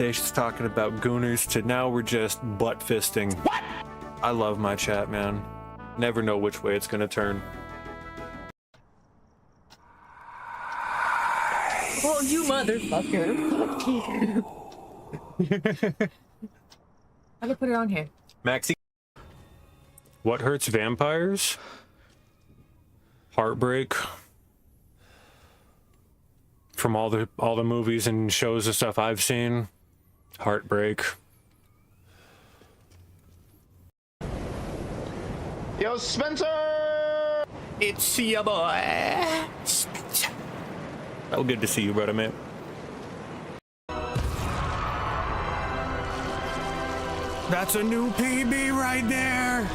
She's talking about gooners to now we're just butt fisting. What? I love my chat, man. Never know which way it's gonna turn. Oh, you motherfucker. Fuck you. I'm gonna put it on here. Maxie. What hurts vampires? Heartbreak. From all the movies and shows and stuff I've seen. Heartbreak. Yo, Spencer! It's your boy, Spencer. Oh, good to see you, brother, man. That's a new PB right there.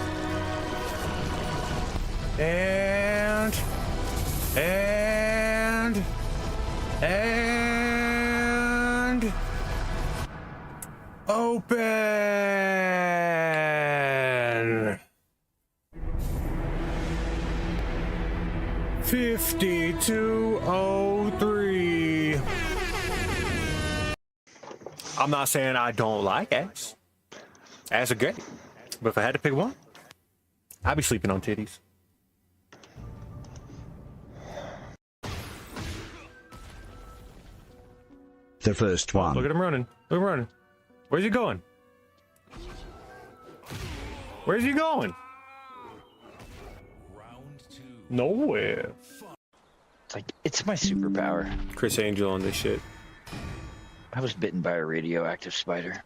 And open. 5203. I'm not saying I don't like ass. Ass are great. But if I had to pick one, I'd be sleeping on titties. The first one. Look at him running. Look at him running. Where's he going? Where's he going? Nowhere. It's like, it's my superpower. Chris Angel on this shit. I was bitten by a radioactive spider.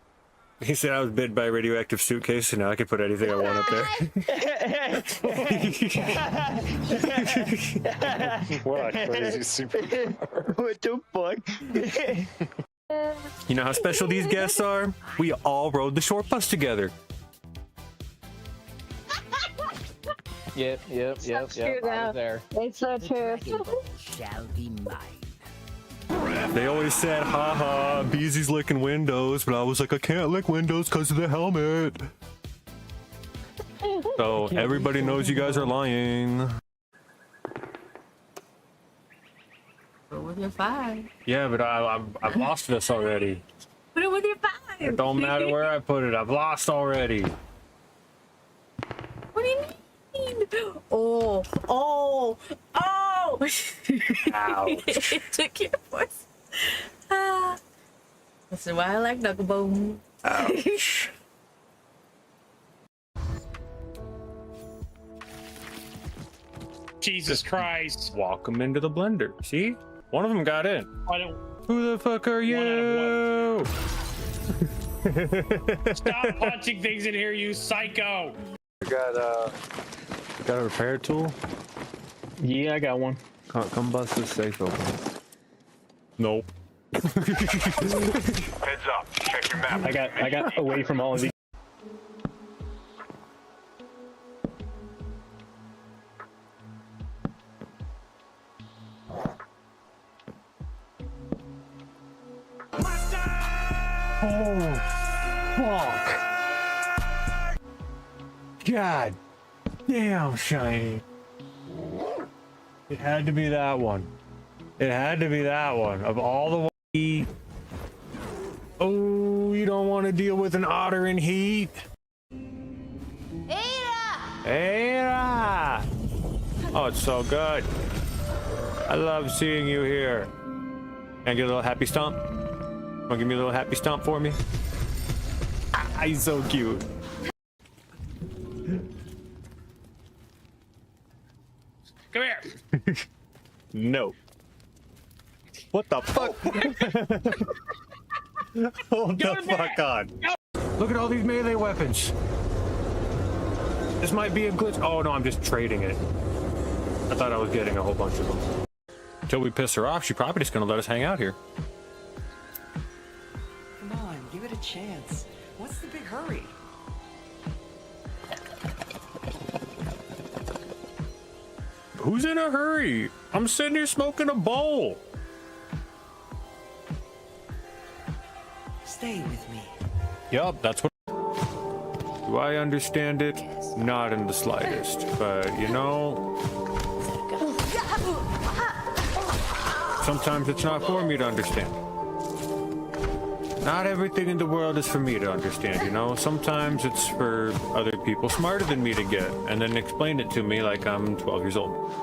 He said I was bitten by a radioactive suitcase, and now I can put anything I want up there. What a crazy superpower. What the fuck? You know how special these guests are? We all rode the short bus together. Yep. I was there. It's so true. Shall be mine. They always said, haha, Beezy's licking windows, but I was like, I can't lick windows because of the helmet. So everybody knows you guys are lying. Put it with your 5. Yeah, but I've lost this already. Put it with your 5. It don't matter where I put it. I've lost already. What do you mean? Oh. Ouch. It took your voice. This is why I like knuckle bone. Ouch. Jesus Christ. Walk them into the blender. See? One of them got in. I don't. Who the fuck are you? Stop punching things in here, you psycho. Got a repair tool? Yeah, I got one. Come bust this safe open. Nope. Heads up. Check your map. I got away from all of these. Oh, fuck. God damn, shiny. It had to be that one. It had to be that one. Of all the... Oh, you don't want to deal with an otter in heat. AITA! AITA! Oh, it's so good. I love seeing you here. Can I get a little happy stomp? Want to give me a little happy stomp for me? Ah, he's so cute. Come here. No. What the fuck? Hold the fuck on. Look at all these melee weapons. This might be a glitch. Oh no, I'm just trading it. I thought I was getting a whole bunch of them. Until we piss her off, she's probably just gonna let us hang out here. Come on, give it a chance. What's the big hurry? Who's in a hurry? I'm sitting here smoking a bowl. Stay with me. Yup, that's what. Do I understand it? Not in the slightest. But you know, sometimes it's not for me to understand. Not everything in the world is for me to understand, you know? Sometimes it's for other people smarter than me to get, and then explain it to me like I'm 12 years old.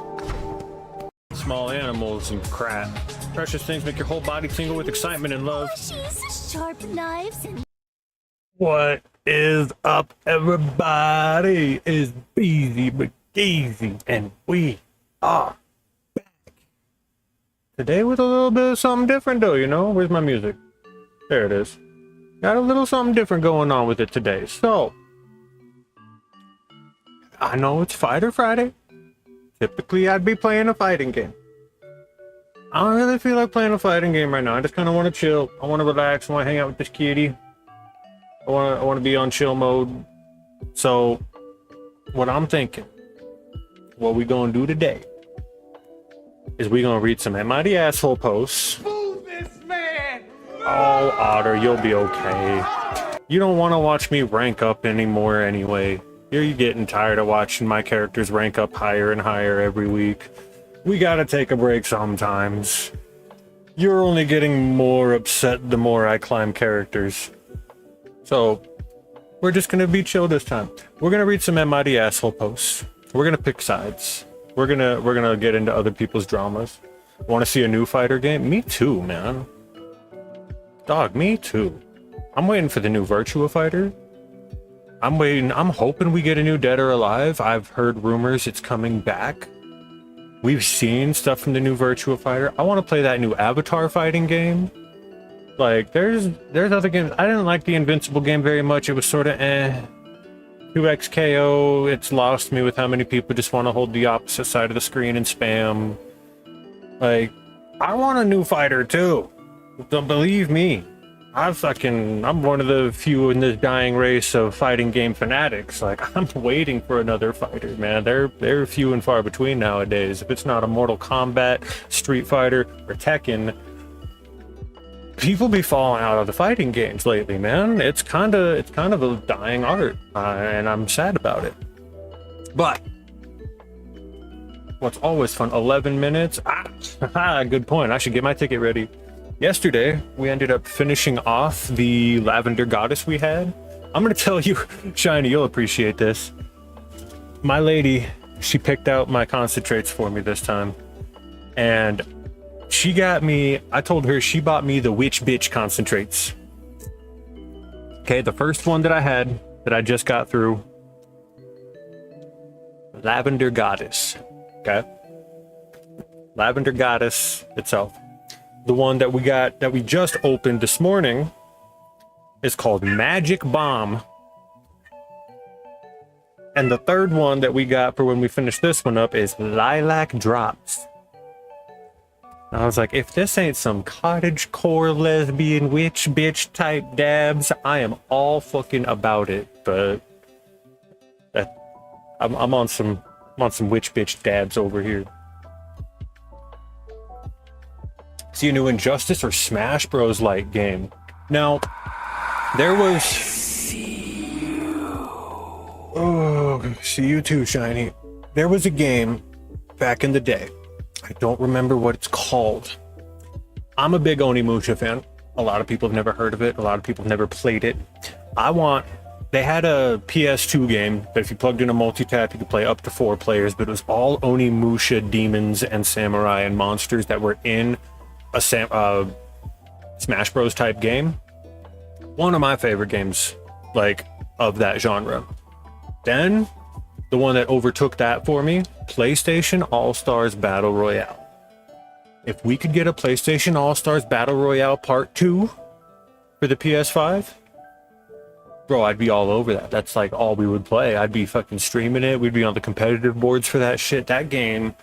Small animals and crap. Precious things make your whole body tingle with excitement and love. Sharp knives and What is up, everybody? It's Beezy, McGeezy, and we are back. Today with a little bit of something different, though, you know? Where's my music? There it is. Got a little something different going on with it today. So, I know it's Fighter Friday. Typically, I'd be playing a fighting game. I don't really feel like playing a fighting game right now. I just kind of want to chill. I want to relax. I want to hang out with this kitty. I want to be on chill mode. So, what I'm thinking, what we gonna do today, is we gonna read some MIT asshole posts. Oh, Otter, you'll be okay. You don't want to watch me rank up anymore anyway. You're getting tired of watching my characters rank up higher and higher every week. We gotta take a break sometimes. You're only getting more upset the more I climb characters. So, we're just gonna be chill this time. We're gonna read some MIT asshole posts. We're gonna pick sides. We're gonna get into other people's dramas. Want to see a new fighter game? Me too, man. Dog, me too. I'm waiting for the new Virtua Fighter. I'm hoping we get a new Dead or Alive. I've heard rumors it's coming back. We've seen stuff from the new Virtua Fighter. I want to play that new Avatar fighting game. Like, there's other games. I didn't like the Invincible game very much. It was sort of 2XKO. It's lost me with how many people just want to hold the opposite side of the screen and spam. Like, I want a new fighter too. Don't believe me. I'm one of the few in this dying race of fighting game fanatics. Like, I'm waiting for another fighter, man. They're few and far between nowadays. If it's not a Mortal Kombat, Street Fighter, or Tekken, people be falling out of the fighting games lately, man. It's kind of a dying art, and I'm sad about it. But what's always fun? 11 minutes. Good point. I should get my ticket ready. Yesterday, we ended up finishing off the Lavender Goddess we had. I'm gonna tell you, Shiny, you'll appreciate this. My lady, she picked out my concentrates for me this time. And she got me, I told her she bought me the Witch Bitch concentrates. Okay, the first one that I had, that I just got through, Lavender Goddess. Okay? Lavender Goddess itself. The one that we just opened this morning is called Magic Bomb. And the third one that we got for when we finish this one up is Lilac Drops. And I was like, if this ain't some cottagecore lesbian witch bitch type dabs, I am all fucking about it. But I'm on some witch bitch dabs over here. See a new Injustice or Smash Bros. Like game. Now, there was. Oh, see you too, Shiny. There was a game back in the day. I don't remember what it's called. I'm a big Onimusha fan. A lot of people have never heard of it. A lot of people have never played it. They had a PS2 game that if you plugged in a multi-tap, you could play up to 4 players, but it was all Onimusha demons and samurai and monsters that were in a Smash Bros. Type game. One of my favorite games, like, of that genre. Then, the one that overtook that for me, PlayStation All-Stars Battle Royale. If we could get a PlayStation All-Stars Battle Royale Part 2 for the PS5, bro, I'd be all over that. That's like all we would play. I'd be fucking streaming it. We'd be on the competitive boards for that shit. That game,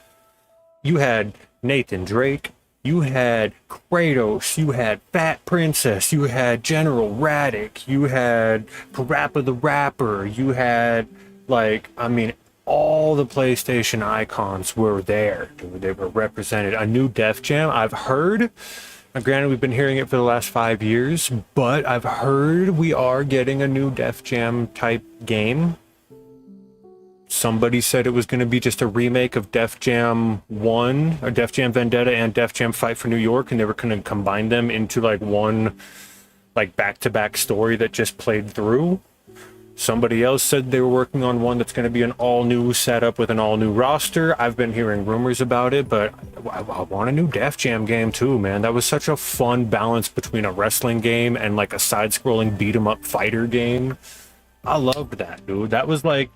you had Nathan Drake, you had Kratos, you had Fat Princess, you had General Raditz, you had Parappa the Rapper, you had, like, I mean, all the PlayStation icons were there. They were represented. A new Def Jam, I've heard, granted we've been hearing it for the last 5 years, but I've heard we are getting a new Def Jam type game. Somebody said it was going to be just a remake of Def Jam 1, or Def Jam Vendetta and Def Jam Fight for New York, and they were going to combine them into like one like back-to-back story that just played through. Somebody else said they were working on one that's going to be an all-new setup with an all-new roster. I've been hearing rumors about it, but I want a new Def Jam game too, man. That was such a fun balance between a wrestling game and like a side-scrolling beat-em-up fighter game. I loved that, dude. That was like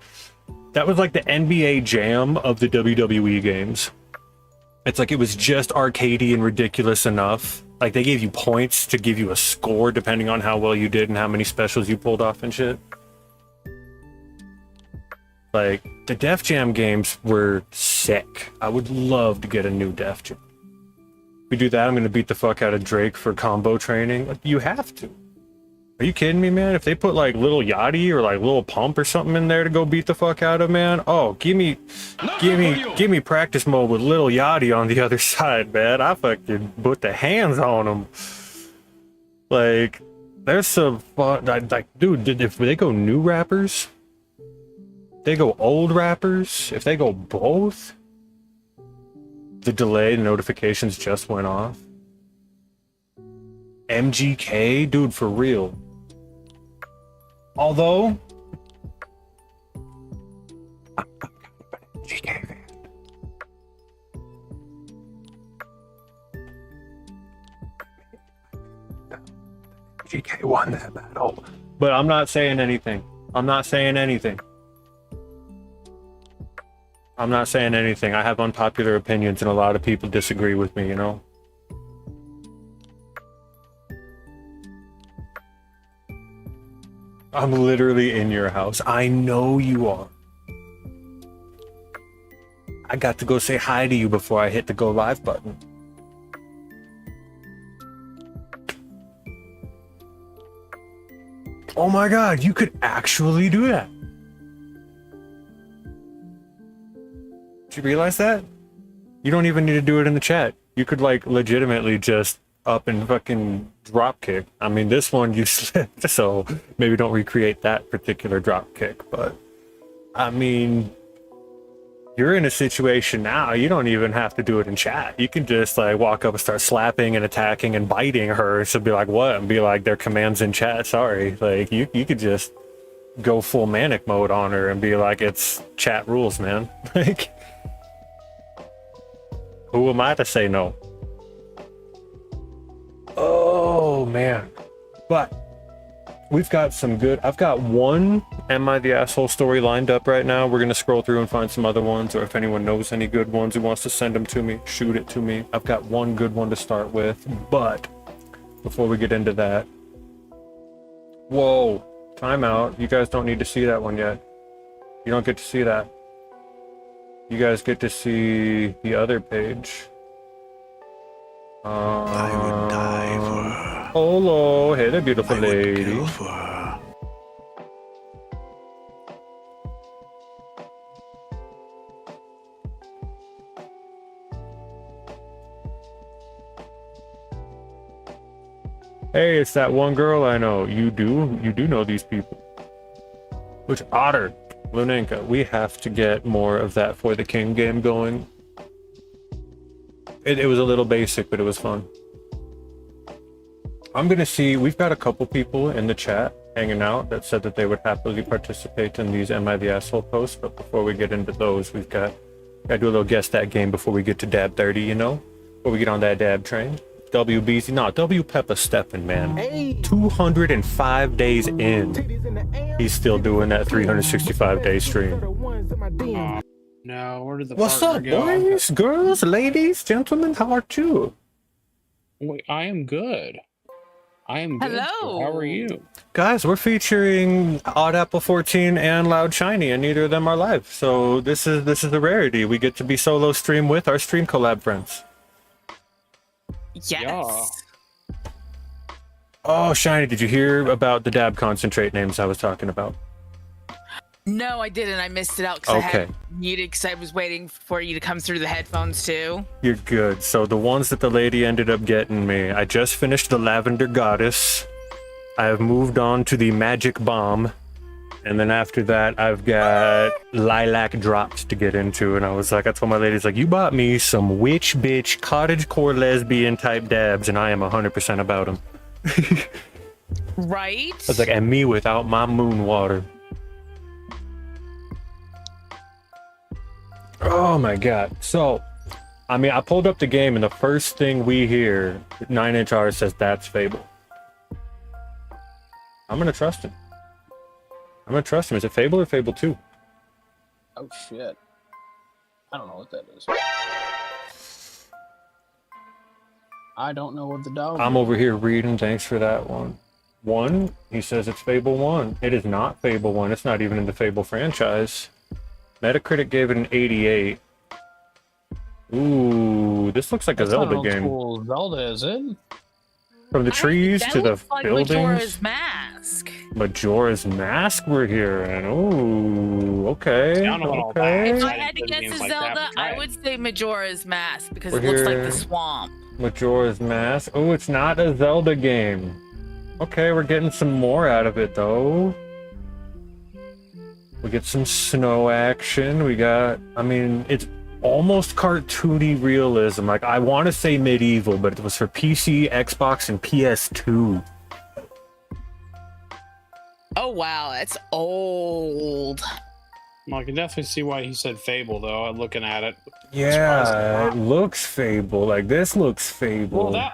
the NBA Jam of the WWE games. It's like it was just arcadey and ridiculous enough. Like they gave you points to give you a score depending on how well you did and how many specials you pulled off and shit. Like, the Def Jam games were sick. I would love to get a new Def Jam. If we do that, I'm going to beat the fuck out of Drake for combo training. Like, you have to. Are you kidding me, man? If they put, like, Lil Yachty or, like, Lil Pump or something in there to go beat the fuck out of, man. Oh, give me practice mode with Lil Yachty on the other side, man. I fucking put the hands on him. Like, there's some fun... Like, dude, if they go new rappers... they go old rappers, if they go both, the delay notifications just went off. MGK, dude, for real. Although, MGK fan. MGK won that battle, but I'm not saying anything. I'm not saying anything. I'm not saying anything. I have unpopular opinions and a lot of people disagree with me, you know? I'm literally in your house. I know you are. I got to go say hi to you before I hit the go live button. Oh my God, you could actually do that. Did you realize that? You don't even need to do it in the chat. You could like legitimately just up and fucking drop kick. I mean, this one you slipped, so maybe don't recreate that particular drop kick. But I mean, you're in a situation now, you don't even have to do it in chat. You can just like walk up and start slapping and attacking and biting her. She'll be like, what? And be like, their commands in chat, sorry. Like you could just go full manic mode on her and be like, it's chat rules, man. Like, who am I to say no? Oh man. But we've got some good, I've got one Am I the Asshole story lined up right now. We're gonna scroll through and find some other ones, or if anyone knows any good ones who wants to send them to me, shoot it to me. I've got one good one to start with, but before we get into that, whoa, time out. You guys don't need to see that one yet. You don't get to see that. You guys get to see the other page. I would die for her. Hello, hey there, beautiful I lady. would kill for her. Hey, it's that one girl I know. You do know these people. Which Otter, Lunenka, we have to get more of that For the King game going. It was a little basic, but it was fun. I'm gonna see, we've got a couple people in the chat hanging out that said that they would happily participate in these Am I the Asshole posts, but before we get into those, we've got to do a little guess that game before we get to Dab 30, you know? Before we get on that dab train. W Beezy, no, W Peppa stepping, man. 205 days in, he's still doing that 365-day stream. No, where did the What's up, partner go? boys, girls, ladies, gentlemen? How are you? Wait, I am good. I am good. Hello. How are you? Guys, we're featuring Odd Apple 14 and Loud Shiny, and neither of them are live. So this is a rarity. We get to be solo stream with our stream collab friends. Yes. Yeah. Oh, Shiny, did you hear about the dab concentrate names I was talking about? No, I didn't. I missed it out because I Okay. had muted because I was waiting for you to come through the headphones too. You're good. So the ones that the lady ended up getting me, I just finished the Lavender Goddess. I have moved on to the Magic Bomb. And then after that, I've got Lilac Drops to get into. And I was like, I told my ladies, like, you bought me some witch bitch cottagecore lesbian type dabs, and I am 100% about them. Right? It's like, and me without my moon water. Oh my god. So, I mean, I pulled up the game, and the first thing we hear, 9-inch artist says, that's Fable. I'm gonna trust him. I'm gonna trust him. Is it Fable or Fable 2? Oh shit. I don't know what that is. I don't know what the dog I'm is. over here reading. Thanks for that one. One, he says it's Fable 1. It is not Fable 1. It's not even in the Fable franchise. Metacritic gave it an 88. Ooh, this looks like That's a Zelda not game. old Zelda, is it? From the trees to the like buildings. Majora's Mask. Majora's Mask we're hearing. Ooh, okay. I don't know about Okay. If that. I had to guess a Games like that, Zelda, but try I it. would say Majora's Mask because We're it looks like here. the swamp. Majora's Mask. Oh, it's not a Zelda game. Okay, we're getting some more out of it though. We get some snow action. We got, I mean, it's almost cartoony realism. Like, I want to say medieval, but it was for PC, Xbox, and PS2. Oh wow, that's old. Well, I can definitely see why he said Fable, though. Looking at it. Yeah, it looks Fable. Like, this looks Fable. Well,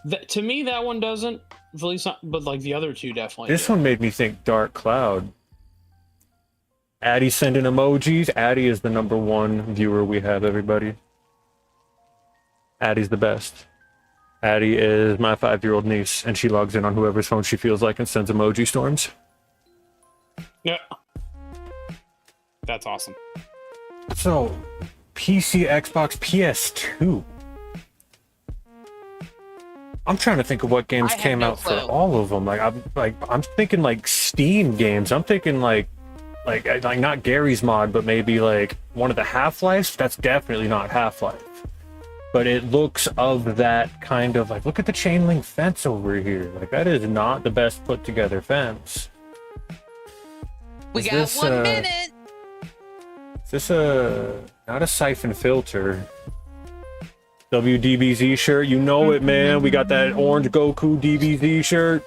that to me, that one doesn't. At least not, but like the other two definitely. This do. one made me think Dark Cloud. Addie sending emojis. Addie is the #1 viewer we have, everybody. Addie's the best. Addie is my 5-year-old niece, and she logs in on whoever's phone she feels like and sends emoji storms. Yeah. That's awesome. So, PC, Xbox, PS2. I'm trying to think of what games I have came no out for clue. all of them. I'm thinking like Steam games. I'm thinking like not Gary's Mod, but maybe like one of the Half-Lives. That's definitely not Half-Life. But it looks of that kind of like, look at the chain link fence over here. Like, that is not the best put together fence. We Is got this, 1 minute. Is this not a siphon filter? WDBZ shirt, you know it, man. We got that orange Goku DBZ shirt.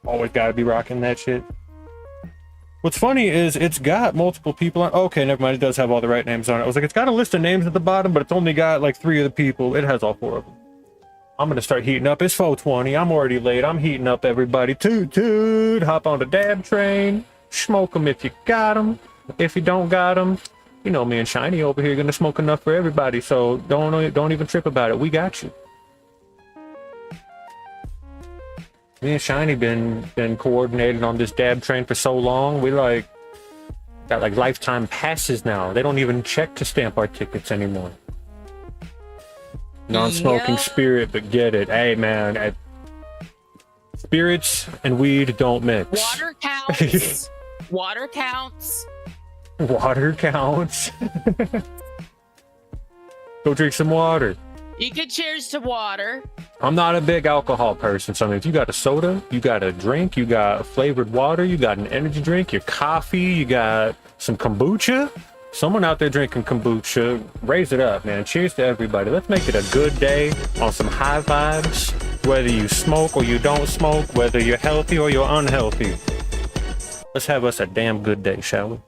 Always gotta be rocking that shit. What's funny is it's got multiple people on. Okay, never mind. It does have all the right names on it. I was like, it's got a list of names at the bottom, but it's only got like 3 of the people. It has all 4 of them. I'm gonna start heating up. It's 4:20. I'm already late. I'm heating up, everybody. Toot toot. Hop on the dab train. Smoke them if you got them. If you don't got them, you know me and Shiny over here gonna smoke enough for everybody. So don't even trip about it. We got you. Me and Shiny been coordinating on this dab train for so long. We like got like lifetime passes now. They don't even check to stamp our tickets anymore. Non-smoking spirit, but get it. Hey man, spirits and weed don't mix. Water counts. Water counts. Water counts. Go drink some water. You can cheers to water. I'm not a big alcohol person, so I mean, if you got a soda, you got a drink, you got flavored water, you got an energy drink, your coffee, you got some kombucha. Someone out there drinking kombucha, raise it up, man. Cheers to everybody. Let's make it a good day on some high vibes. Whether you smoke or you don't smoke, whether you're healthy or you're unhealthy. Let's have us a damn good day, shall we?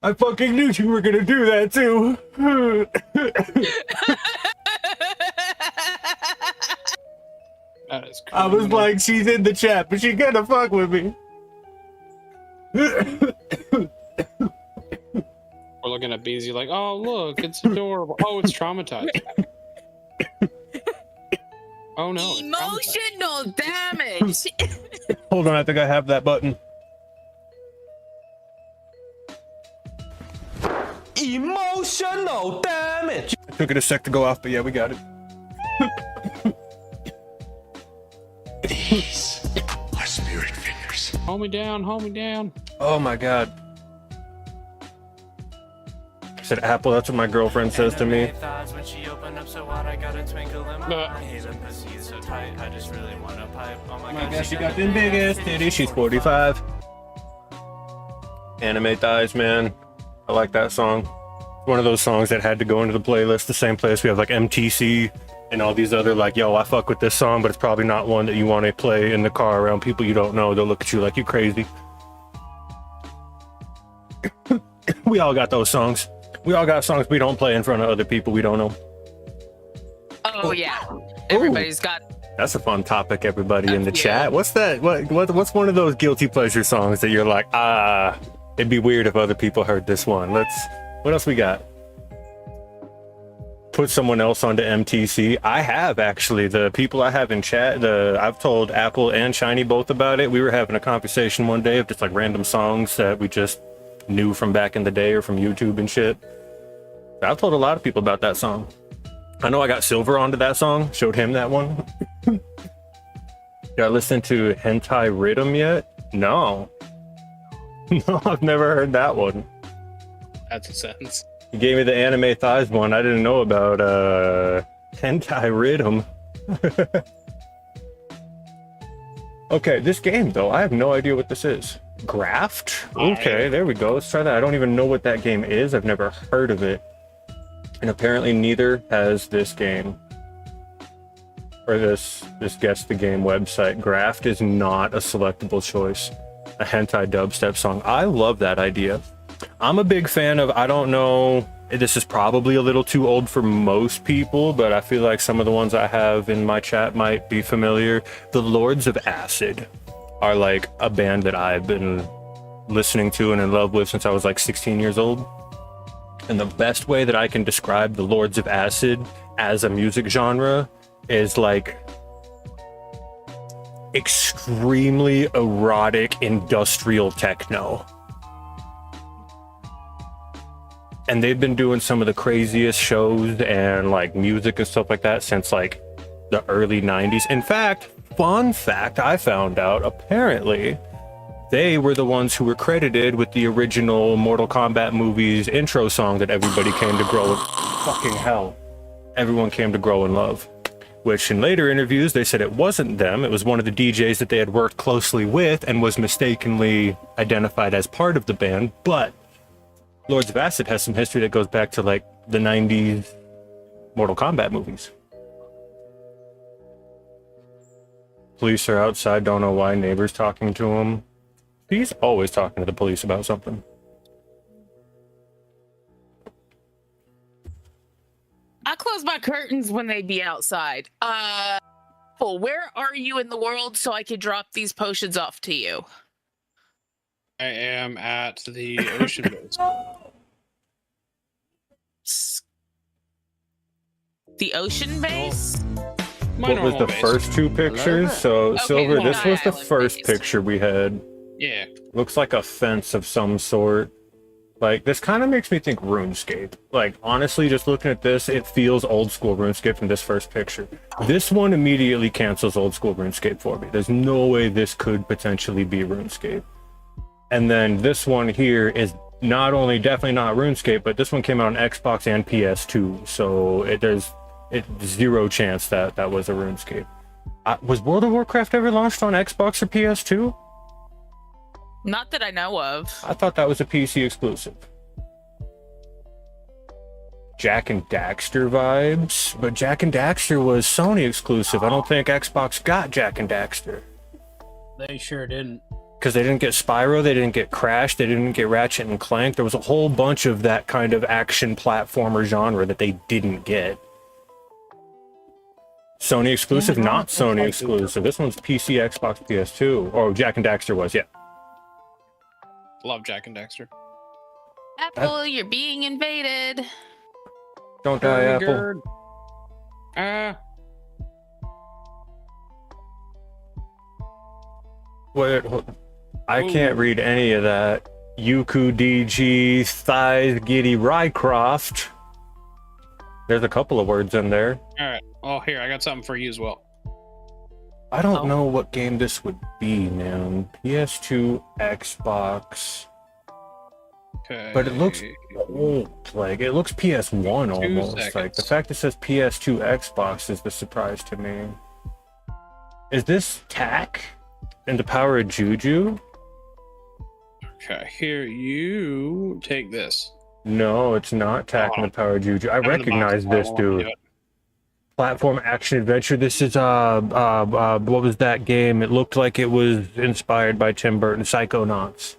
I fucking knew you were gonna do that too. That is I was criminal. like, she's in the chat, but she gonna fuck with me. We're looking at Beezy like, oh look, it's adorable. Oh, it's traumatized. Oh no. it's traumatized. Emotional damage. Hold on, I think I have that button. Emotional damage. It took it a sec to go off, but yeah, we got it. These are spirit fingers. Hold me down, hold me down. Oh my god. I said Apple, that's what my girlfriend says to me. I guess she got the biggest titties. She's 45. Anime thighs, man. I like that song. One of those songs that had to go into the playlist, the same place we have like MTC and all these other like, yo, I fuck with this song, but it's probably not one that you want to play in the car around people you don't know. They'll look at you like you crazy. We all got those songs. We all got songs we don't play in front of other people we don't know. Oh yeah, everybody's got. That's a fun topic, everybody in the chat. What's that? What's one of those guilty pleasure songs that you're like, it'd be weird if other people heard this one. What else we got? Put someone else onto MTC. I have actually. The people I have in chat, I've told Apple and Shiny both about it. We were having a conversation one day of just like random songs that we just knew from back in the day or from YouTube and shit. I've told a lot of people about that song. I know I got Silver onto that song, showed him that one. Got listened to Hentai Rhythm yet? No. No, I've never heard that one. That's a sentence. You gave me the Anime Thighs one. I didn't know about Hentai Rhythm. Okay, this game though, I have no idea what this is. Graft? Okay, there we go. Let's try that. I don't even know what that game is. I've never heard of it. And apparently neither has this game. Or this Guess the Game website. Graft is not a selectable choice. A hentai dubstep song. I love that idea. I'm a big fan of, I don't know, this is probably a little too old for most people, but I feel like some of the ones I have in my chat might be familiar. The Lords of Acid are like a band that I've been listening to and in love with since I was like 16 years old. And the best way that I can describe the Lords of Acid as a music genre is like extremely erotic industrial techno. And they've been doing some of the craziest shows and like music and stuff like that since like the early 90s. In fact, fun fact, I found out apparently they were the ones who were credited with the original Mortal Kombat movie's intro song that everybody came to grow fucking hell. Everyone came to grow in love. Which in later interviews, they said it wasn't them. It was one of the DJs that they had worked closely with and was mistakenly identified as part of the band. But Lords of Acid has some history that goes back to like the 90s Mortal Kombat movies. Police are outside, don't know why, neighbors talking to him. He's always talking to the police about something. I close my curtains when they be outside. Well, where are you in the world so I could drop these potions off to you? I am at the ocean base. The ocean base? What was the first two pictures? So, okay, Silver, this was the first picture we had. Yeah. Looks like a fence of some sort. Like, this kind of makes me think RuneScape. Like, honestly, just looking at this, it feels old school RuneScape from this first picture. This one immediately cancels old school RuneScape for me. There's no way this could potentially be RuneScape. And then this one here is not only definitely not RuneScape, but this one came out on Xbox and PS2. So there's zero chance that that was a RuneScape. Was World of Warcraft ever launched on Xbox or PS2? Not that I know of. I thought that was a PC exclusive. Jack and Daxter vibes, but Jack and Daxter was Sony exclusive. I don't think Xbox got Jack and Daxter. They sure didn't. Because they didn't get Spyro, they didn't get Crash, they didn't get Ratchet and Clank. There was a whole bunch of that kind of action platformer genre that they didn't get. Sony exclusive, not Sony exclusive. This one's PC, Xbox, PS2. Oh, Jack and Daxter was, yeah. Love Jack and Daxter. Apple, you're being invaded. Don't die, Apple. What? I can't read any of that. Yuku DG, thighs, giddy, Rycroft. There's a couple of words in there. Alright. Oh, here, I got something for you as well. I don't know what game this would be, man. PS2, Xbox. Okay. But it looks old. Like, it looks PS1 almost. Like, the fact it says PS2 Xbox is the surprise to me. Is this Tack and the Power of Juju? Okay, here, you take this. No, it's not Tack and the Power of Juju. I recognize this dude. Platform action adventure. This is what was that game? It looked like it was inspired by Tim Burton. Psychonauts.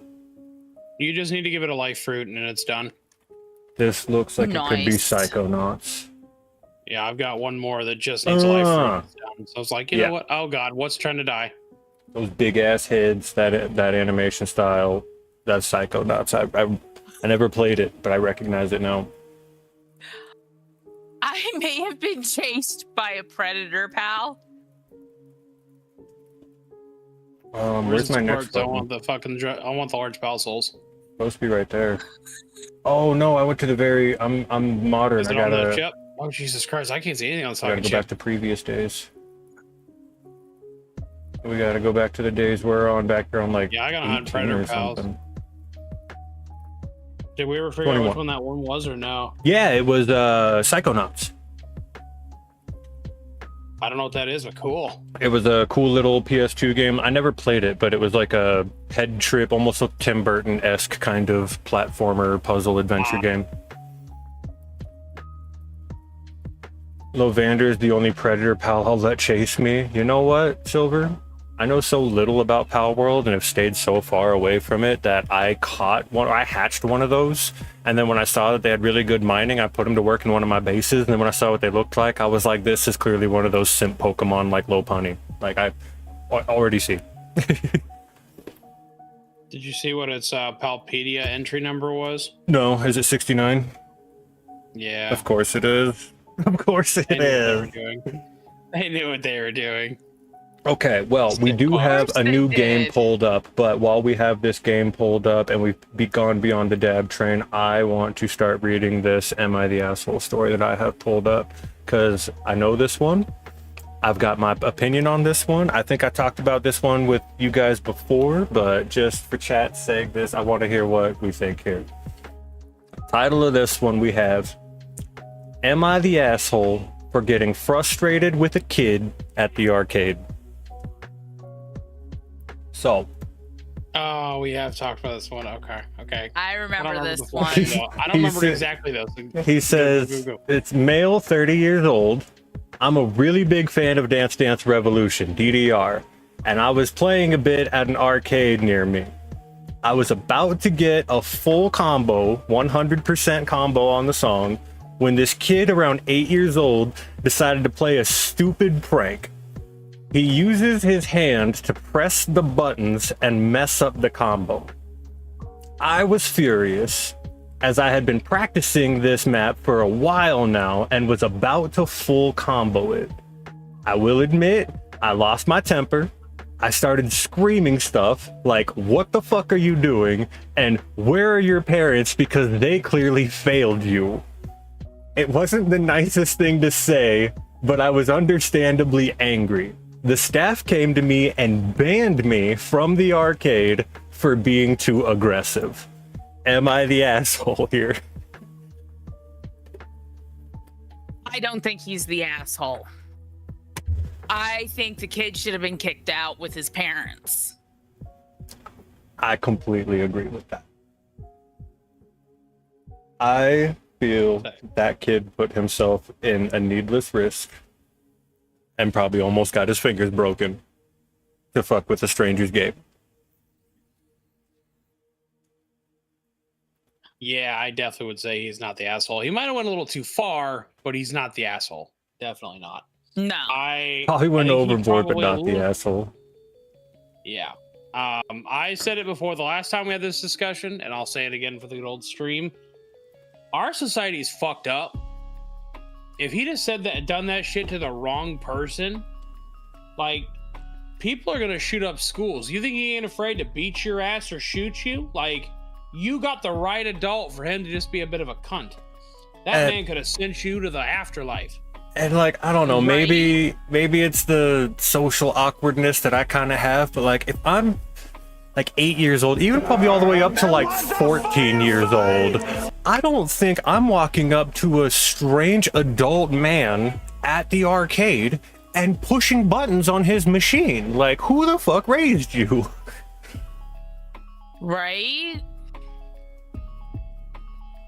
You just need to give it a life fruit and it's done. This looks like it could be Psychonauts. Yeah, I've got one more that just needs a life fruit. It's done. So I was like, you know what? Oh god, what's trying to die? Those big ass heads, that animation style. That's Psychonauts. I never played it, but I recognize it now. I may have been chased by a predator, pal. Where's my next button? I want the fucking. I want the large pal souls. Supposed to be right there. Oh no, I went to the very. I'm modern. Is it on the chip? Oh Jesus Christ! I can't see anything on the I gotta go back to previous days. We gotta go back to the days we're on back here on like. Yeah, I gotta hunt predator pals. Did we ever figure out which one that one was or no? Yeah, it was Psychonauts. I don't know what that is, but cool. It was a cool little PS2 game. I never played it, but it was like a head trip, almost like Tim Burton-esque kind of platformer puzzle adventure game. Lovander is the only predator pal I'll let chase me. You know what, Silver? I know so little about Pal World and have stayed so far away from it that I hatched one of those, and then when I saw that they had really good mining, I put them to work in one of my bases, and then when I saw what they looked like, I was like, this is clearly one of those simp Pokemon like Lopunny. Like, I already see. Did you see what its Palpedia entry number was? No, is it 69? Yeah. Of course it is. Of course it is. They knew what they were doing. Okay, well, we do have a new game pulled up, but while we have this game pulled up and we've gone beyond the dab train, I want to start reading this Am I the Asshole story that I have pulled up, because I know this one. I've got my opinion on this one. I think I talked about this one with you guys before, but just for chat's sake, I want to hear what we think here. Title of this one we have, Am I the Asshole for Getting Frustrated with a Kid at the Arcade? So. Oh, we have talked about this one. Okay. I remember this one. I don't remember exactly though. So he says, it's male, 30 years old. I'm a really big fan of Dance Dance Revolution, DDR, and I was playing a bit at an arcade near me. I was about to get a full combo, 100% combo on the song, when this kid around 8 years old decided to play a stupid prank. He uses his hand to press the buttons and mess up the combo. I was furious, as I had been practicing this map for a while now and was about to full combo it. I will admit, I lost my temper. I started screaming stuff like, what the fuck are you doing? And where are your parents, because they clearly failed you. It wasn't the nicest thing to say, but I was understandably angry. The staff came to me and banned me from the arcade for being too aggressive. Am I the asshole here? I don't think he's the asshole. I think the kid should have been kicked out with his parents. I completely agree with that. I feel that kid put himself in a needless risk and probably almost got his fingers broken to fuck with a stranger's game. Yeah, I definitely would say he's not the asshole. He might have went a little too far, but he's not the asshole. Definitely not. No. Probably went overboard, but not the asshole. Yeah. I said it before the last time we had this discussion, and I'll say it again for the good old stream. Our society is fucked up. If he just done that shit to the wrong person, like, people are gonna shoot up schools. You think he ain't afraid to beat your ass or shoot you? Like, you got the right adult for him to just be a bit of a cunt. That man could have sent you to the afterlife. And like, I don't know, maybe it's the social awkwardness that I kind of have, but like, if I'm like 8 years old, even probably all the way up to like 14 years old. I don't think I'm walking up to a strange adult man at the arcade and pushing buttons on his machine. Like, who the fuck raised you? Right?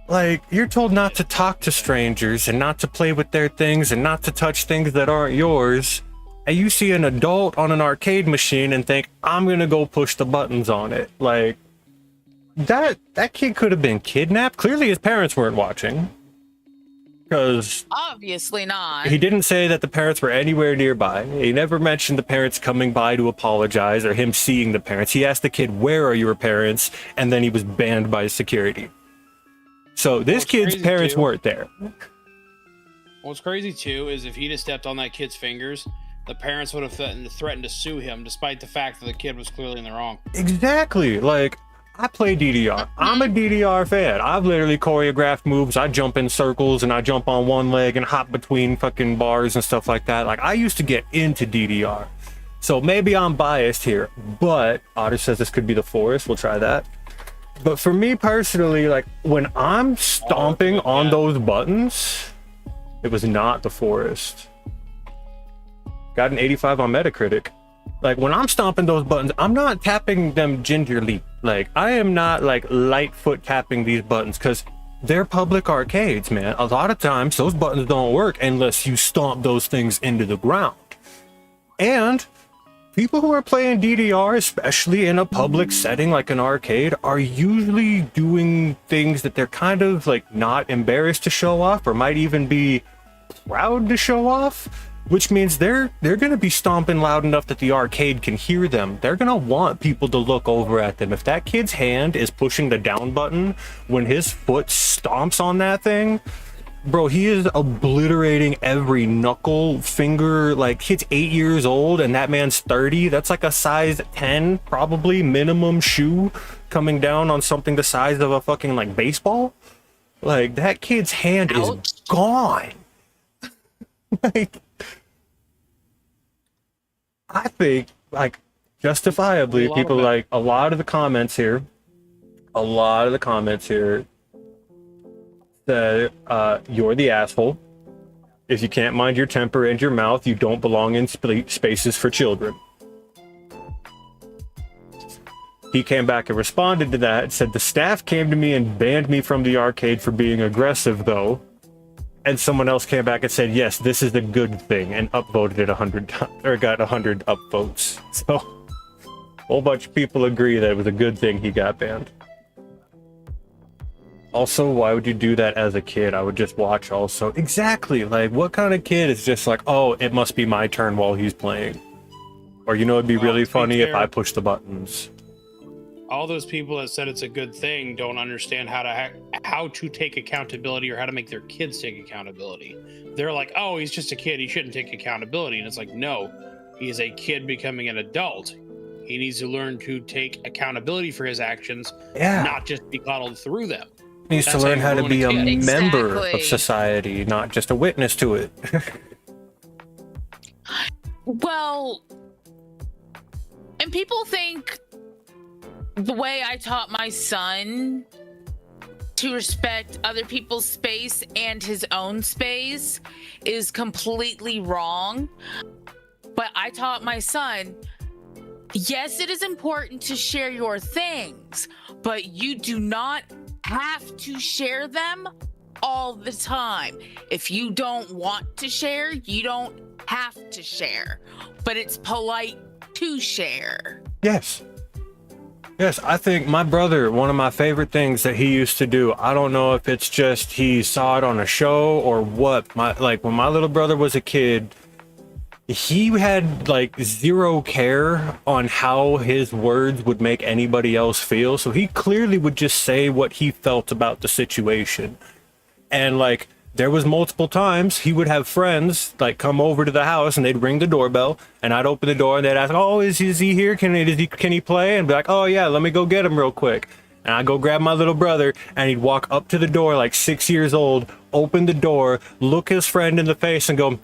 Like, you're told not to talk to strangers and not to play with their things and not to touch things that aren't yours. And you see an adult on an arcade machine and think, I'm gonna go push the buttons on it. Like, that kid could have been kidnapped. Clearly his parents weren't watching. Because obviously not. he didn't say that the parents were anywhere nearby. He never mentioned the parents coming by to apologize or him seeing the parents. He asked the kid, where are your parents? And then he was banned by security. So this kid's parents weren't there. What's crazy too is if he'd have stepped on that kid's fingers, the parents would have threatened to sue him, despite the fact that the kid was clearly in the wrong. Exactly. Like, I play DDR. I'm a DDR fan. I've literally choreographed moves. I jump in circles and I jump on one leg and hop between fucking bars and stuff like that. Like, I used to get into DDR. So maybe I'm biased here, but Otter says this could be the forest. We'll try that. But for me personally, like, when I'm stomping on those buttons, it was not the forest. Got an 85 on Metacritic. Like, when I'm stomping those buttons, I'm not tapping them gingerly. Like, I am not like light foot tapping these buttons because they're public arcades, man. A lot of times those buttons don't work unless you stomp those things into the ground. And people who are playing DDR, especially in a public setting like an arcade, are usually doing things that they're kind of like not embarrassed to show off or might even be proud to show off. Which means they're going to be stomping loud enough that the arcade can hear them. They're going to want people to look over at them. If that kid's hand is pushing the down button when his foot stomps on that thing, bro, he is obliterating every knuckle, finger. Like, kid's 8 years old and that man's 30. That's like a size 10, probably, minimum shoe coming down on something the size of a fucking, like, baseball. Like, that kid's hand is gone. Like, I think, like, justifiably, people like a lot of the comments here said, you're the asshole. If you can't mind your temper and your mouth, you don't belong in spaces for children. He came back and responded to that and said, the staff came to me and banned me from the arcade for being aggressive, though. And someone else came back and said, yes, this is a good thing, and upvoted it 100 times, or got 100 upvotes. So a whole bunch of people agree that it was a good thing he got banned. Also, why would you do that as a kid? I would just watch also. Exactly. Like, what kind of kid is just like, oh, it must be my turn while he's playing? Or, you know, it'd be really funny if I push the buttons. All those people that said it's a good thing don't understand how to take accountability or how to make their kids take accountability. They're like, oh, he's just a kid, he shouldn't take accountability. And it's like, no, he's a kid becoming an adult. He needs to learn to take accountability for his actions, not just be coddled through them. He needs to learn how to be a member of society, not just a witness to it. Well, and people think the way I taught my son to respect other people's space and his own space is completely wrong. But I taught my son, yes, it is important to share your things, but you do not have to share them all the time. If you don't want to share, you don't have to share, but it's polite to share. Yes. Yes, I think my brother, one of my favorite things that he used to do, I don't know if it's just he saw it on a show or what, when my little brother was a kid, he had like zero care on how his words would make anybody else feel. So he clearly would just say what he felt about the situation. And like, there was multiple times he would have friends like come over to the house and they'd ring the doorbell and I'd open the door and they'd ask, oh, is he here? Can he play? And be like, oh yeah, let me go get him real quick. And I'd go grab my little brother and he'd walk up to the door like 6 years old, open the door, look his friend in the face and go,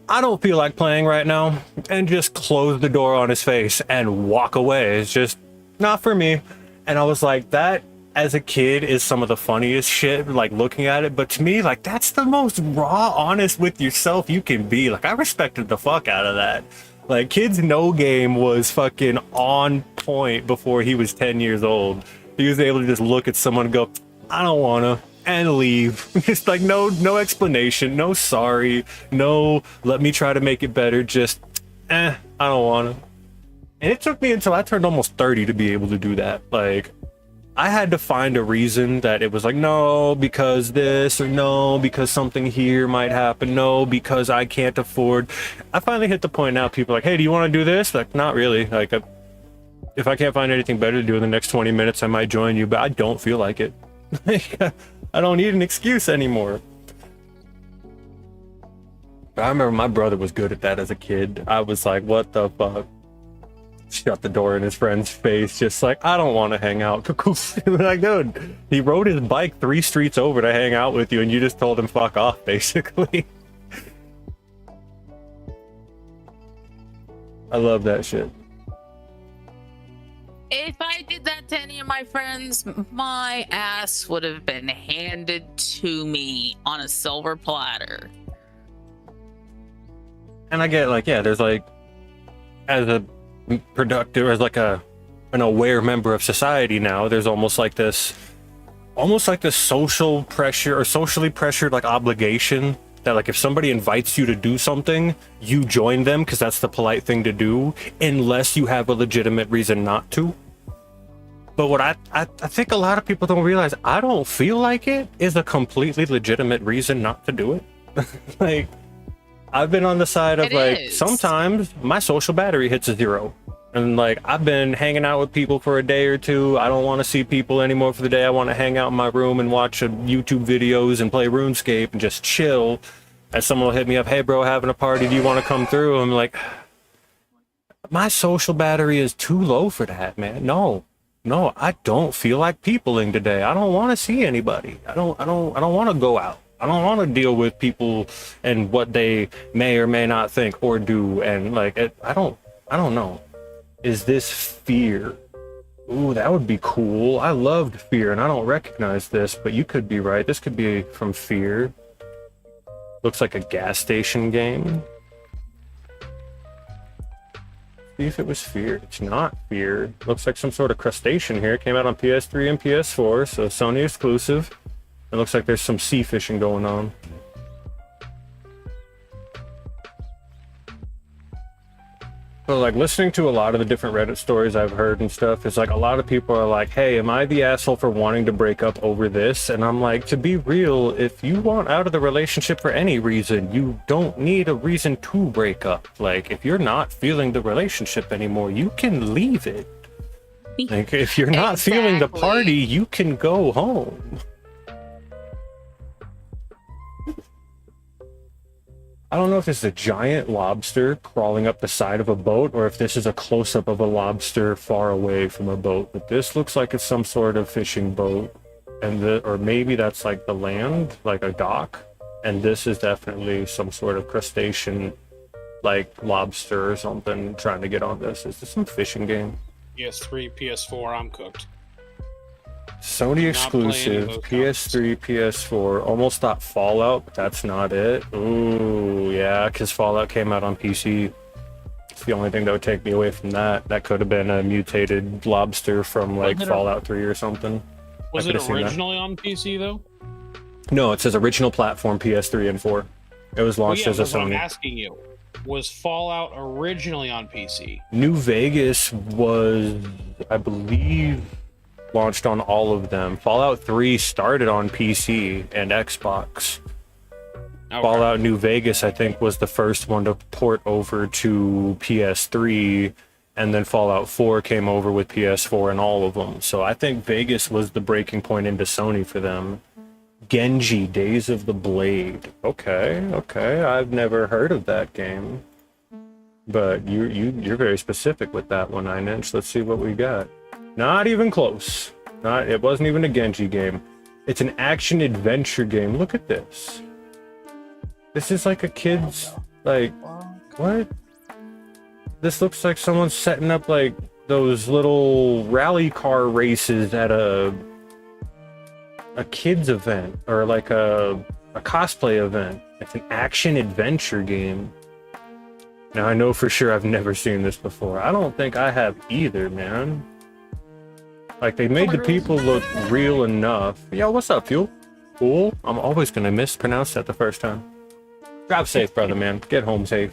I don't feel like playing right now, and just close the door on his face and walk away. It's just, not for me. And I was like, that as a kid is some of the funniest shit, like looking at it. But to me, like, that's the most raw, honest with yourself you can be. Like, I respected the fuck out of that. Like, Kid's No Game was fucking on point before he was 10 years old. He was able to just look at someone and go, I don't wanna, and leave. Just like, no explanation, no sorry, no let me try to make it better, just I don't wanna. And it took me until I turned almost 30 to be able to do that. Like, I had to find a reason that it was like, no, because this, or no, because something here might happen, no, because I can't afford. I finally hit the point now, people are like, hey, do you want to do this? Like, not really. Like, if I can't find anything better to do in the next 20 minutes, I might join you, but I don't feel like it. I don't need an excuse anymore. I remember my brother was good at that as a kid. I was like, what the fuck? Shut the door in his friend's face, just like, I don't want to hang out. Like, dude, he rode his bike 3 streets over to hang out with you, and you just told him fuck off, basically. I love that shit. If I did that to any of my friends, my ass would have been handed to me on a silver platter. And I get, like, yeah, there's like, as a productive, as like an aware member of society now, there's almost like this social pressure, or socially pressured like obligation, that like if somebody invites you to do something, you join them because that's the polite thing to do, unless you have a legitimate reason not to. But what I think a lot of people don't realize, I don't feel like it is a completely legitimate reason not to do it. Like, I've been on the side of sometimes my social battery hits a 0. And like, I've been hanging out with people for a day or two. I don't want to see people anymore for the day. I want to hang out in my room and watch YouTube videos and play RuneScape and just chill. And someone will hit me up, hey bro, having a party, do you want to come through? I'm like, my social battery is too low for that, man. No, I don't feel like peopling today. I don't want to see anybody. I don't want to go out. I don't want to deal with people and what they may or may not think or do. And like, I don't know. Is this fear? Ooh, that would be cool. I loved fear, and I don't recognize this, but you could be right. This could be from fear. Looks like a gas station game. See if it was fear. It's not fear. Looks like some sort of crustacean here. Came out on PS3 and PS4, so Sony exclusive. It looks like there's some sea fishing going on. So like, listening to a lot of the different Reddit stories I've heard and stuff, it's like a lot of people are like, hey, am I the asshole for wanting to break up over this? And I'm like, to be real, if you want out of the relationship for any reason, you don't need a reason to break up. Like, if you're not feeling the relationship anymore, you can leave it. Like, if you're not feeling the party, you can go home. I don't know if this is a giant lobster crawling up the side of a boat, or if this is a close-up of a lobster far away from a boat, but this looks like it's some sort of fishing boat, and or maybe that's like the land, like a dock, and this is definitely some sort of crustacean, like lobster or something, trying to get on this. Is this some fishing game? PS3, PS4, I'm cooked. Sony exclusive, PS3, PS4. Almost thought Fallout, but that's not it. Ooh, yeah, because Fallout came out on PC. It's the only thing that would take me away from that. That could have been a mutated lobster from like Fallout 3 or something. Was it originally on PC though? No, it says original platform PS3 and 4. It was launched as a Sony. I'm asking you, was Fallout originally on PC? New Vegas was, I believe, launched on all of them. Fallout 3 started on PC and Xbox. Okay. Fallout New Vegas, I think, was the first one to port over to PS3, and then Fallout 4 came over with PS4 and all of them. So I think Vegas was the breaking point into Sony for them. Genji, Days of the Blade. Okay, I've never heard of that game. But you're very specific with that one, 9-inch. Let's see what we got. Not even close. It wasn't even a Genji game. It's an action adventure game. Look at this. This is like a kid's, like, what? This looks like someone's setting up like those little rally car races at a kids event or like a cosplay event. It's an action adventure game. Now I know for sure I've never seen this before. I don't think I have either, man. Like they made the people look real enough. Yo, what's up, Fuel? Cool. I'm always gonna mispronounce that the first time. Drive safe, brother, man. Get home safe.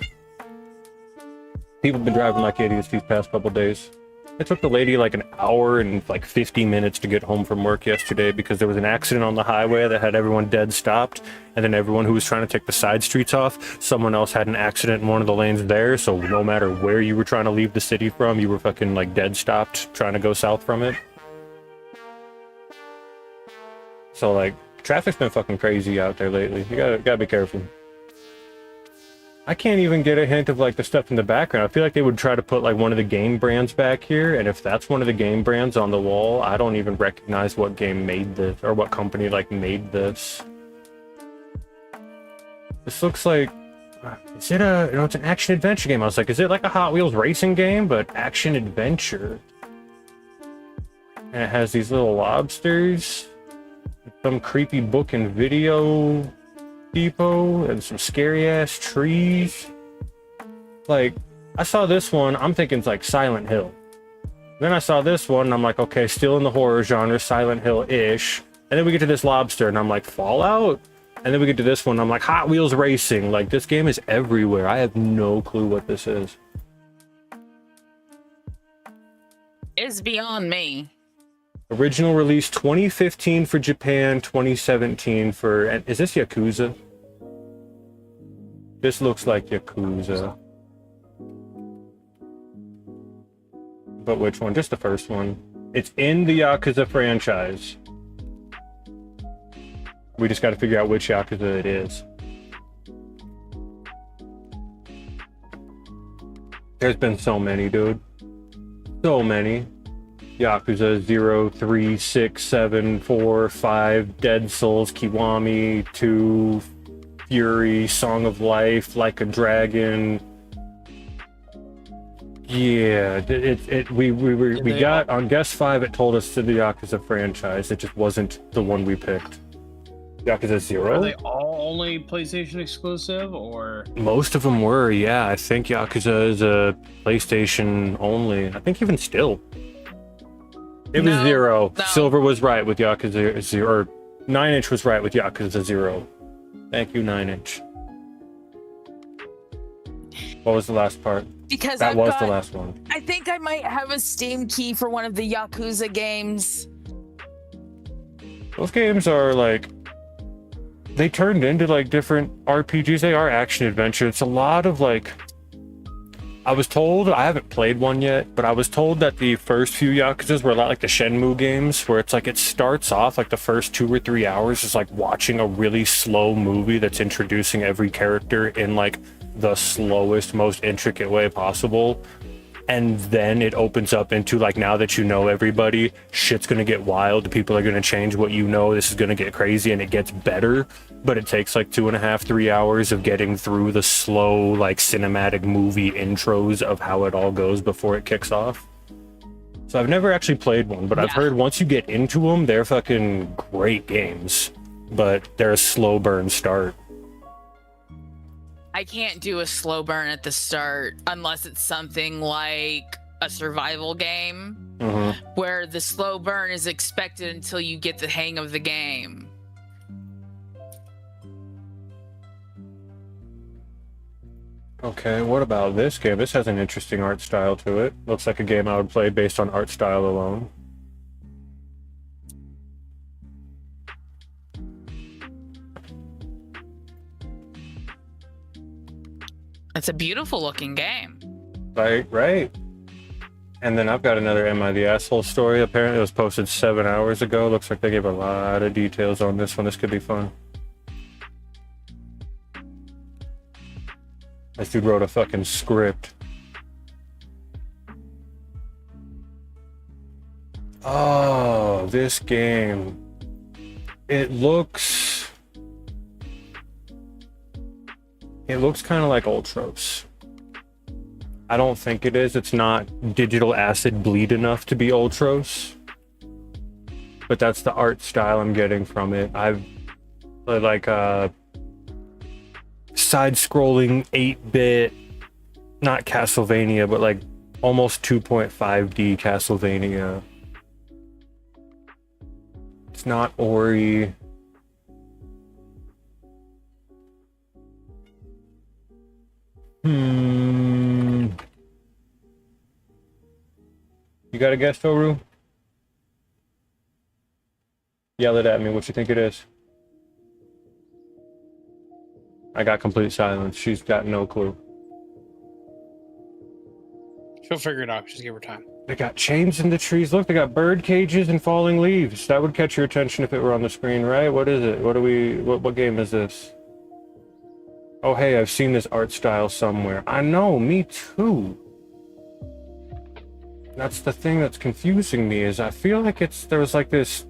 People have been driving like idiots these past couple days. It took the lady like an hour and like 50 minutes to get home from work yesterday because there was an accident on the highway that had everyone dead stopped, and then everyone who was trying to take the side streets off, someone else had an accident in one of the lanes there, so no matter where you were trying to leave the city from, you were fucking like dead stopped trying to go south from it. So like, traffic's been fucking crazy out there lately. You gotta be careful. I can't even get a hint of like the stuff in the background. I feel like they would try to put like one of the game brands back here, and if that's one of the game brands on the wall, I don't even recognize what game made this or what company like made this. This looks like, is it a, it's an action adventure game. I was like, is it like a Hot Wheels racing game, but action adventure? And it has these little lobsters, some creepy book and video depot, and some scary ass trees. Like, I saw this one, I'm thinking it's like Silent Hill. Then I saw this one and I'm like, okay, still in the horror genre, Silent Hill-ish. And then we get to this lobster and I'm like, Fallout? And then we get to this one, I'm like, Hot Wheels Racing. Like, this game is everywhere. I have no clue what this is. It's beyond me. Original release 2015 for Japan, 2017 for... Is this Yakuza? This looks like Yakuza. But which one? Just the first one. It's in the Yakuza franchise. We just got to figure out which Yakuza it is. There's been so many, dude. So many. Yakuza 0, 3, 6, 7, 4, 5, Dead Souls, Kiwami, 2, Fury, Song of Life, Like a Dragon. Yeah, we got on guess 5. It told us to the Yakuza franchise. It just wasn't the one we picked. Yakuza 0. Are they all only PlayStation exclusive, or most of them were? Yeah, I think Yakuza is a PlayStation only. I think even still. It was 0. No. Silver was right with Yakuza 0. Or 9-inch was right with Yakuza 0. Thank you, 9-inch. What was the last part? Because that was the last one. I think I might have a Steam key for one of the Yakuza games. Those games are like... They turned into like different RPGs. They are action adventure. It's a lot of like... I was told, I haven't played one yet, but I was told that the first few Yakuzas were a lot like the Shenmue games, where it's like it starts off like the first 2 or 3 hours is like watching a really slow movie that's introducing every character in like the slowest, most intricate way possible. And then it opens up into like, now that you know everybody, shit's gonna get wild, people are gonna change what you know, this is gonna get crazy, and it gets better. But it takes like 2.5, 3 hours of getting through the slow, like cinematic movie intros of how it all goes before it kicks off. So I've never actually played one, but I've heard once you get into them, they're fucking great games. But they're a slow burn start. I can't do a slow burn at the start unless it's something like a survival game where the slow burn is expected until you get the hang of the game. Okay, what about this game? This has an interesting art style to it. Looks like a game I would play based on art style alone. It's a beautiful looking game. Right. And then I've got another Am I the Asshole story. Apparently it was posted 7 hours ago. Looks like they gave a lot of details on this one. This could be fun. This dude wrote a fucking script. Oh, this game. It looks kind of like Ultros. I don't think it is. It's not digital acid bleed enough to be Ultros. But that's the art style I'm getting from it. I've like side-scrolling 8-bit, not Castlevania, but like almost 2.5D Castlevania. It's not Ori. You got a guess, Toru? Yell it at me. What you think it is? I got complete silence. She's got no clue. She'll figure it out. Just give her time. They got chains in the trees. Look, they got bird cages and falling leaves. That would catch your attention if it were on the screen, right? What is it? What game is this? Oh, hey, I've seen this art style somewhere. I know, me too. That's the thing that's confusing me, is I feel like there was like this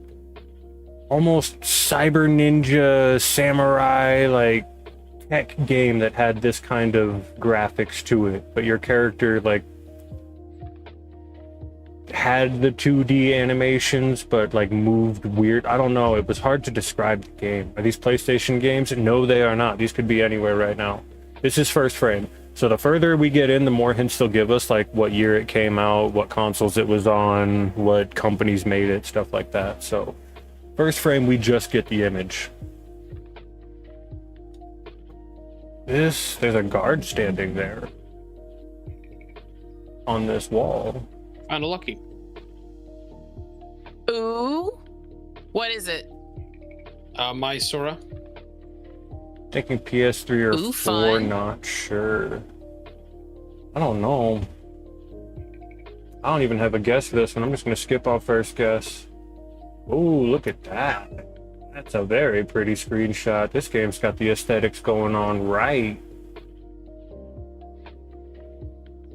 almost cyber ninja samurai like tech game that had this kind of graphics to it, but your character like had the 2D animations but like moved weird. I don't know, it was hard to describe the game. Are these PlayStation games? No, they are not. These could be anywhere right now. This is First Frame, so the further we get in, the more hints they'll give us, like what year it came out, what consoles it was on, what companies made it, stuff like that. So First Frame, we just get the image. There's a guard standing there on this wall. Kinda lucky. Ooh. What is it? My Sora. Thinking PS3 or Ooh, 4, fun. not sure. I don't know. I don't even have a guess for this one. I'm just gonna skip off first guess. Ooh, look at that. That's a very pretty screenshot. This game's got the aesthetics going on right.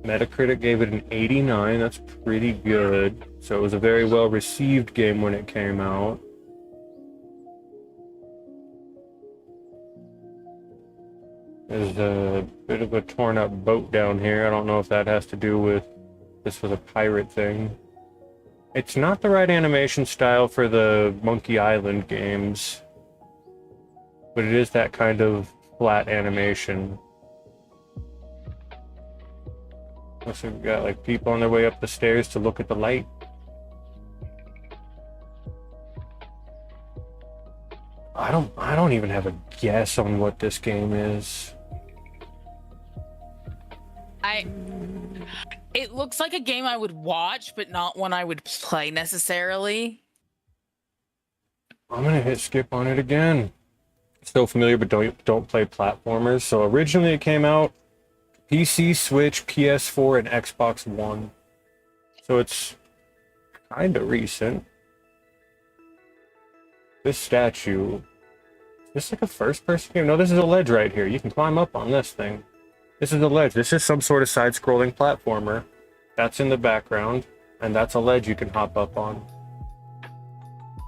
Metacritic gave it an 89. That's pretty good. So it was a very well received game when it came out. There's a bit of a torn up boat down here. I don't know if that has to do with this was a pirate thing. It's not the right animation style for the Monkey Island games, but it is that kind of flat animation. Looks like we got like people on their way up the stairs to look at the light. I don't even have a guess on what this game is. It looks like a game I would watch, but not one I would play necessarily. I'm gonna hit skip on it again. Still familiar, but don't play platformers. So originally it came out PC, Switch, PS4, and Xbox One. So it's kind of recent. This statue, is this like a first-person game? No, this is a ledge right here. You can climb up on this thing. This is a ledge. This is some sort of side-scrolling platformer. That's in the background, and that's a ledge you can hop up on.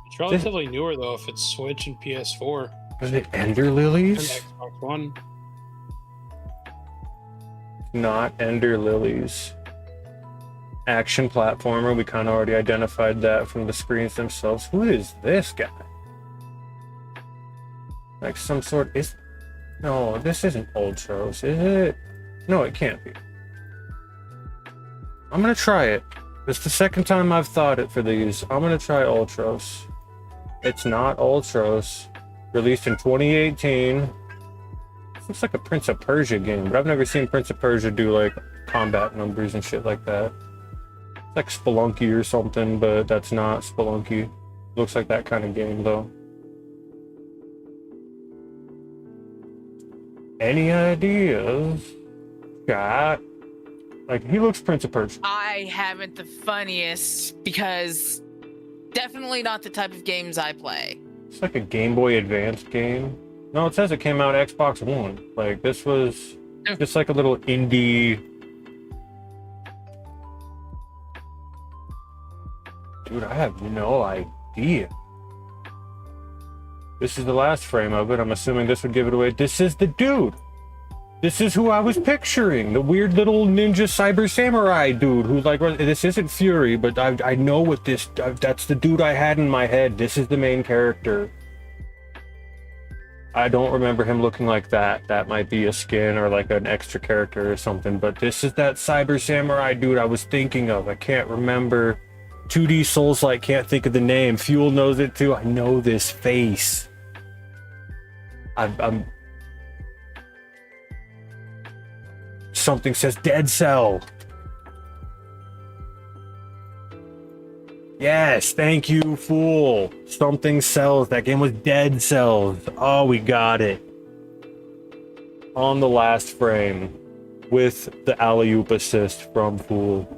It's relatively newer though, if it's Switch and PS4. Is it Ender Lilies? And Xbox One. Not Ender Lilies. Action platformer. We kind of already identified that from the screens themselves. Who is this guy? Like some sort is. No, this isn't Ultros, is it? No, it can't be. I'm gonna try it. It's the second time I've thought it for these. I'm gonna try Ultros. It's not Ultros. Released in 2018. Looks like a Prince of Persia game, but I've never seen Prince of Persia do like combat numbers and shit like that. It's like Spelunky or something, but that's not Spelunky. Looks like that kind of game though. Any ideas? Got like he looks Prince of Persia. I haven't the funniest because definitely not the type of games I play. It's like a Game Boy Advance game. No, it says it came out Xbox One. Like this was just like a little indie. Dude, I have no idea. This is the last frame of it. I'm assuming this would give it away. This is the dude. This is who I was picturing. The weird little ninja cyber samurai dude who's like, this isn't Fury, but I know what this, that's the dude I had in my head. This is the main character. I don't remember him looking like that. That might be a skin or like an extra character or something, but this is that cyber samurai dude I was thinking of. I can't remember. 2D Souls-like, can't think of the name. Fuel knows it too. I know this face. I'm something says Dead Cell. Yes, thank you, fool. Something Cells. That game was Dead Cells. Oh, we got it. On the last frame with the alley-oop assist from Fool.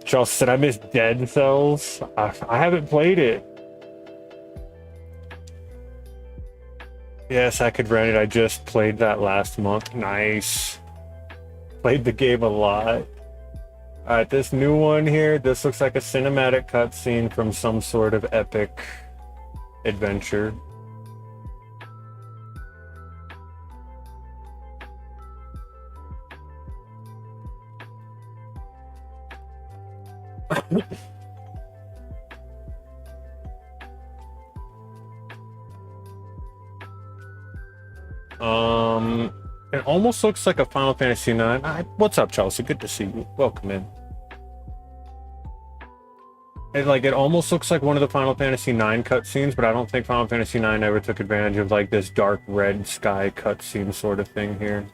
Charles said I missed Dead Cells. I haven't played it. Yes, I could rent it. I just played that last month. Nice. Played the game a lot. Alright, this new one here, this looks like a cinematic cutscene from some sort of epic adventure. It almost looks like a Final Fantasy IX. What's up, Chelsea? Good to see you. Welcome in. It almost looks like one of the Final Fantasy IX cutscenes, but I don't think Final Fantasy IX ever took advantage of like this dark red sky cutscene sort of thing here.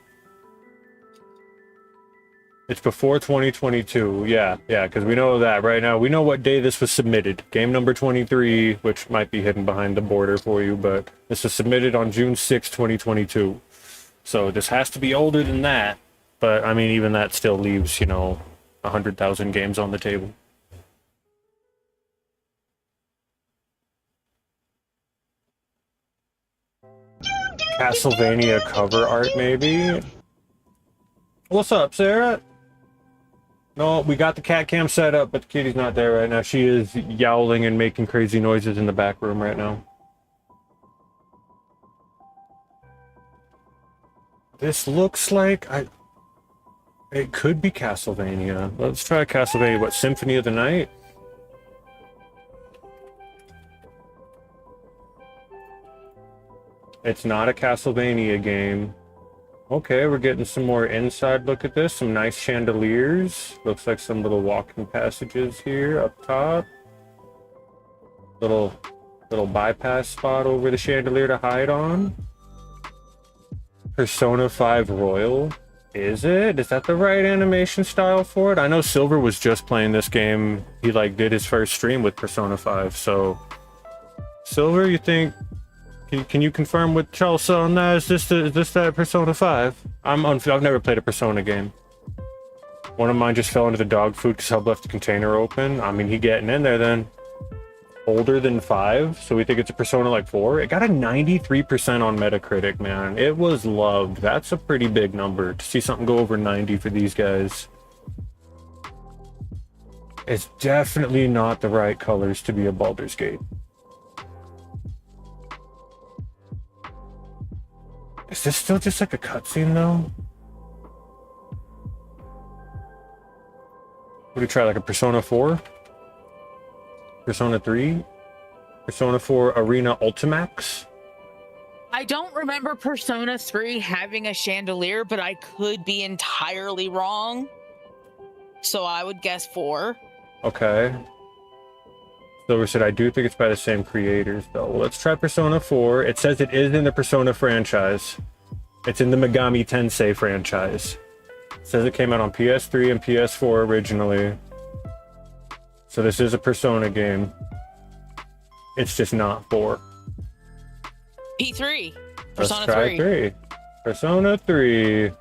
It's before 2022. Yeah, because we know that right now. We know what day this was submitted. Game number 23, which might be hidden behind the border for you, but this was submitted on June 6, 2022. So this has to be older than that. But, I mean, even that still leaves, 100,000 games on the table. Castlevania cover art, maybe? What's up, Sarah? No, we got the cat cam set up, but the kitty's not there right now. She is yowling and making crazy noises in the back room right now. This looks like it could be Castlevania. Let's try Castlevania. What, Symphony of the Night? It's not a Castlevania game. Okay, we're getting some more inside look at this. Some nice chandeliers. Looks like some little walking passages here up top. Little bypass spot over the chandelier to hide on. Persona 5 Royal. Is it? Is that the right animation style for it? I know Silver was just playing this game. He did his first stream with Persona 5. So Silver, you think can you confirm with Chelsea on that? Is this that Persona 5? I've never played a Persona game. One of mine just fell into the dog food because I left the container open. I mean, he getting in there then. Older than 5, so we think it's a Persona 4. It got a 93% on Metacritic, man. It was loved. That's a pretty big number to see something go over 90 for these guys. It's definitely not the right colors to be a Baldur's Gate. Is this still just like a cutscene though? Would we try like a Persona 4? Persona 3? Persona 4 Arena Ultimax? I don't remember Persona 3 having a chandelier, but I could be entirely wrong. So I would guess 4. Okay. Silver said, I do think it's by the same creators, though. Well, let's try Persona 4. It says it is in the Persona franchise. It's in the Megami Tensei franchise. It says it came out on PS3 and PS4 originally. So this is a Persona game. It's just not 4. P3. Let's Persona try 3. Persona 3.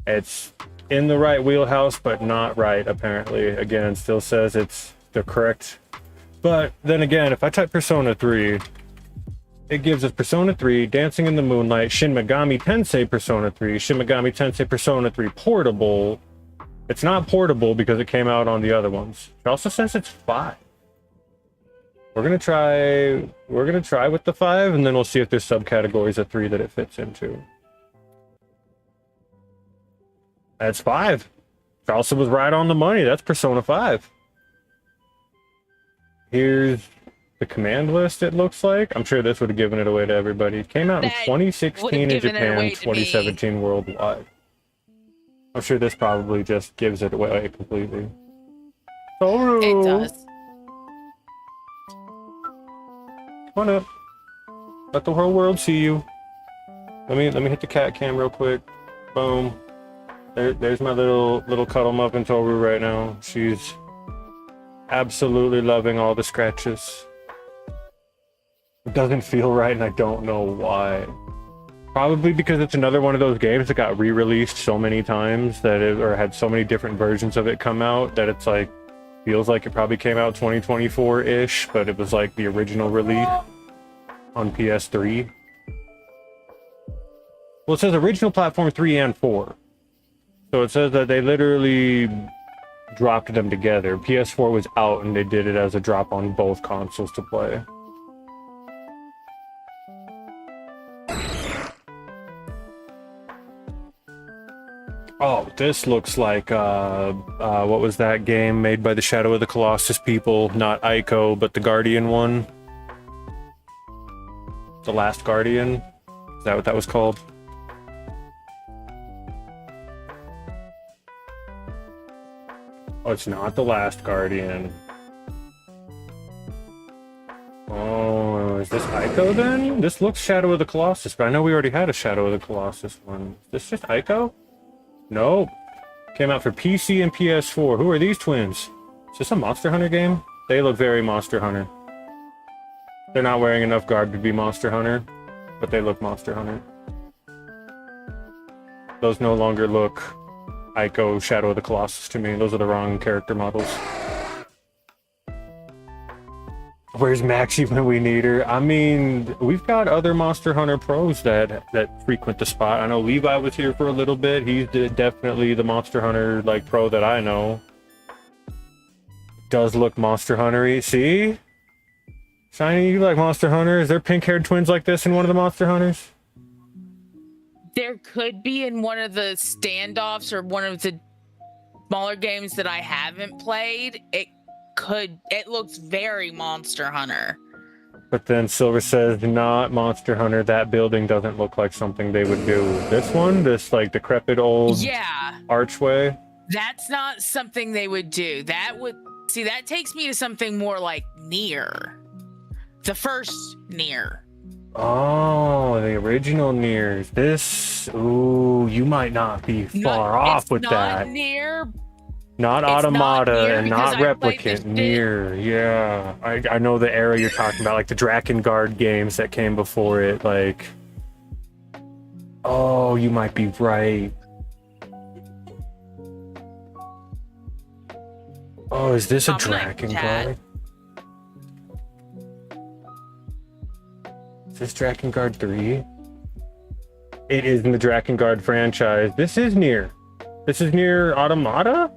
It's in the right wheelhouse, but not right, apparently. Again, it still says it's the correct. But then again, if I type Persona 3, it gives us Persona 3, Dancing in the Moonlight, Shin Megami Tensei Persona 3, Shin Megami Tensei Persona 3 Portable. It's not portable because it came out on the other ones. It also says it's 5. We're gonna try with the 5, and then we'll see if there's subcategories of 3 that it fits into. That's 5. Charleston was right on the money. That's Persona 5. Here's the command list, it looks like. I'm sure this would have given it away to everybody. It came out in 2016 in Japan, 2017 worldwide. I'm sure this probably just gives it away completely. Toru! It does. Come on up. Let the whole world see you. Let me hit the cat cam real quick. Boom. There's my little cuddle muffin Toru right now. She's absolutely loving all the scratches. It doesn't feel right, and I don't know why. Probably because it's another one of those games that got re-released so many times that or had so many different versions of it come out that it's like feels like it probably came out 2024-ish, but it was like the original release on PS3. Well, it says original platform 3 and 4. So it says that they literally dropped them together. PS4 was out and they did it as a drop on both consoles to play. Oh, this looks like, what was that game made by the Shadow of the Colossus people? Not Ico, but the Guardian one. The Last Guardian? Is that what that was called? Oh, it's not The Last Guardian. Oh, is this Ico then? This looks Shadow of the Colossus, but I know we already had a Shadow of the Colossus one. Is this just Ico? Nope. Came out for PC and PS4. Who are these twins? Is this a Monster Hunter game? They look very Monster Hunter. They're not wearing enough garb to be Monster Hunter, but they look Monster Hunter. Those no longer look Ico Shadow of the Colossus to me. Those are the wrong character models. Where's Maxie when we need her? I mean, we've got other Monster Hunter pros that frequent the spot. I know Levi was here for a little bit. He's definitely the Monster Hunter like pro that I know. Does look Monster Hunter-y. See? Shiny, you like Monster Hunter? Is there pink-haired twins like this in one of the Monster Hunters? There could be in one of the standoffs or one of the smaller games that I haven't played. It looks very Monster Hunter. But then Silver says, not Monster Hunter. That building doesn't look like something they would do. This one, this like decrepit old archway. That's not something they would do. That takes me to something more like Nier. The first Nier. Oh, the original Niers. This, ooh, you might not be far off with that. Nier. Not Automata and not Replicant. Nier, yeah. I know the era you're talking about, like the Drakengard games that came before it. Like, oh, you might be right. Oh, is this a Drakengard? Is this Drakengard 3? It is in the Drakengard franchise. This is Nier. This is Nier Automata?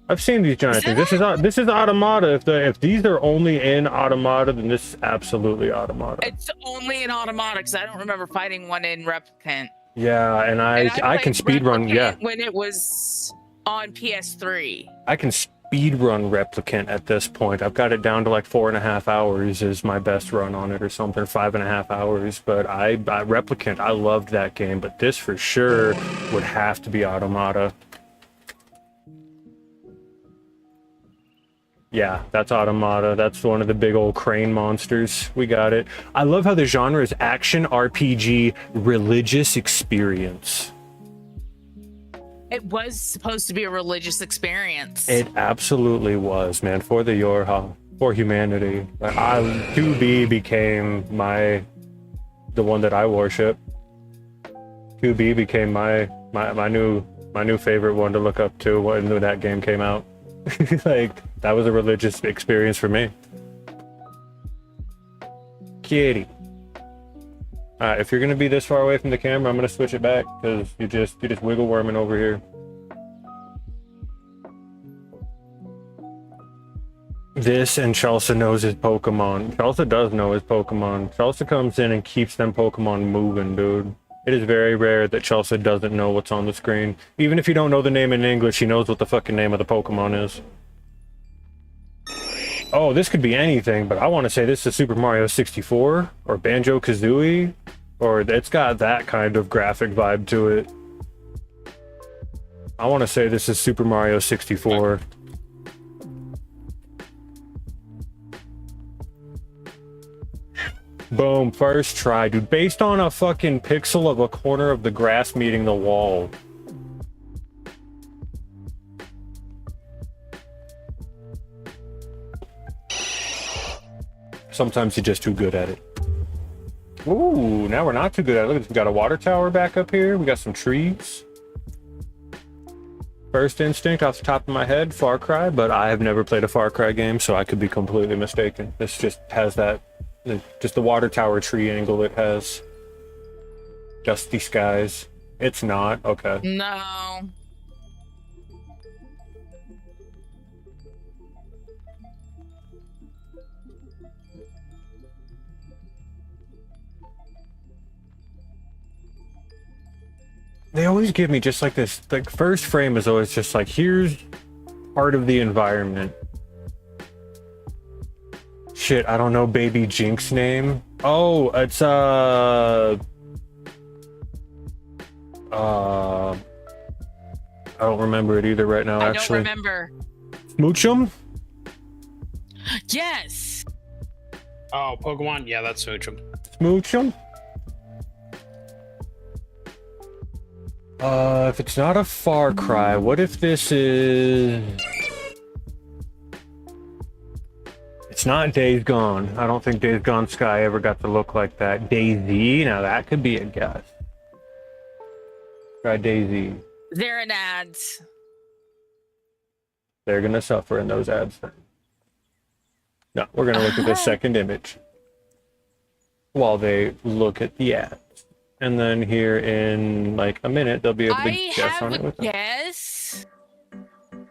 I've seen these giant things. This is Automata. If these are only in Automata, then this is absolutely Automata. It's only in Automata because I don't remember fighting one in Replicant. Yeah, and I can speedrun. Yeah, when it was on PS3. I can speedrun Replicant at this point. I've got it down to like 4.5 hours is my best run on it, or something. 5.5 hours. But Replicant, I loved that game. But this for sure would have to be Automata. Yeah, that's Automata. That's one of the big old crane monsters. We got it. I love how the genre is action, RPG, religious experience. It was supposed to be a religious experience. It absolutely was, man. For the Yorha, for humanity. 2B became the one that I worship. 2B became my new favorite one to look up to when that game came out. Like, that was a religious experience for me. Kitty. Alright, if you're gonna be this far away from the camera, I'm gonna switch it back because you're just wiggle worming over here. This and Chelsea knows his Pokemon. Chelsea does know his Pokemon. Chelsea comes in and keeps them Pokemon moving, dude. It is very rare that Chelsea doesn't know what's on the screen. Even if you don't know the name in English, he knows what the fucking name of the Pokemon is. Oh, this could be anything, but I want to say this is Super Mario 64 or Banjo-Kazooie, or it's got that kind of graphic vibe to it. I want to say this is Super Mario 64. Boom, first try, dude. Based on a fucking pixel of a corner of the grass meeting the wall. Sometimes you're just too good at it. Ooh, now we're not too good at it. Look, we got a water tower back up here. We got some trees. First instinct off the top of my head, Far Cry, but I have never played a Far Cry game, so I could be completely mistaken. This just has that, just the water tower tree angle it has. Dusty skies. It's not, okay. No. They always give me just like this, like first frame is always just like, here's part of the environment. Shit, I don't know Baby Jink's name. Oh, it's I don't remember it either right now, actually. I don't remember. Smoochum? Yes. Oh, Pokemon? Yeah, that's Smoochum. Smoochum? If it's not a Far Cry, what if this is... It's not Days Gone. I don't think Days Gone Sky ever got to look like that. Daisy? Now that could be a guess. Try Daisy. They're in ads. They're gonna suffer in those ads. No, we're gonna look at the second image while they look at the ads. And then here in like a minute, they'll be able to guess on it with them. Yes.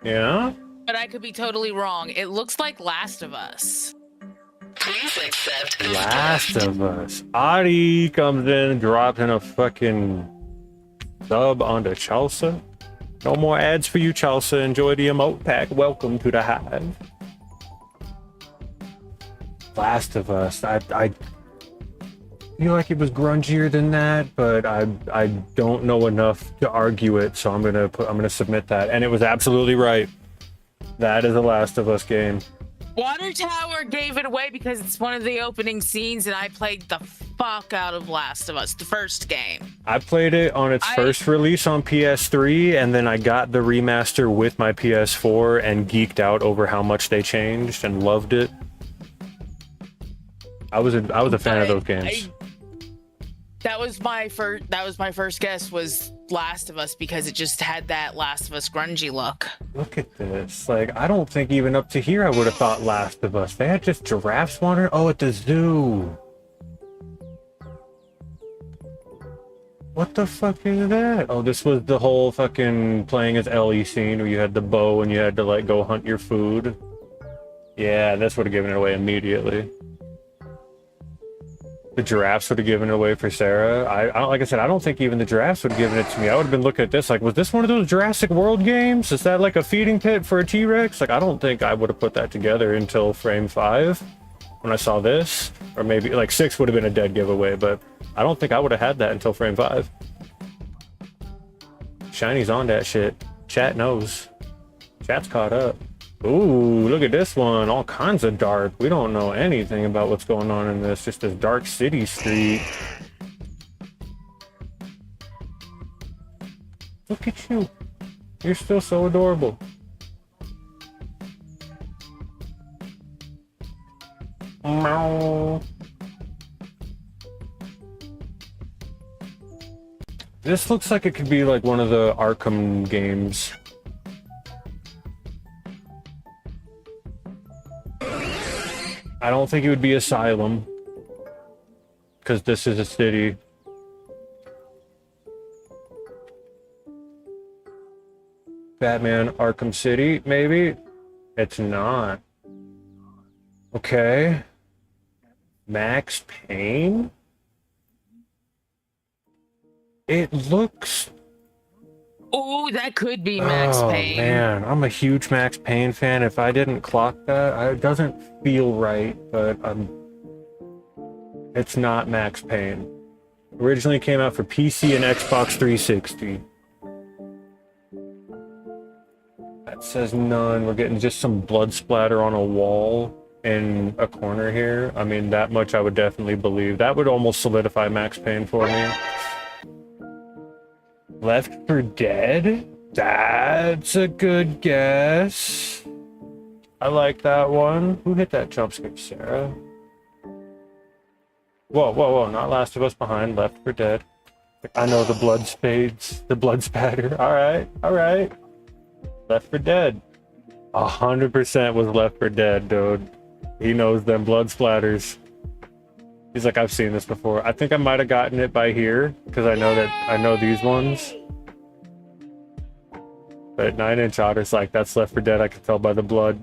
Yeah? But I could be totally wrong. It looks like Last of Us. Please accept. Last of Us. Adi comes in, drops in a fucking sub onto Chelsea. No more ads for you, Chelsea. Enjoy the emote pack. Welcome to the hive. Last of Us. I feel like it was grungier than that, but I don't know enough to argue it, so I'm gonna submit that. And it was absolutely right. That is a Last of Us game. Water Tower gave it away because it's one of the opening scenes, and I played the fuck out of Last of Us, the first game. I played it on its first release on PS3, and then I got the remaster with my PS4 and geeked out over how much they changed and loved it. I was a fan of those games. That was my first guess, was Last of Us, because it just had that Last of Us grungy look. Look at this. Like, I don't think even up to here I would have thought Last of Us. They had just giraffes wandering. Oh, at the zoo. What the fuck is that? Oh, this was the whole fucking playing as Ellie scene where you had the bow and you had to like go hunt your food. Yeah, this would have given it away immediately. The giraffes would have given it away for Sarah. I like I said, I don't think even the giraffes would have given it to me. I would have been looking at this like, was this one of those Jurassic World games? Is that like a feeding pit for a T-Rex? Like, I don't think I would have put that together until frame 5 when I saw this. Or maybe like 6 would have been a dead giveaway, but I don't think I would have had that until frame 5. Shiny's on that shit. Chat knows. Chat's caught up. Ooh, look at this one. All kinds of dark. We don't know anything about what's going on in this. Just this dark city street. Look at you. You're still so adorable. Meow. This looks like it could be like one of the Arkham games. I don't think it would be Asylum, because this is a city. Batman Arkham City, maybe? It's not. Okay. Max Payne? It looks... Oh, that could be Max Oh, Payne. man. I'm a huge Max Payne fan. If I didn't clock that, it doesn't feel right, but it's not Max Payne. Originally came out for PC and Xbox 360. That says none. We're getting just some blood splatter on a wall in a corner here. I mean, that much I would definitely believe. That would almost solidify Max Payne for me. Left 4 Dead? That's a good guess. I like that one. Who hit that jump scare? Sarah? Whoa, whoa, whoa. Not Last of Us Behind. Left 4 Dead. I know the blood spades. The blood spatter. Alright, alright. Left 4 Dead. 100% was Left 4 Dead, dude. He knows them blood splatters. He's like, I've seen this before. I think I might have gotten it by here, because I know these ones. But 9 Inch Otter's like, that's Left 4 Dead, I can tell by the blood.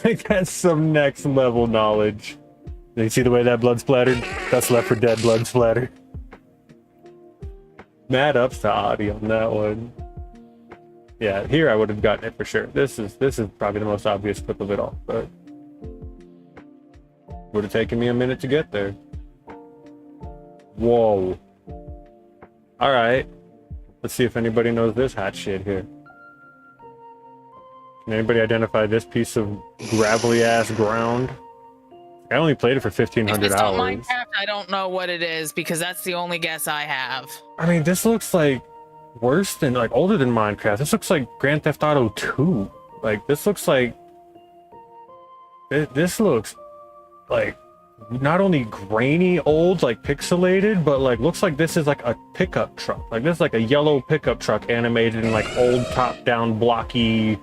Like, that's some next level knowledge. You see the way that blood splattered? That's Left 4 Dead blood splatter. Mad ups to Audie on that one. Yeah, here I would have gotten it for sure. This is probably the most obvious clip of it all, but would have taken me a minute to get there. Whoa. All right. Let's see if anybody knows this hot shit here. Can anybody identify this piece of gravelly ass ground? I only played it for 1,500 hours. Minecraft, I don't know what it is because that's the only guess I have. I mean, this looks like worse than, like, older than Minecraft. This looks like Grand Theft Auto 2. Like, this looks like... This looks like not only grainy old, like pixelated, but like looks like this is like a pickup truck. Like this is like a yellow pickup truck animated in like old top-down blocky.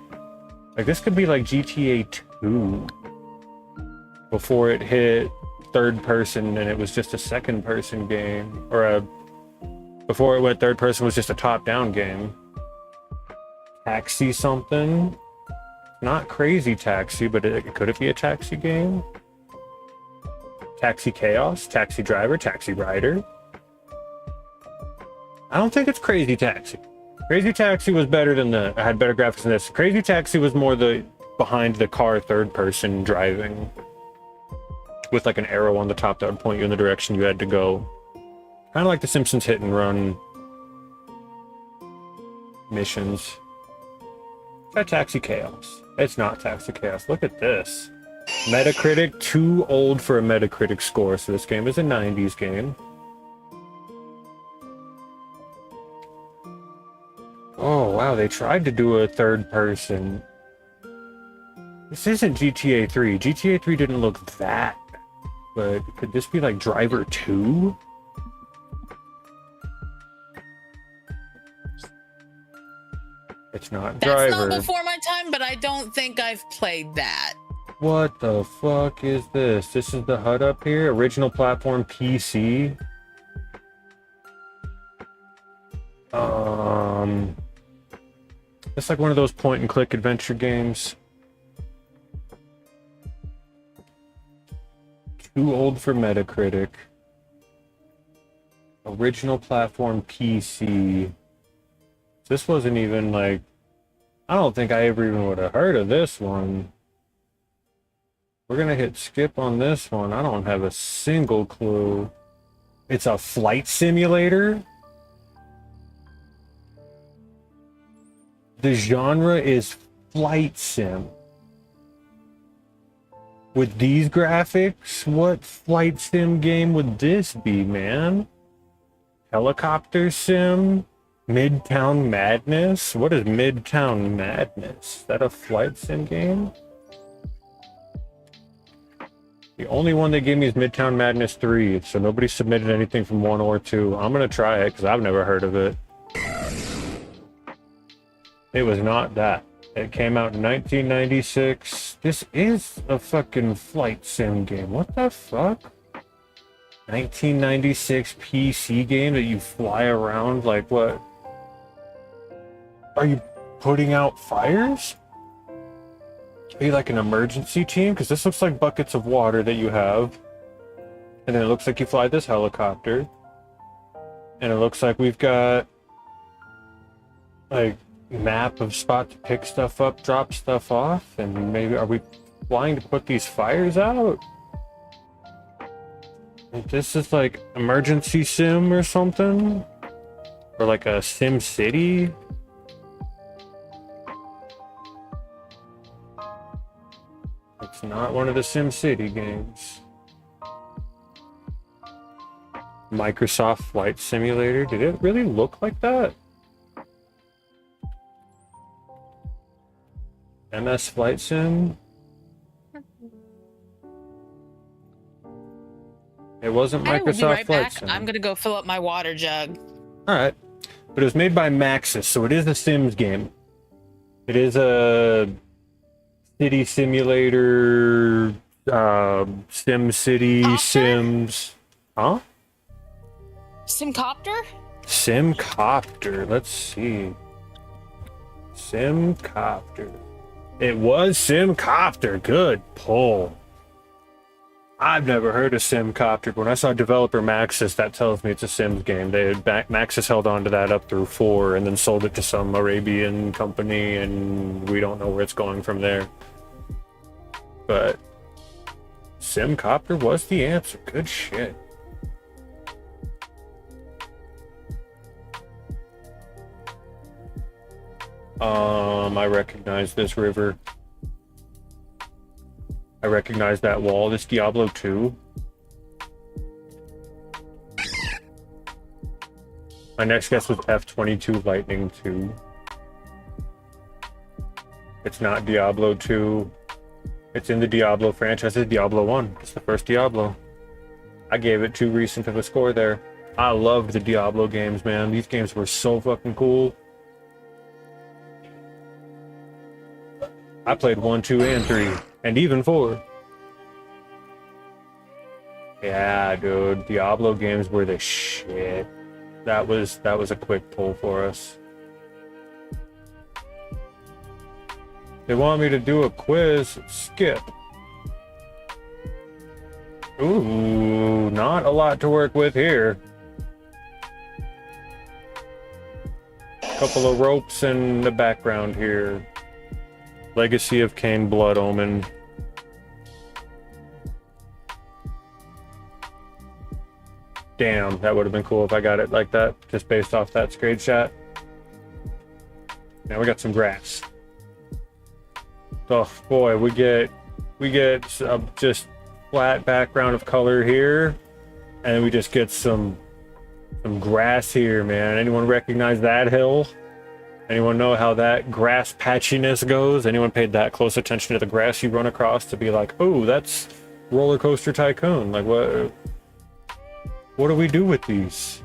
Like this could be like GTA 2 before it hit third person and it was just a second person game, or before it went third person was just a top-down game. Taxi something. Not Crazy Taxi, but could it be a taxi game? Taxi Chaos, Taxi Driver, Taxi Rider. I don't think it's Crazy Taxi. Crazy Taxi was better than had better graphics than this. Crazy Taxi was more the behind the car third person driving with like an arrow on the top that would point you in the direction you had to go. Kind of like the Simpsons hit and run missions. Try Taxi Chaos. It's not Taxi Chaos. Look at this. Metacritic, too old for a Metacritic score, so this game is a 90s game. Oh, wow, they tried to do a third person. This isn't GTA 3. GTA 3 didn't look that, but could this be like Driver 2? It's not Driver. That's not before my time, but I don't think I've played that. What the fuck is this? This is the HUD up here? Original platform PC? It's like one of those point and click adventure games. Too old for Metacritic. Original platform PC. This wasn't even like... I don't think I ever even would have heard of this one. We're gonna hit skip on this one. I don't have a single clue. It's a flight simulator? The genre is flight sim. With these graphics, what flight sim game would this be, man? Helicopter sim? Midtown Madness? What is Midtown Madness? Is that a flight sim game? The only one they gave me is Midtown Madness 3, so nobody submitted anything from 1 or 2. I'm gonna try it, because I've never heard of it. It was not that. It came out in 1996. This is a fucking flight sim game. What the fuck? 1996 PC game that you fly around like what? Are you putting out fires? be like an emergency team, because this looks like buckets of water that you have. And then it looks like you fly this helicopter. And it looks like we've got like map of spot to pick stuff up, drop stuff off, and maybe are we flying to put these fires out? This is like emergency sim or something? Or like a Sim City? It's not one of the Sim City games. Microsoft Flight Simulator? Did it really look like that? MS Flight Sim? It wasn't Microsoft I will be right Flight back. Sim. I'm gonna go fill up my water jug. Alright. But it was made by Maxis, so it is a Sims game. It is a city simulator, Sim City, Copter? Sims... Huh? Simcopter? Simcopter. Let's see. Simcopter. It was Simcopter. Good pull. I've never heard of Simcopter, but when I saw developer Maxis, that tells me it's a Sims game. Maxis held on to that up through 4 and then sold it to some Arabian company, and we don't know where it's going from there. But Simcopter was the answer. Good shit. I recognize this river. I recognize that wall. This Diablo 2. My next guess was F-22 Lightning 2. It's not Diablo 2. It's in the Diablo franchise. It's Diablo 1. It's the first Diablo. I gave it too recent of a score there. I loved the Diablo games, man. These games were so fucking cool. I played 1, 2, and 3, and even 4. Yeah, dude, Diablo games were the shit. That was a quick pull for us. They want me to do a quiz. Skip. Ooh, not a lot to work with here. Couple of ropes in the background here. Legacy of Kain, Blood Omen. Damn, that would have been cool if I got it like that, just based off that screenshot. Now we got some grass. Oh boy, we get just flat background of color here, and we just get some grass here, man. Anyone recognize that hill? Anyone know how that grass patchiness goes? Anyone paid that close attention to the grass you run across to be like, oh, that's Roller Coaster Tycoon? Like, what do we do with these?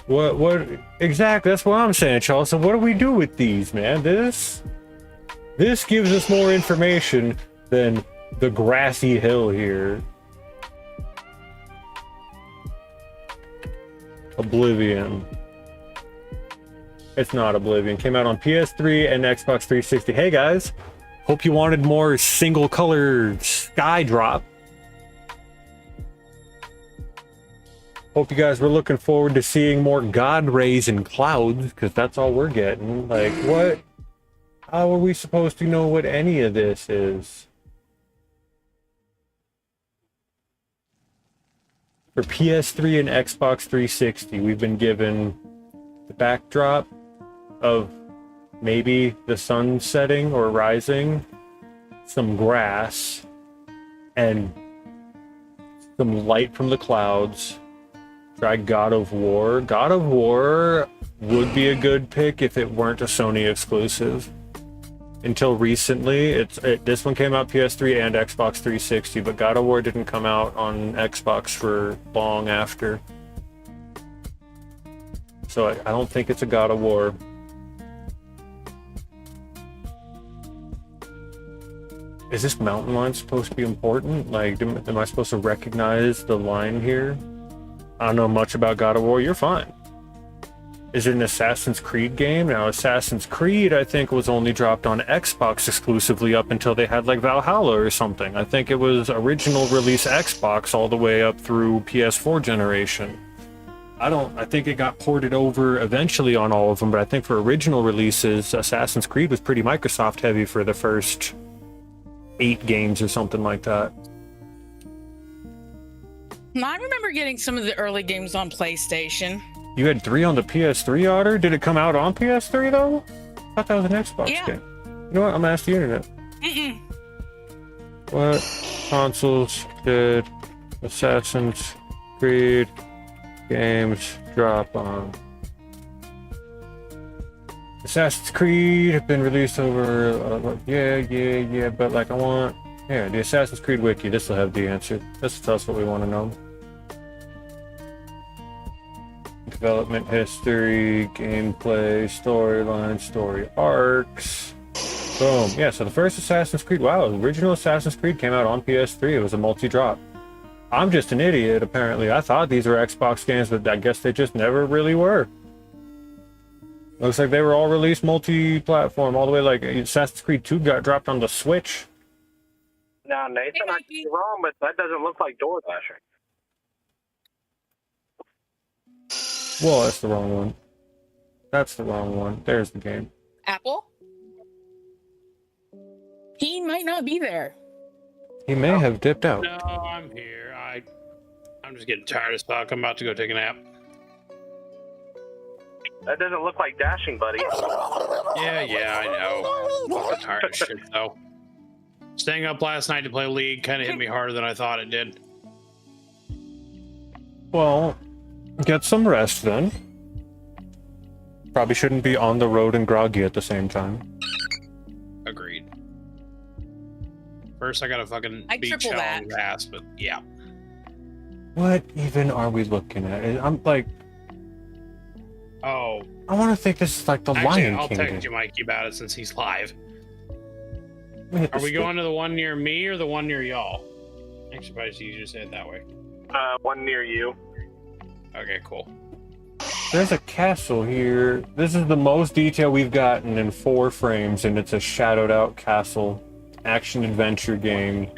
What exactly? That's what I'm saying, Charles. So what do we do with these, man? This gives us more information than the grassy hill here. Oblivion. It's not Oblivion. Came out on PS3 and Xbox 360. Hey guys, hope you wanted more single color sky drop. Hope you guys were looking forward to seeing more God rays and clouds, because that's all we're getting. Like, what? How are we supposed to know what any of this is? For PS3 and Xbox 360, we've been given the backdrop of maybe the sun setting or rising, some grass, and some light from the clouds. Try God of War. God of War would be a good pick if it weren't a Sony exclusive. Until recently, this one came out PS3 and Xbox 360, but God of War didn't come out on Xbox for long after. So I don't think it's a God of War. Is this mountain line supposed to be important? Like, am I supposed to recognize the line here? I don't know much about God of War. You're fine. is it an Assassin's Creed game? Now, Assassin's Creed, I think, was only dropped on Xbox exclusively up until they had like Valhalla or something. I think it was original release Xbox all the way up through PS4 generation. I think it got ported over eventually on all of them, but I think for original releases, Assassin's Creed was pretty Microsoft heavy for the first 8 games or something like that. I remember getting some of the early games on PlayStation. You had 3 on the PS3, Otter? Did it come out on PS3 though? I thought that was an Xbox game. You know what? I'm gonna ask the internet. What consoles did Assassin's Creed games drop on? Assassin's Creed have been released over yeah, but like I want the Assassin's Creed wiki. This will have the answer. This will tell us what we want to know. Development history, gameplay, storyline, story arcs. Boom. Yeah, so the first Assassin's Creed, wow, the original Assassin's Creed came out on PS3. It was a multi-drop. I'm just an idiot, apparently. I thought these were Xbox games, but I guess they just never really were. Looks like they were all released multi-platform, all the way like Assassin's Creed 2 got dropped on the Switch. Now, Nathan, I could be wrong, but that doesn't look like DoorDash. Whoa, that's the wrong one. That's the wrong one. There's the game. Apple? He might not be there. He may have dipped out. No, I'm here. I'm just getting tired as fuck. I'm about to go take a nap. That doesn't look like dashing, buddy. Yeah, I know. Fucking tired of shit though. Staying up last night to play League kind of hit me harder than I thought it did. Well, get some rest then. Probably shouldn't be on the road and groggy at the same time. Agreed. First, I gotta fucking beat triple Challenge that. ass, but yeah. What even are we looking at? I'm like, Oh, I want to think this is like the actually, Lion I'll King. text you, Mikey, about it since he's live. Let me hit Are the we skip. going to the one near me or the one near y'all? Actually, probably it's easier to say it that way. One near you. Okay, cool. There's a castle here. This is the most detail we've gotten in 4 frames, and it's a shadowed out castle action adventure game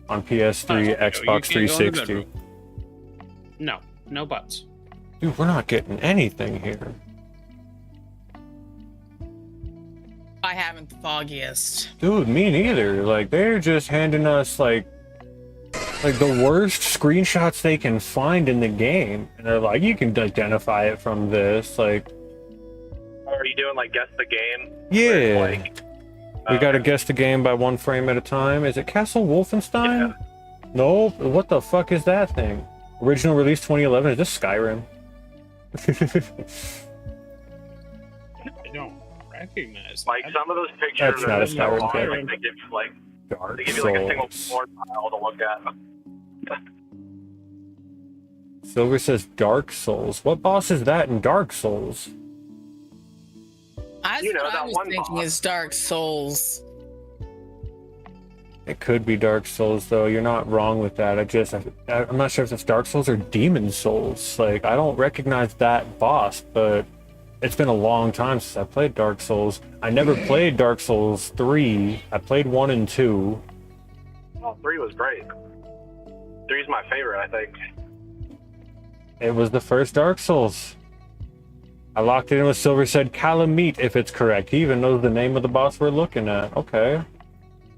on PS3, You Xbox can't go in the 360. bedroom. No buts. Dude, we're not getting anything here. I haven't the foggiest. Dude, me neither. Like, they're just handing us like the worst screenshots they can find in the game, and they're like, you can identify it from this. Like, Are you doing like guess the game? yeah, Where it's we gotta guess the game by 1 frame at a time. Is it Castle Wolfenstein? Yeah. No. What the fuck is that thing? Original release 2011. Is this Skyrim? I don't recognize like that. some of those pictures That's not a Skyrim like, game. they give like Dark they give you like a single Souls. floor tile to look at. Silver says Dark Souls. What boss is that in Dark Souls? That's You know, what I that was one thinking boss. is Dark Souls. It could be Dark Souls, though. You're not wrong with that. I'm not sure if it's Dark Souls or Demon Souls. Like, I don't recognize that boss, but it's been a long time since I played Dark Souls. I never played Dark Souls 3. I played 1 and 2. Oh, 3 was great. 3's my favorite, I think. It was the first Dark Souls. I locked it in with Silver said Calamite, if it's correct. He even knows the name of the boss we're looking at. Okay.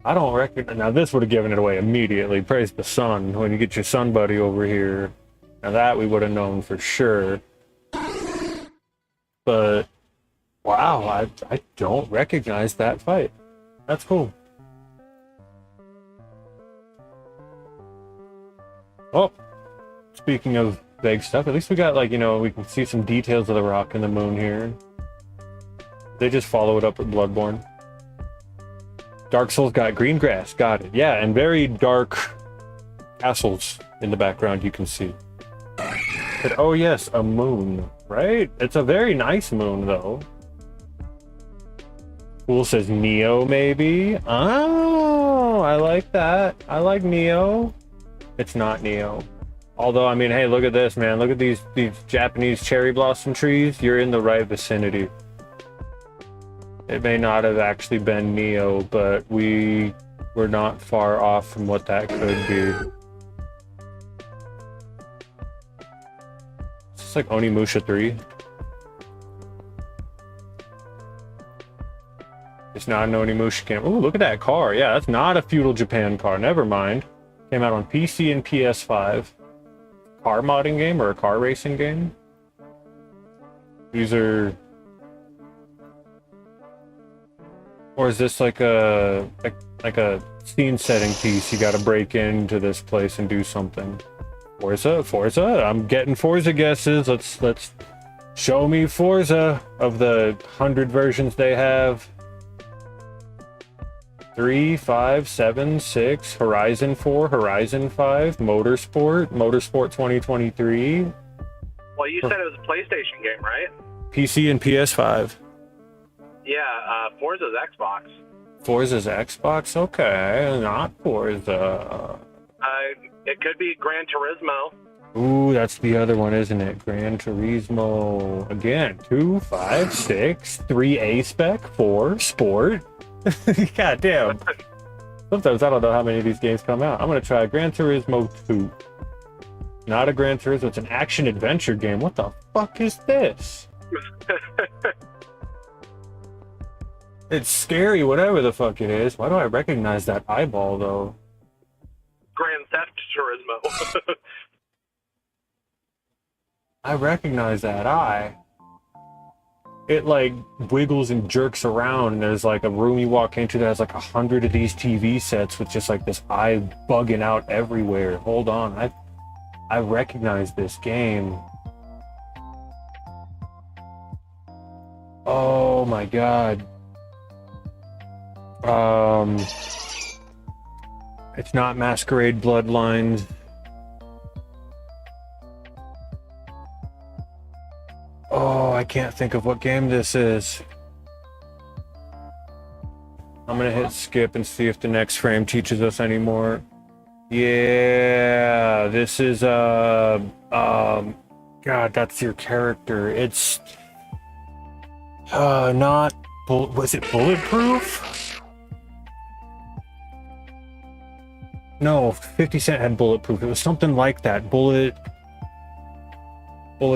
I don't recognize. Now, this would have given it away immediately. Praise the sun. When you get your sun buddy over here. Now, that we would have known for sure. But, wow, I don't recognize that fight. That's cool. Oh, speaking of vague stuff, at least we got, like, you know, we can see some details of the rock and the moon here. They just follow it up with Bloodborne. Dark Souls got green grass, got it. Yeah, and very dark castles in the background you can see. But, oh yes, a moon, right? It's a very nice moon, though. Fool says Neo, maybe? Oh, I like that. I like Neo. It's not Neo. Although, I mean, hey, look at this, man. Look at these Japanese cherry blossom trees. You're in the right vicinity. It may not have actually been Neo, but we were not far off from what that could be. It's like Onimusha 3. It's not an Onimusha game. Ooh, look at that car. Yeah, that's not a Feudal Japan car. Never mind. Came out on PC and PS5. Car modding game or a car racing game? These are... Or is this like a scene setting piece? You gotta break into this place and do something. Forza? I'm getting Forza guesses. Let's show me Forza of the 100 versions they have. 3, 5, 7, 6, Horizon 4, Horizon 5, Motorsport 2023. Well, you said it was a PlayStation game, right? PC and PS5. Yeah, Forza's Xbox. Forza's Xbox? Okay, not Forza. It could be Gran Turismo. Ooh, that's the other one, isn't it? Gran Turismo. Again, 2, 5, 6, 3A spec, 4 sport. God damn. Sometimes I don't know how many of these games come out. I'm gonna try Gran Turismo 2. Not a Gran Turismo, it's an action-adventure game. What the fuck is this? It's scary, whatever the fuck it is. Why do I recognize that eyeball, though? Grand Theft Turismo. I recognize that eye. It, like, wiggles and jerks around, and there's, like, a room you walk into that has, like, 100 of these TV sets with just, like, this eye bugging out everywhere. Hold on. I recognize this game. Oh, my God. It's not Masquerade Bloodlines. Oh, I can't think of what game this is. I'm gonna hit skip and see if the next frame teaches us anymore. Yeah, this is God, that's your character. It's not was it Bulletproof? No, 50 Cent had Bulletproof. It was something like that. Bullet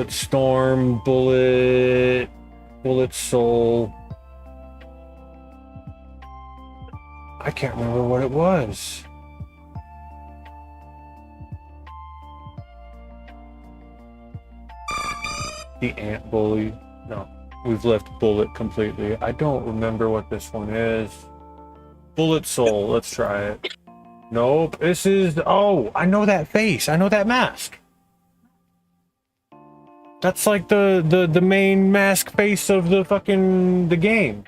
Storm, Bullet Soul. I can't remember what it was. The Ant Bully. No, we've left Bullet completely. I don't remember what this one is. Bullet Soul. Let's try it. Nope. This is... Oh, I know that face. I know that mask. That's like the main mask face of the game.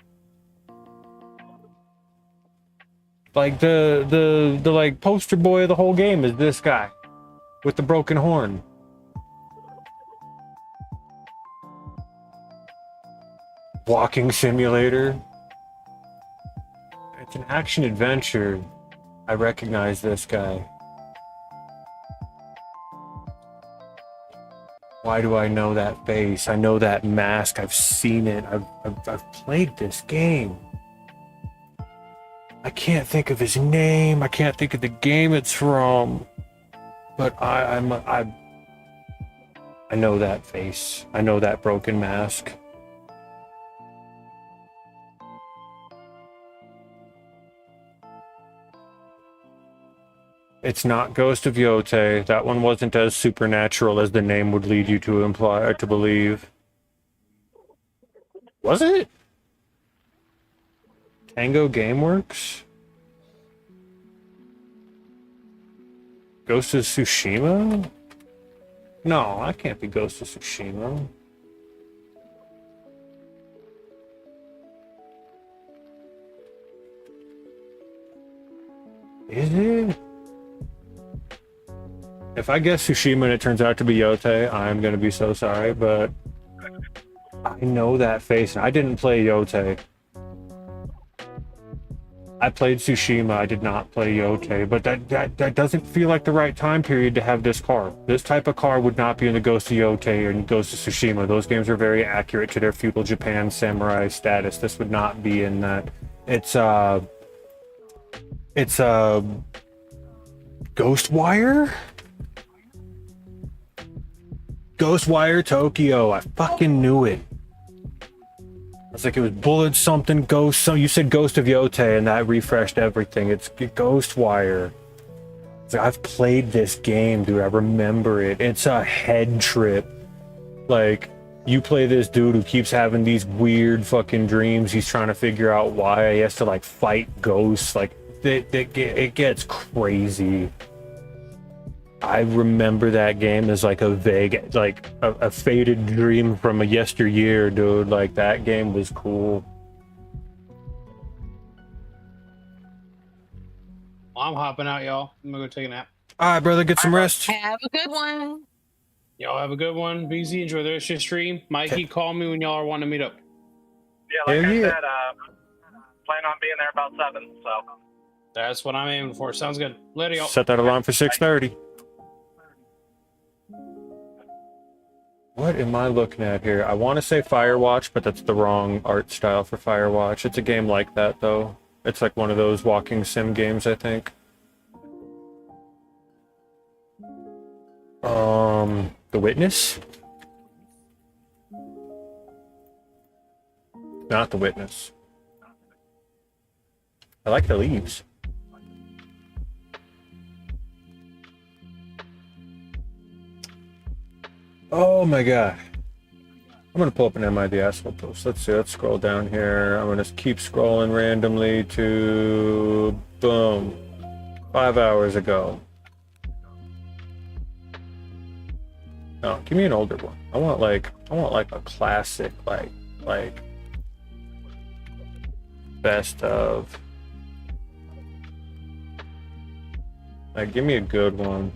Like the like poster boy of the whole game is this guy with the broken horn. Walking simulator. It's an action adventure. I recognize this guy. Why do I know that face? I know that mask. I've seen it. I've played this game. I can't think of his name. I can't think of the game it's from. But I know that face. I know that broken mask. It's not Ghost of Yotei. That one wasn't as supernatural as the name would lead you to imply or to believe. Was it? Tango Gameworks? Ghost of Tsushima? No, that can't be Ghost of Tsushima. Is it? If I guess Tsushima and it turns out to be Yotei, I'm gonna be so sorry, but I know that face, and I didn't play Yotei. I played Tsushima. I did not play Yote, but that doesn't feel like the right time period to have this car. This type of car would not be in the Ghost of Yote and Ghost of Tsushima. Those games are very accurate to their feudal Japan samurai status. This would not be in that. It's Ghostwire? Ghostwire Tokyo. I fucking knew it. It's like it was Bullet something Ghost. So you said Ghost of Yote, and that refreshed everything. It's Ghostwire. It's like, I've played this game, dude. I remember it. It's a head trip. Like, you play this dude who keeps having these weird fucking dreams. He's trying to figure out why he has to like fight ghosts. Like, it gets crazy. I remember that game as like a vague, like a faded dream from a yesteryear, dude. Like, that game was cool. Well, I'm hopping out, y'all. I'm gonna go take a nap. All right, brother, get some rest. Have a good one. Y'all have a good one. Beezy, enjoy the rest of your stream. Mikey, call me when y'all are wanting to meet up. Yeah, like I said, plan on being there about 7, so. That's what I'm aiming for. Sounds good. Later, y'all. Set that alarm for 6:30. What am I looking at here? I want to say Firewatch, but that's the wrong art style for Firewatch. It's a game like that, though. It's like one of those walking sim games, I think. The Witness? Not The Witness. I like The Leaves. Oh my god. I'm gonna pull up an MID asshole post. Let's see, let's scroll down here. I'm gonna keep scrolling randomly to boom. 5 hours ago. No, give me an older one. I want like a classic, like best of. Like, give me a good one.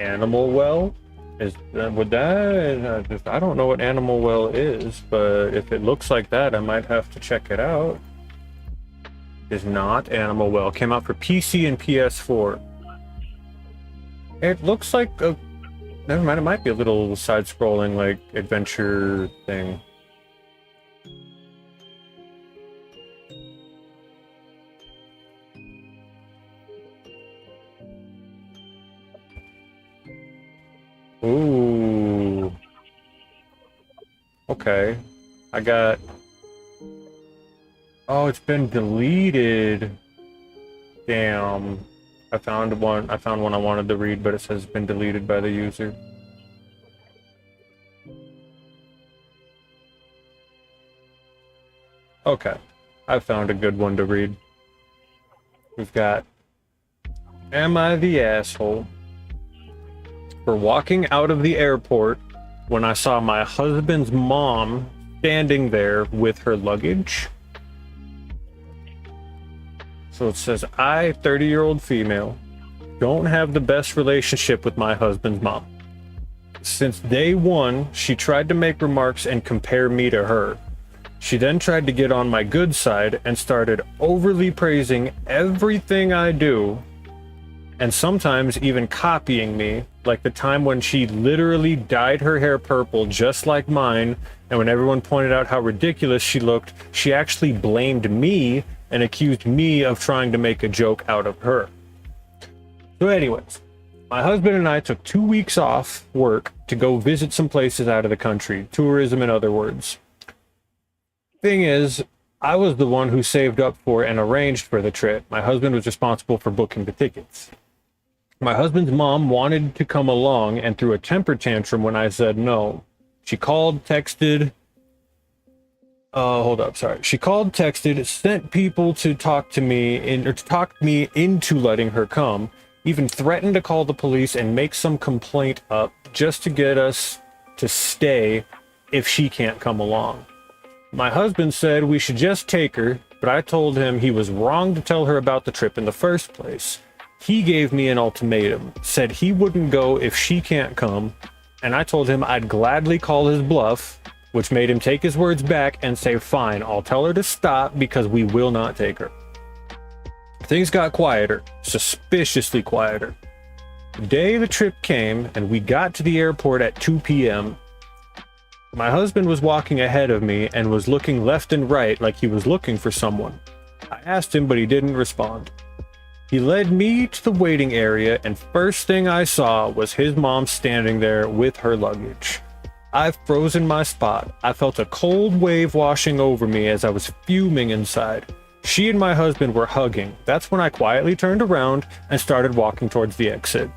Animal Well? Would that? I don't know what Animal Well is, but if it looks like that, I might have to check it out. It's not Animal Well. Came out for PC and PS4. It looks like a... Never mind, it might be a little side-scrolling, like, adventure thing. Ooh. Okay. I got... Oh, it's been deleted. Damn. I found one I wanted to read, but it says it's been deleted by the user. Okay. I found a good one to read. We've got... Am I the asshole for walking out of the airport when I saw my husband's mom standing there with her luggage? So it says, I, 30-year-old female, don't have the best relationship with my husband's mom. Since day one, she tried to make remarks and compare me to her. She then tried to get on my good side and started overly praising everything I do, and sometimes even copying me, like the time when she literally dyed her hair purple just like mine, and when everyone pointed out how ridiculous she looked, she actually blamed me and accused me of trying to make a joke out of her. So anyways, my husband and I took 2 weeks off work to go visit some places out of the country, tourism in other words. Thing is, I was the one who saved up for and arranged for the trip. My husband was responsible for booking the tickets. My husband's mom wanted to come along and threw a temper tantrum when I said no. She called, texted... She called, texted, sent people to talk me into letting her come, even threatened to call the police and make some complaint up just to get us to stay if she can't come along. My husband said we should just take her, but I told him he was wrong to tell her about the trip in the first place. He gave me an ultimatum, said he wouldn't go if she can't come, and I told him I'd gladly call his bluff which made him take his words back and say, fine, I'll tell her to stop because we will not take her. Things got quieter, suspiciously quieter. The day the trip came and we got to the airport at 2 p.m., my husband was walking ahead of me and was looking left and right like he was looking for someone. I asked him, but he didn't respond. He led me to the waiting area, and first thing I saw was his mom standing there with her luggage. I froze in my spot. I felt a cold wave washing over me as I was fuming inside. She and my husband were hugging. That's when I quietly turned around and started walking towards the exit.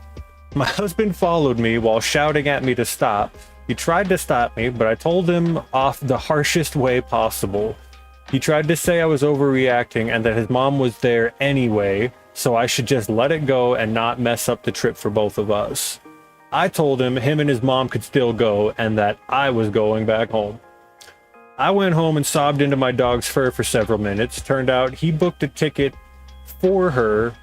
My husband followed me while shouting at me to stop. He tried to stop me, but I told him off the harshest way possible. He tried to say I was overreacting and that his mom was there anyway, so I should just let it go and not mess up the trip for both of us. I told him and his mom could still go and that I was going back home. I went home and sobbed into my dog's fur for several minutes. Turned out he booked a ticket for her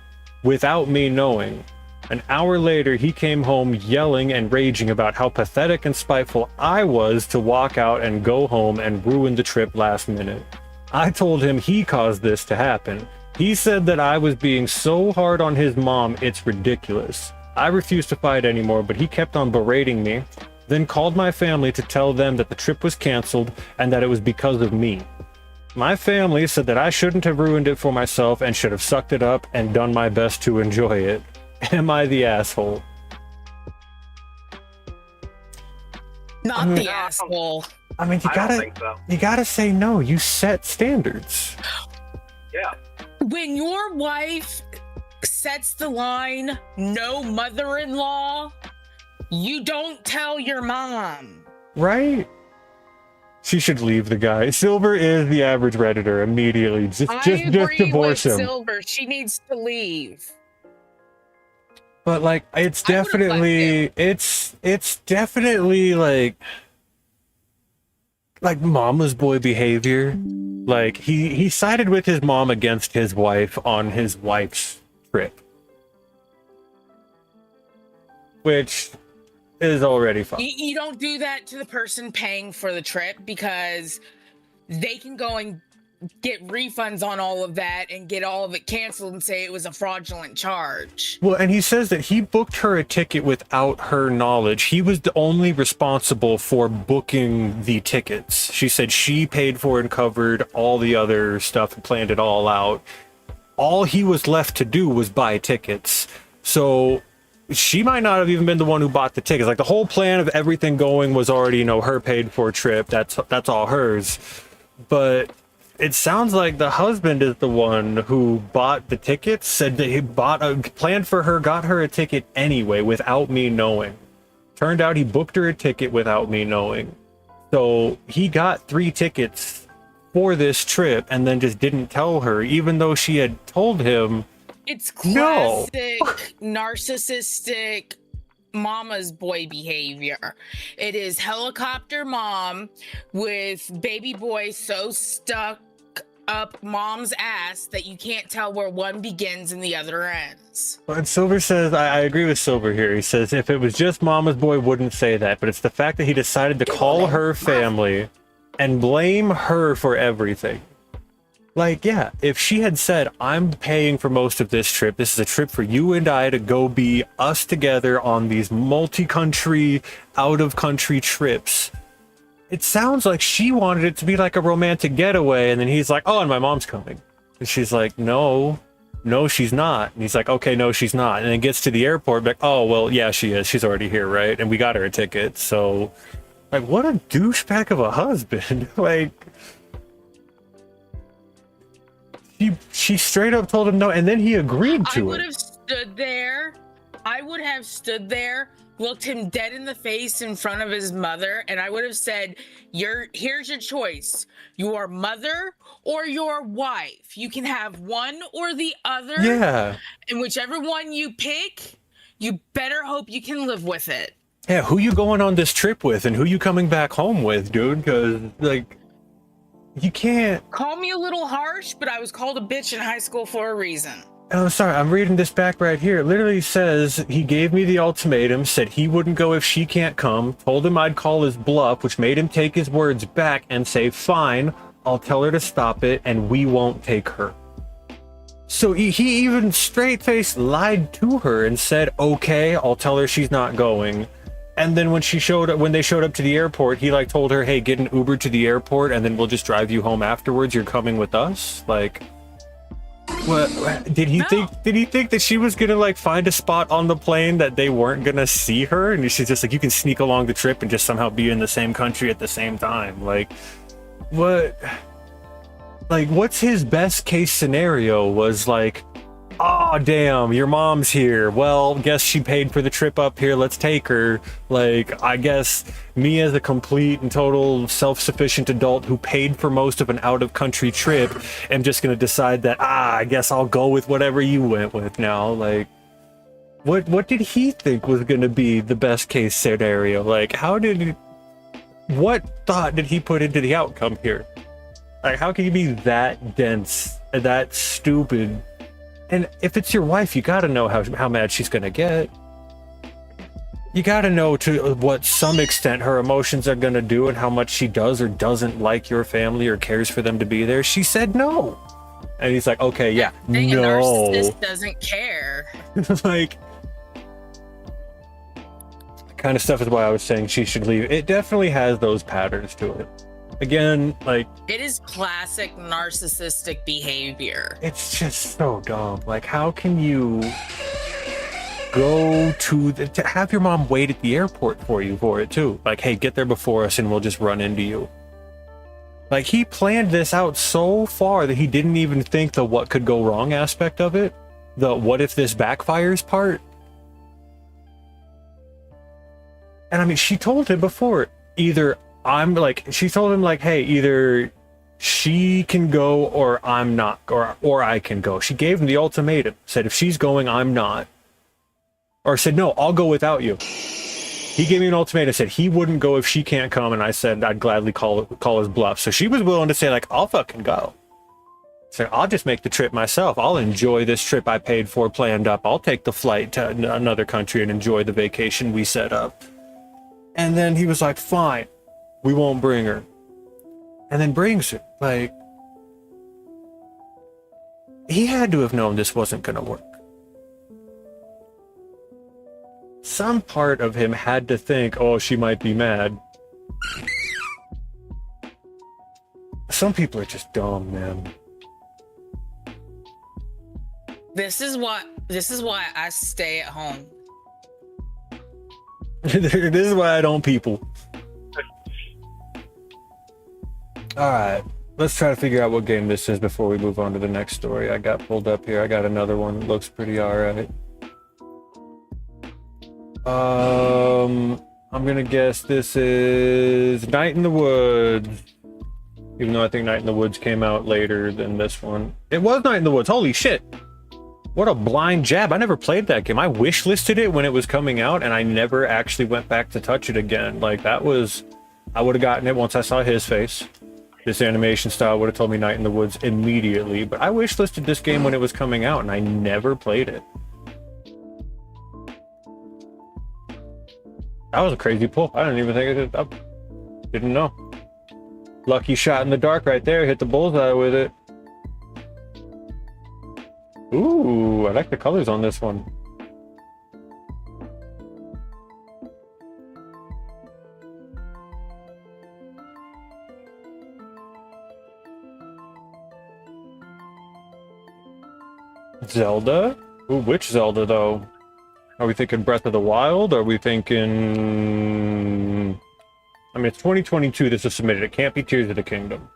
without me knowing. An hour later, he came home yelling and raging about how pathetic and spiteful I was to walk out and go home and ruin the trip last minute. I told him he caused this to happen. He said that I was being so hard on his mom, it's ridiculous. I refused to fight anymore, but he kept on berating me, then called my family to tell them that the trip was canceled and that it was because of me. My family said that I shouldn't have ruined it for myself and should have sucked it up and done my best to enjoy it. Am I the asshole? Not the asshole. I mean, I don't think so. you gotta say no. You set standards. Yeah. When your wife sets the line, no mother-in-law, you don't tell your mom. Right? She should leave the guy. Silver is the average Redditor immediately. Just divorce him. Silver, she needs to leave. But like, it's definitely like mama's boy behavior. Like he sided with his mom against his wife on his wife's trip, which is already fun. You don't do that to the person paying for the trip because they can go and get refunds on all of that and get all of it canceled and say it was a fraudulent charge. Well, and he says that he booked her a ticket without her knowledge. He was the only responsible for booking the tickets. She said she paid for and covered all the other stuff and planned it all out. All he was left to do was buy tickets. So she might not have even been the one who bought the tickets. Like the whole plan of everything going was already, her paid for trip. That's all hers. But it sounds like the husband is the one who bought the tickets, said that he planned for her, got her a ticket anyway without me knowing. Turned out he booked her a ticket without me knowing. So he got 3 tickets for this trip and then just didn't tell her, even though she had told him. It's classic narcissistic mama's boy behavior. It is helicopter mom with baby boy so stuck up mom's ass that you can't tell where one begins and the other ends. And Silver says, I agree with Silver here. He says if it was just mama's boy, wouldn't say that, but it's the fact that he decided to call her family and blame her for everything. Like, yeah, if she had said, I'm paying for most of this trip, this is a trip for you and I to go be us together on these multi-country, out-of-country trips, it sounds like she wanted it to be like a romantic getaway, and then he's like, oh, and my mom's coming. And she's like, no, she's not. And he's like, okay, no, she's not. And then gets to the airport, like, oh, well, yeah, she is. She's already here, right? And we got her a ticket, so, like, what a douchebag of a husband. Like, she straight up told him no, and then he agreed to it. I would have stood there, looked him dead in the face in front of his mother, and I would have said, here's your choice. Your mother or your wife. You can have one or the other. Yeah. And whichever one you pick, you better hope you can live with it. Yeah, who you going on this trip with and who you coming back home with, dude? Because, like, you can't... Call me a little harsh, but I was called a bitch in high school for a reason. Oh, sorry, I'm reading this back right here. It literally says he gave me the ultimatum, said he wouldn't go if she can't come, told him I'd call his bluff, which made him take his words back and say, fine, I'll tell her to stop it, and we won't take her. So he even straight-faced lied to her and said, okay, I'll tell her she's not going. And then when they showed up to the airport, he like told her, hey, get an Uber to the airport and then we'll just drive you home afterwards. You're coming with us? Like, what did he think that she was gonna like find a spot on the plane that they weren't gonna see her? And she's just like, you can sneak along the trip and just somehow be in the same country at the same time. Like, what? Like, what's his best case scenario was like, oh damn, your mom's here, well, guess she paid for the trip up here, let's take her. Like, I guess me as a complete and total self-sufficient adult who paid for most of an out-of-country trip am just gonna decide that, I guess I'll go with whatever you went with now. Like, what did he think was gonna be the best case scenario? Like, what thought did he put into the outcome here? Like, how can you be that dense and that stupid? And if it's your wife, you gotta know how mad she's gonna get. You gotta know to what some extent her emotions are gonna do and how much she does or doesn't like your family or cares for them to be there. She said no. And he's like, okay, yeah, no. A narcissist doesn't care. Like, kind of stuff is why I was saying she should leave. It definitely has those patterns to it. Again, like, it is classic narcissistic behavior. It's just so dumb. Like, how can you go to have your mom wait at the airport for you for it too? Like, hey, get there before us and we'll just run into you. Like, he planned this out so far that he didn't even think the what could go wrong aspect of it. The what if this backfires part. And I mean, she told him before, she told him like, hey, either she can go or I'm not, or I can go. She gave him the ultimatum, said if she's going, I'm not. Or said, no, I'll go without you. He gave me an ultimatum, said he wouldn't go if she can't come, and I said I'd gladly call his bluff. So she was willing to say like, I'll fucking go. So I'll just make the trip myself. I'll enjoy this trip I paid for, planned up. I'll take the flight to another country and enjoy the vacation we set up. And then he was like, fine. We won't bring her. And then brings her. Like, he had to have known this wasn't gonna work. Some part of him had to think, oh, she might be mad. Some people are just dumb, man. This is why I stay at home. This is why I don't people. Alright, let's try to figure out what game this is before we move on to the next story. I got pulled up here. I got another one that looks pretty alright. I'm gonna guess this is Night in the Woods. Even though I think Night in the Woods came out later than this one. It was Night in the Woods. Holy shit. What a blind jab. I never played that game. I wish listed it when it was coming out and I never actually went back to touch it again. Like, that was... I would have gotten it once I saw his face. This animation style would have told me Night in the Woods immediately, but I wish listed this game when it was coming out and I never played it. That was a crazy pull. I didn't even think I didn't know. Lucky shot in the dark right there. Hit the bullseye with it. Ooh, I like the colors on this one. Zelda? Ooh, which Zelda though? Are we thinking Breath of the Wild? Are we thinking... I mean, it's 2022 this was submitted. It can't be Tears of the Kingdom.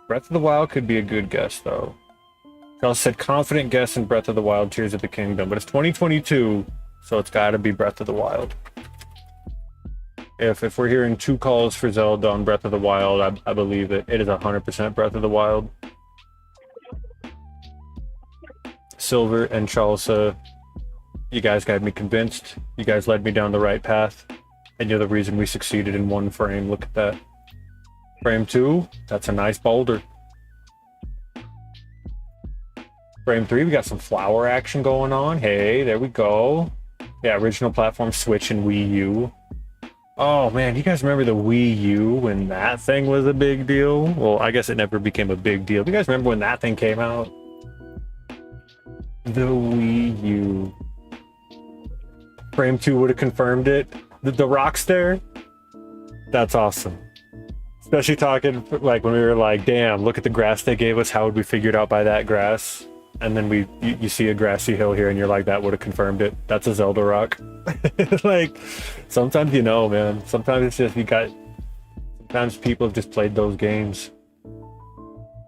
Breath of the Wild could be a good guess though. Charles said confident guess in Breath of the Wild, Tears of the Kingdom. But it's 2022, so it's gotta be Breath of the Wild. If we're hearing two calls for Zelda on Breath of the Wild, I believe it. It is 100% Breath of the Wild. Silver and Chalsa, you guys got me convinced. You guys led me down the right path. And you're the reason we succeeded in one frame. Look at that. Frame 2, that's a nice boulder. Frame 3, we got some flower action going on. Hey, there we go. Yeah, original platform Switch and Wii U. Oh man, you guys remember the Wii U when that thing was a big deal? Well, I guess it never became a big deal. Do you guys remember when that thing came out? The Wii U. Frame 2 would have confirmed it. The rocks there? That's awesome. Especially talking like when we were like, damn, look at the grass they gave us. How would we figure it out by that grass? And then you see a grassy hill here and you're like, that would have confirmed it. That's a Zelda rock. Like, sometimes you know, man. Sometimes it's just sometimes people have just played those games.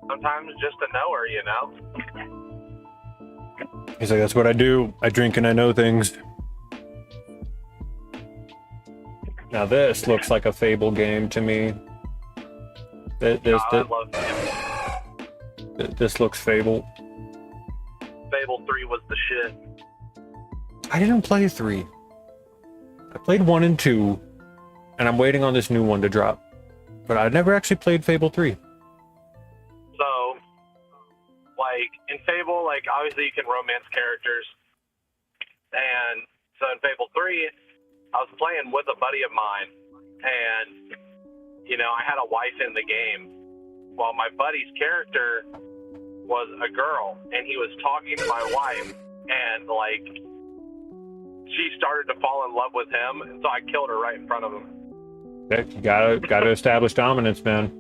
Sometimes just a knower, you know? He's like, that's what I do. I drink and I know things. Now this looks like a Fable game to me. This looks Fable. Fable 3 was the shit. I didn't play 3. I played 1 and 2, and I'm waiting on this new one to drop. But I never actually played Fable 3. So, like, in Fable, like, obviously you can romance characters. And so in Fable 3, I was playing with a buddy of mine, and, you know, I had a wife in the game. Well, my buddy's character was a girl, and he was talking to my wife, and, like, she started to fall in love with him, and so I killed her right in front of him. Okay, you gotta establish dominance, man.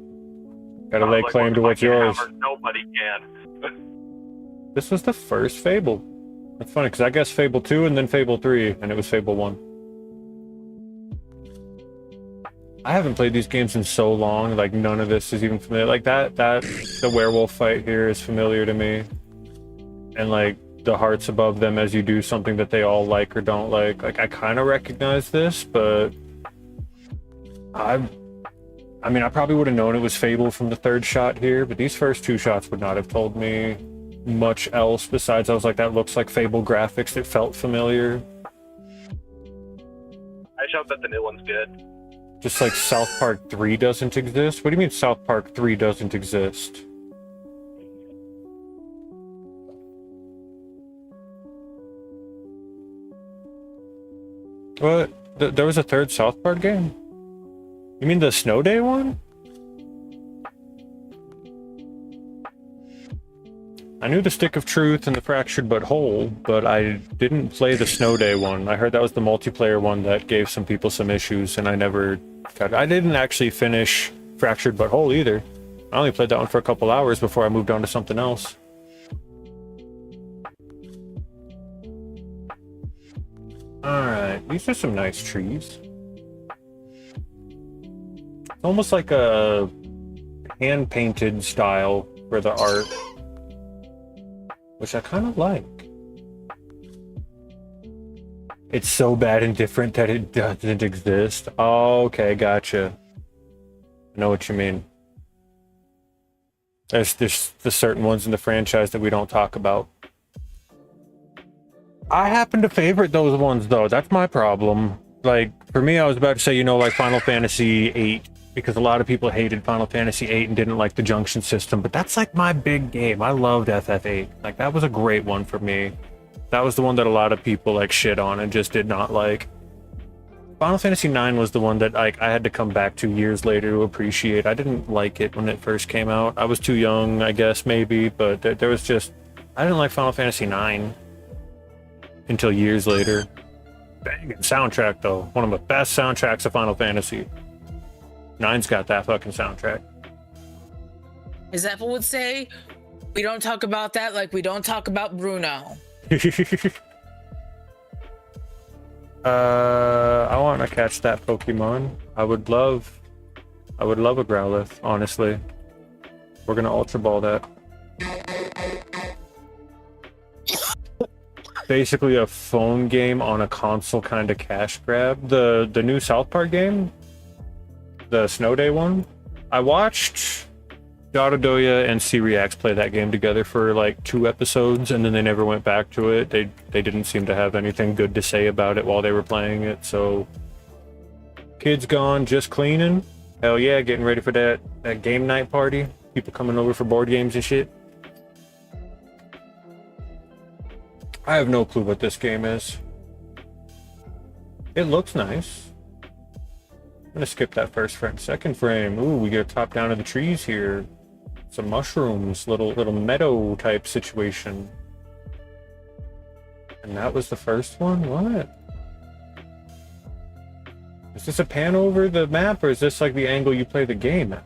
Gotta lay claim to what's yours. Nobody can. This was the first Fable. That's funny, because I guess Fable 2 and then Fable 3, and it was Fable 1. I haven't played these games in so long, like none of this is even familiar. Like the werewolf fight here is familiar to me. And like the hearts above them as you do something that they all like or don't like. Like I kind of recognize this, but I mean, I probably would have known it was Fable from the third shot here, but these first 2 shots would not have told me much else besides I was like, that looks like Fable graphics. It felt familiar. I showed that the new one's good. Just like South Park 3 doesn't exist? What do you mean South Park 3 doesn't exist? What? There was a third South Park game? You mean the Snow Day one? I knew the Stick of Truth and the Fractured But Whole, but I didn't play the Snow Day one. I heard that was the multiplayer one that gave some people some issues, and I didn't actually finish Fractured But Whole either. I only played that one for a couple hours before I moved on to something else. Alright, these are some nice trees. Almost like a hand-painted style for the art, which I kind of like. It's so bad and different that it doesn't exist. Oh, okay, gotcha. I know what you mean. There's the certain ones in the franchise that we don't talk about. I happen to favorite those ones, though. That's my problem. Like, for me, I was about to say, you know, like Final Fantasy VIII, because a lot of people hated Final Fantasy VIII and didn't like the junction system, but that's like my big game. I loved FF8. Like, that was a great one for me. That was the one that a lot of people like shit on and just did not like. Final Fantasy IX was the one that like I had to come back to years later to appreciate. I didn't like it when it first came out. I was too young, I guess, maybe, but there was just... I didn't like Final Fantasy IX until years later. Banging soundtrack, though. One of the best soundtracks of Final Fantasy. Nine's got that fucking soundtrack. As Apple would say, we don't talk about that like we don't talk about Bruno. I want to catch that Pokemon. I would love a Growlithe, honestly. We're gonna Ultra Ball that. Basically a phone game on a console kind of cash grab. The new South Park game, the Snow Day one, I watched Dododoya and C-Reacts play that game together for like 2 episodes, and then they never went back to it. They didn't seem to have anything good to say about it while they were playing it, so... Kids gone, just cleaning. Hell yeah, getting ready for that game night party. People coming over for board games and shit. I have no clue what this game is. It looks nice. I'm gonna skip that first frame. Second frame. Ooh, we get a top down of the trees here. Some mushrooms, little meadow type situation. And that was the first one? What? Is this a pan over the map, or is this like the angle you play the game at?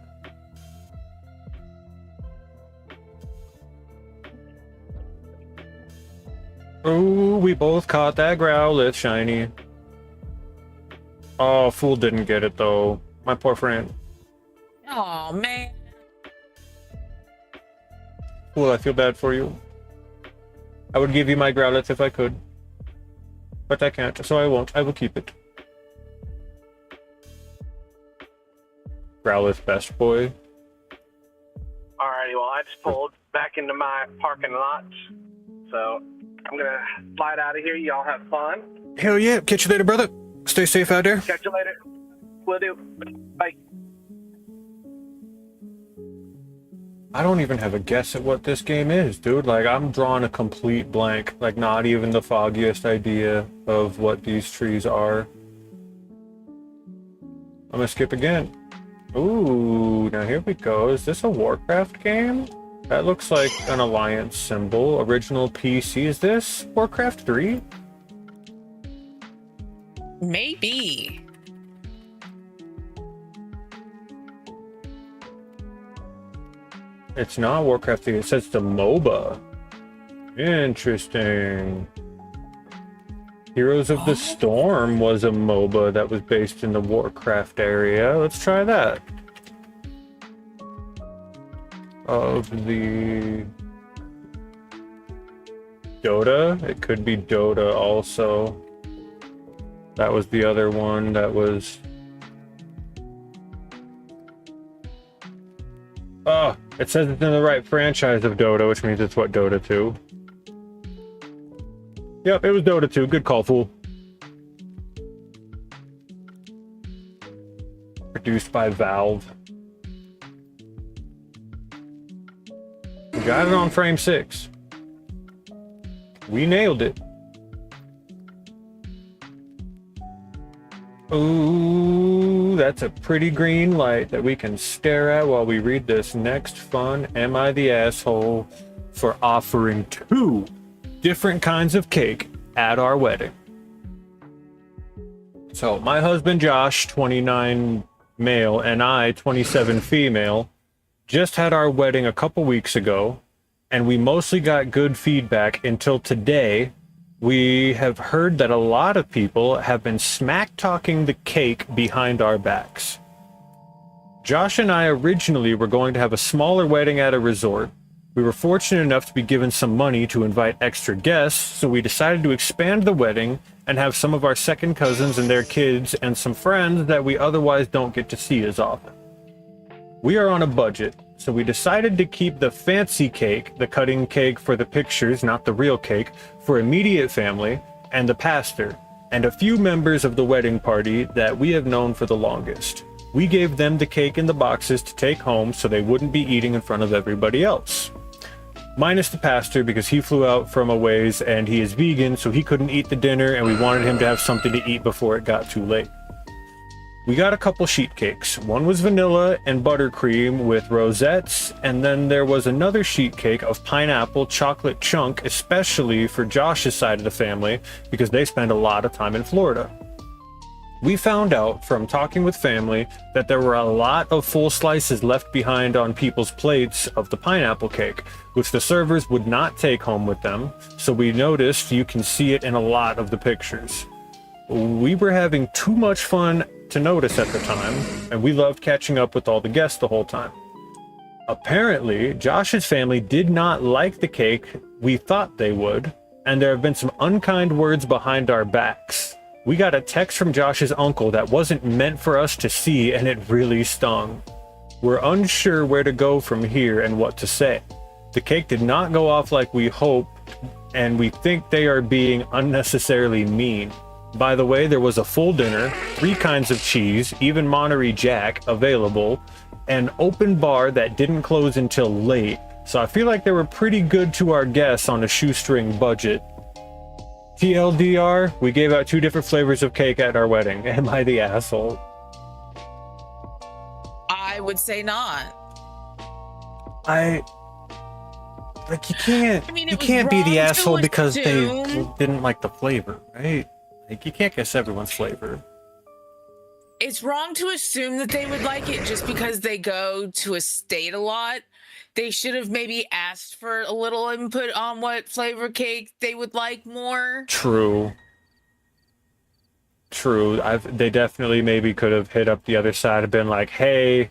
Ooh, we both caught that Growlithe shiny. Oh, Fool didn't get it though. My poor friend. Oh man. Fool, I feel bad for you. I would give you my Growlithe if I could. But I can't, so I won't. I will keep it. Growlithe best boy. Alrighty, well, I just pulled back into my parking lot. So I'm going to slide out of here. Y'all have fun. Hell yeah. Catch you later, brother. Stay safe out there. Catch you later. Will do. Bye. I don't even have a guess at what this game is, dude. Like, I'm drawing a complete blank. Like, not even the foggiest idea of what these trees are. I'm gonna skip again. Ooh, now here we go. Is this a Warcraft game? That looks like an Alliance symbol. Original PC. Is this Warcraft 3? Maybe. It's not Warcraft 3. It says the MOBA. Interesting. Heroes of the Storm was a MOBA that was based in the Warcraft area. Let's try that. Of the Dota? It could be Dota also. That was the other one that was... Oh, it says it's in the right franchise of Dota, which means it's what, Dota 2? Yep, it was Dota 2. Good call, fool. Produced by Valve. We got it on frame 6. We nailed it. Ooh, that's a pretty green light that we can stare at while we read this next fun Am I the Asshole for offering 2 different kinds of cake at our wedding. So my husband Josh, 29 male, and I, 27 female, just had our wedding a couple weeks ago, and we mostly got good feedback until today. We have heard that a lot of people have been smack-talking the cake behind our backs. Josh and I originally were going to have a smaller wedding at a resort. We were fortunate enough to be given some money to invite extra guests, so we decided to expand the wedding and have some of our second cousins and their kids and some friends that we otherwise don't get to see as often. We are on a budget, so we decided to keep the fancy cake, the cutting cake for the pictures, not the real cake, for immediate family, and the pastor, and a few members of the wedding party that we have known for the longest. We gave them the cake in the boxes to take home so they wouldn't be eating in front of everybody else. Minus the pastor, because he flew out from a ways and he is vegan, so he couldn't eat the dinner, and we wanted him to have something to eat before it got too late. We got a couple sheet cakes. One was vanilla and buttercream with rosettes, and then there was another sheet cake of pineapple chocolate chunk, especially for Josh's side of the family, because they spend a lot of time in Florida. We found out from talking with family that there were a lot of full slices left behind on people's plates of the pineapple cake, which the servers would not take home with them, so we noticed you can see it in a lot of the pictures. We were having too much fun to notice at the time, and we loved catching up with all the guests the whole time. Apparently, Josh's family did not like the cake we thought they would, and there have been some unkind words behind our backs. We got a text from Josh's uncle that wasn't meant for us to see, and it really stung. We're unsure where to go from here and what to say. The cake did not go off like we hoped, and we think they are being unnecessarily mean. By the way, there was a full dinner, 3 kinds of cheese, even Monterey Jack available, an open bar that didn't close until late, so I feel like they were pretty good to our guests on a shoestring budget. TLDR, we gave out 2 different flavors of cake at our wedding. Am I the asshole? I would say not. Like, you can't, I mean, you it was can't be the wrong to asshole because they assume- didn't like the flavor, right? Like, you can't guess everyone's flavor. It's wrong to assume that they would like it just because they go to a state a lot. They should have maybe asked for a little input on what flavor cake they would like more. True. They definitely maybe could have hit up the other side and been like, hey,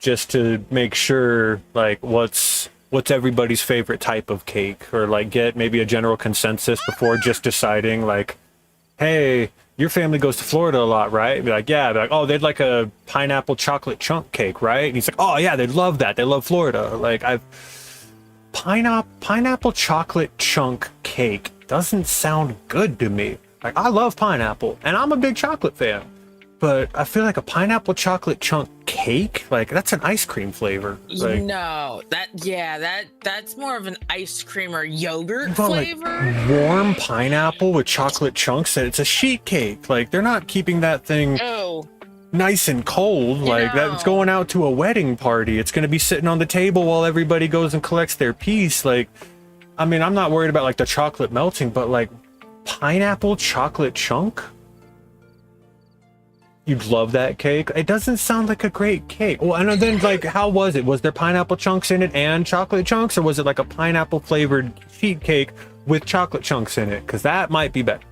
just to make sure, like, what's everybody's favorite type of cake, or like get maybe a general consensus before just deciding, like, hey, your family goes to Florida a lot, right? Be like, yeah. Be like, oh, they'd like a pineapple chocolate chunk cake, right? And he's like, oh yeah, they'd love that. They love Florida. Like, pineapple chocolate chunk cake doesn't sound good to me. Like, I love pineapple, and I'm a big chocolate fan, but I feel like a pineapple chocolate chunk cake, like, that's an ice cream flavor. Like, No, that's more of an ice cream or yogurt you got, flavor. like, warm pineapple with chocolate chunks, and it's a sheet cake. Like, they're not keeping that thing nice and cold. Like, that's going out to a wedding party. It's going to be sitting on the table while everybody goes and collects their piece. Like, I mean, I'm not worried about, like, the chocolate melting, but, like, pineapple chocolate chunk? You'd love that cake. It doesn't sound like a great cake. Well, and then, like, how was it? Was there pineapple chunks in it and chocolate chunks, or was it like a pineapple flavored sheet cake with chocolate chunks in it? Because that might be better.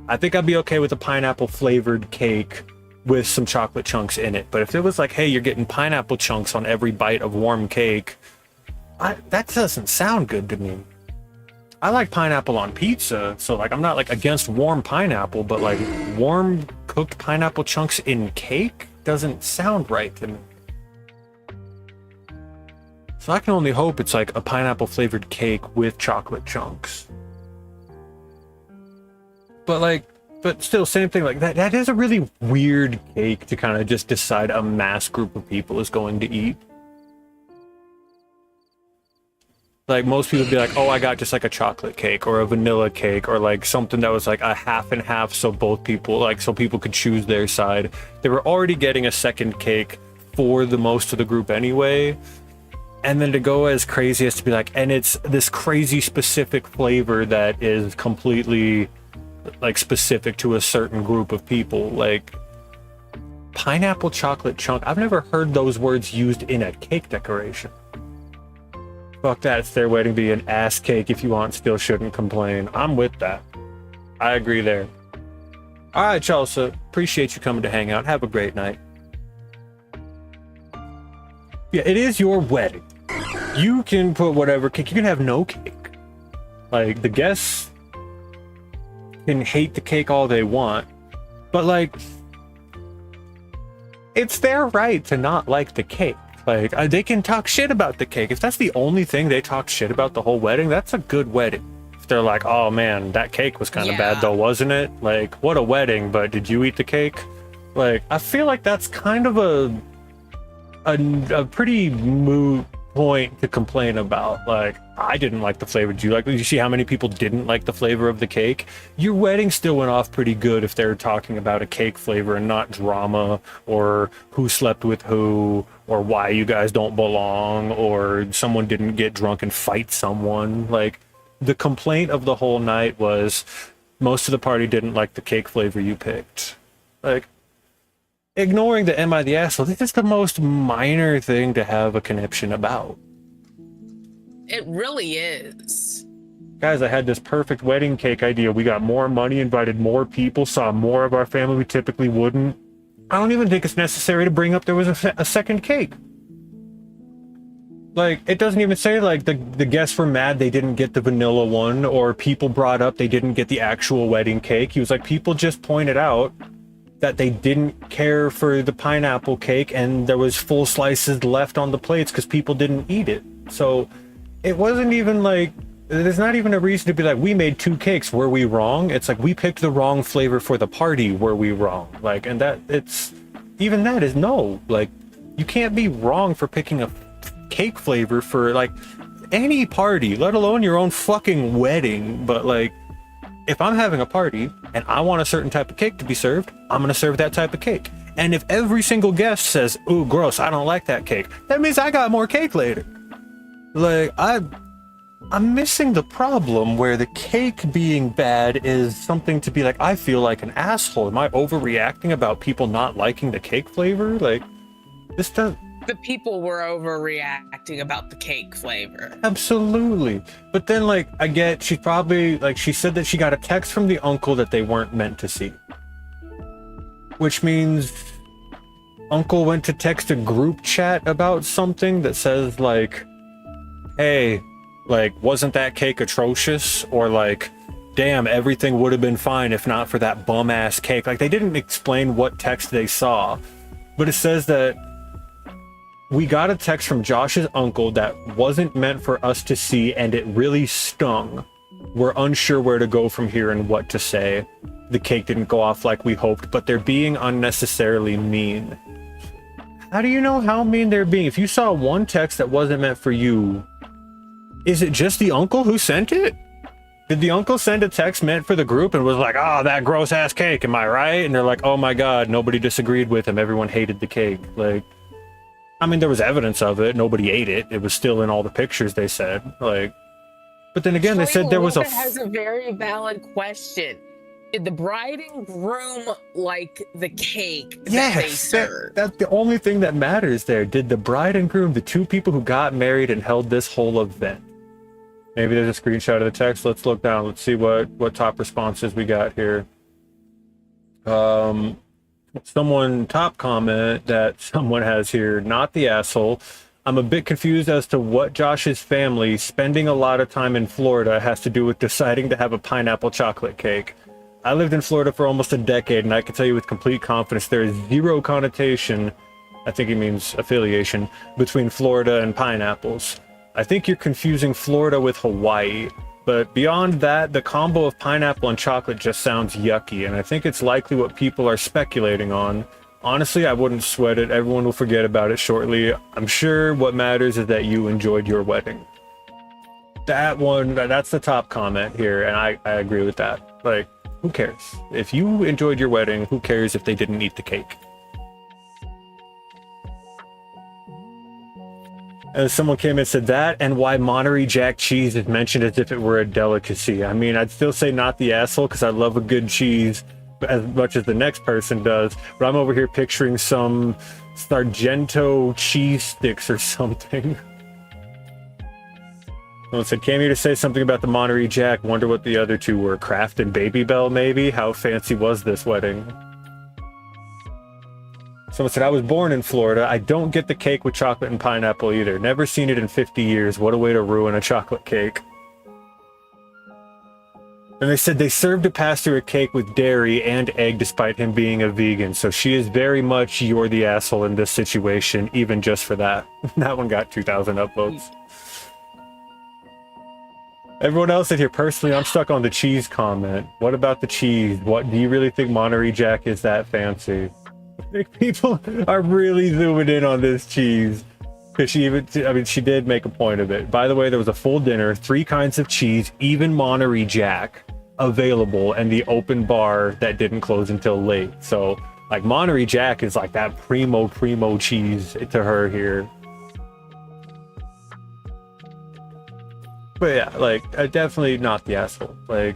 I think I'd be okay with a pineapple flavored cake with some chocolate chunks in it. But if it was like, hey, you're getting pineapple chunks on every bite of warm cake, that doesn't sound good to me. I like pineapple on pizza, so, like, I'm not, like, against warm pineapple, but, like, warm cooked pineapple chunks in cake doesn't sound right to me. So I can only hope it's, like, a pineapple flavored cake with chocolate chunks. But still, same thing. Like, that is a really weird cake to kind of just decide a mass group of people is going to eat. Like, most people would be like, oh, I got just like a chocolate cake or a vanilla cake, or like something that was like a half and half, so both people, like, so people could choose their side. They were already getting a second cake for the most of the group anyway. And then to go as crazy as to be like, and it's this crazy specific flavor that is completely, like, specific to a certain group of people. Like, pineapple chocolate chunk. I've never heard those words used in a cake decoration. Fuck that, it's their wedding, be an ass cake if you want, still shouldn't complain. I'm with that. I agree there. Alright, Chelsea, appreciate you coming to hang out. Have a great night. Yeah, it is your wedding. You can put whatever cake, you can have no cake. Like, the guests can hate the cake all they want, but, like, it's their right to not like the cake. Like, they can talk shit about the cake. If that's the only thing they talk shit about the whole wedding, that's a good wedding. If they're like, oh man, that cake was kind of bad though, wasn't it? Like, what a wedding, but did you eat the cake? Like, I feel like that's kind of a pretty moot point to complain about. Like, I didn't like the flavor. Did you like? Did you see how many people didn't like the flavor of the cake? Your wedding still went off pretty good if they're talking about a cake flavor and not drama or who slept with who or why you guys don't belong or someone didn't get drunk and fight someone. Like, the complaint of the whole night was most of the party didn't like the cake flavor you picked. Like, ignoring the am I the asshole, this is the most minor thing to have a conniption about. It really is. Guys, I had this perfect wedding cake idea. We got more money, invited more people, saw more of our family we typically wouldn't. I don't even think it's necessary to bring up there was a second cake. Like, it doesn't even say, like, the guests were mad they didn't get the vanilla one, or people brought up they didn't get the actual wedding cake. He was like, people just pointed out that they didn't care for the pineapple cake and there was full slices left on the plates because people didn't eat it. So it wasn't even like, there's not even a reason to be like, we made 2 cakes, were we wrong? It's like, we picked the wrong flavor for the party, were we wrong? Like, and that, it's, even that is no. Like, you can't be wrong for picking a cake flavor for, like, any party, let alone your own fucking wedding. But, like, if I'm having a party and I want a certain type of cake to be served, I'm gonna serve that type of cake. And if every single guest says, ooh, gross, I don't like that cake, that means I got more cake later. Like, I'm missing the problem where the cake being bad is something to be like, I feel like an asshole. Am I overreacting about people not liking the cake flavor? Like, this doesn't... The people were overreacting about the cake flavor. Absolutely. But then, like, I get, she probably, like, she said that she got a text from the uncle that they weren't meant to see. Which means uncle went to text a group chat about something that says, like, hey, like, wasn't that cake atrocious? Or like, damn, everything would have been fine if not for that bum-ass cake. Like, they didn't explain what text they saw, but it says that we got a text from Josh's uncle that wasn't meant for us to see, and it really stung. We're unsure where to go from here and what to say. The cake didn't go off like we hoped, but they're being unnecessarily mean. How do you know how mean they're being? If you saw one text that wasn't meant for you, is it just the uncle who sent it? Did the uncle send a text meant for the group and was like, oh, that gross ass cake, am I right? And they're like, oh my God, nobody disagreed with him. Everyone hated the cake. Like, I mean, there was evidence of it. Nobody ate it. It was still in all the pictures, they said. Like, but then again, they said there was a... has a very valid question. Did the bride and groom like the cake that they served? That's the only thing that matters there. Did the bride and groom, the two people who got married and held this whole event? Maybe there's a screenshot of the text. Let's look down. Let's see what top responses we got here. Someone top comment that someone has here, not the asshole. I'm a bit confused as to what Josh's family spending a lot of time in Florida has to do with deciding to have a pineapple chocolate cake. I lived in Florida for almost a decade, and I can tell you with complete confidence there is zero connotation, I think he means affiliation, between Florida and pineapples. I think you're confusing Florida with Hawaii, but beyond that, the combo of pineapple and chocolate just sounds yucky, and I think it's likely what people are speculating on. Honestly, I wouldn't sweat it. Everyone will forget about it shortly. I'm sure what matters is that you enjoyed your wedding. That one, that's the top comment here, and I agree with that. Like, who cares? If you enjoyed your wedding, who cares if they didn't eat the cake? And someone came and said that, and why Monterey Jack cheese is mentioned as if it were a delicacy. I mean, I'd still say not the asshole, because I love a good cheese as much as the next person does, but I'm over here picturing some Sargento cheese sticks or something. Someone said, came here to say something about the Monterey Jack. Wonder what the other two were. Kraft and Baby Bell, maybe? How fancy was this wedding? Someone said, I was born in Florida. I don't get the cake with chocolate and pineapple either. Never seen it in 50 years. What a way to ruin a chocolate cake. And they said they served a pastor a cake with dairy and egg despite him being a vegan. So she is very much you're the asshole in this situation, even just for that. That one got 2,000 upvotes. Everyone else in here, personally, I'm stuck on the cheese comment. What about the cheese? What do you really think Monterey Jack is that fancy? I think people are really zooming in on this cheese. Because she did make a point of it. By the way, there was a full dinner, 3 kinds of cheese, even Monterey Jack available, and the open bar that didn't close until late. So, like, Monterey Jack is like that primo cheese to her here. But yeah, like, definitely not the asshole. Like,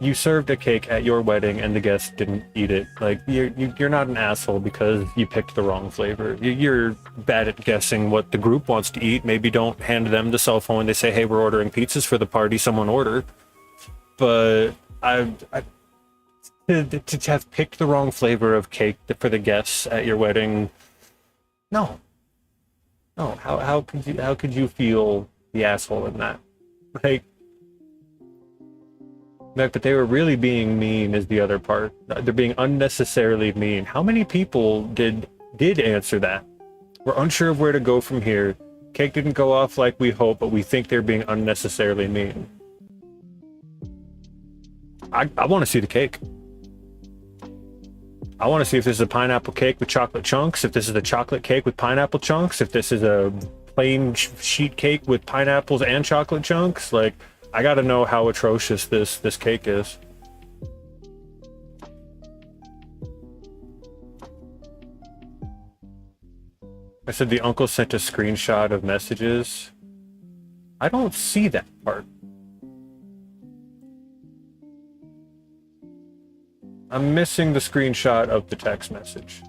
you served a cake at your wedding and the guests didn't eat it. Like, you're not an asshole because you picked the wrong flavor. You're bad at guessing what the group wants to eat. Maybe don't hand them the cell phone when they say, hey, we're ordering pizzas for the party, someone order. But to have picked the wrong flavor of cake for the guests at your wedding, no. How could you feel the asshole in that? Like, but they were really being mean is the other part. They're being unnecessarily mean. How many people did answer that? We're unsure of where to go from here. Cake didn't go off like we hoped, but we think they're being unnecessarily mean. I want to see the cake. I want to see if this is a pineapple cake with chocolate chunks, if this is a chocolate cake with pineapple chunks, if this is a plain sheet cake with pineapples and chocolate chunks. Like, I gotta know how atrocious this cake is. I said the uncle sent a screenshot of messages. I don't see that part. I'm missing the screenshot of the text message.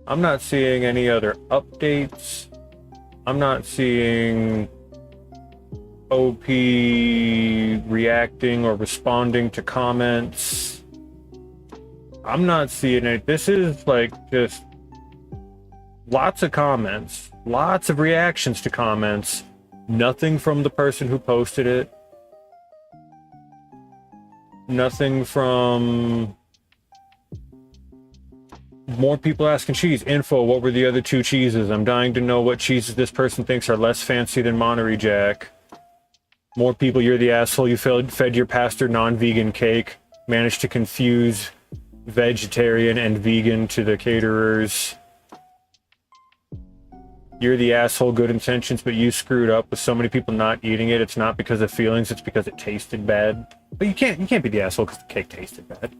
I'm not seeing any other updates. I'm not seeing OP reacting or responding to comments. I'm not seeing it. This is like just lots of comments, lots of reactions to comments, nothing from the person who posted it. Nothing from more people asking cheese. Info, what were the other 2 cheeses? I'm dying to know what cheeses this person thinks are less fancy than Monterey Jack. More people, you're the asshole. You fed your pastor non-vegan cake. Managed to confuse vegetarian and vegan to the caterers. You're the asshole, good intentions, but you screwed up with so many people not eating it. It's not because of feelings, it's because it tasted bad. But you can't be the asshole because the cake tasted bad.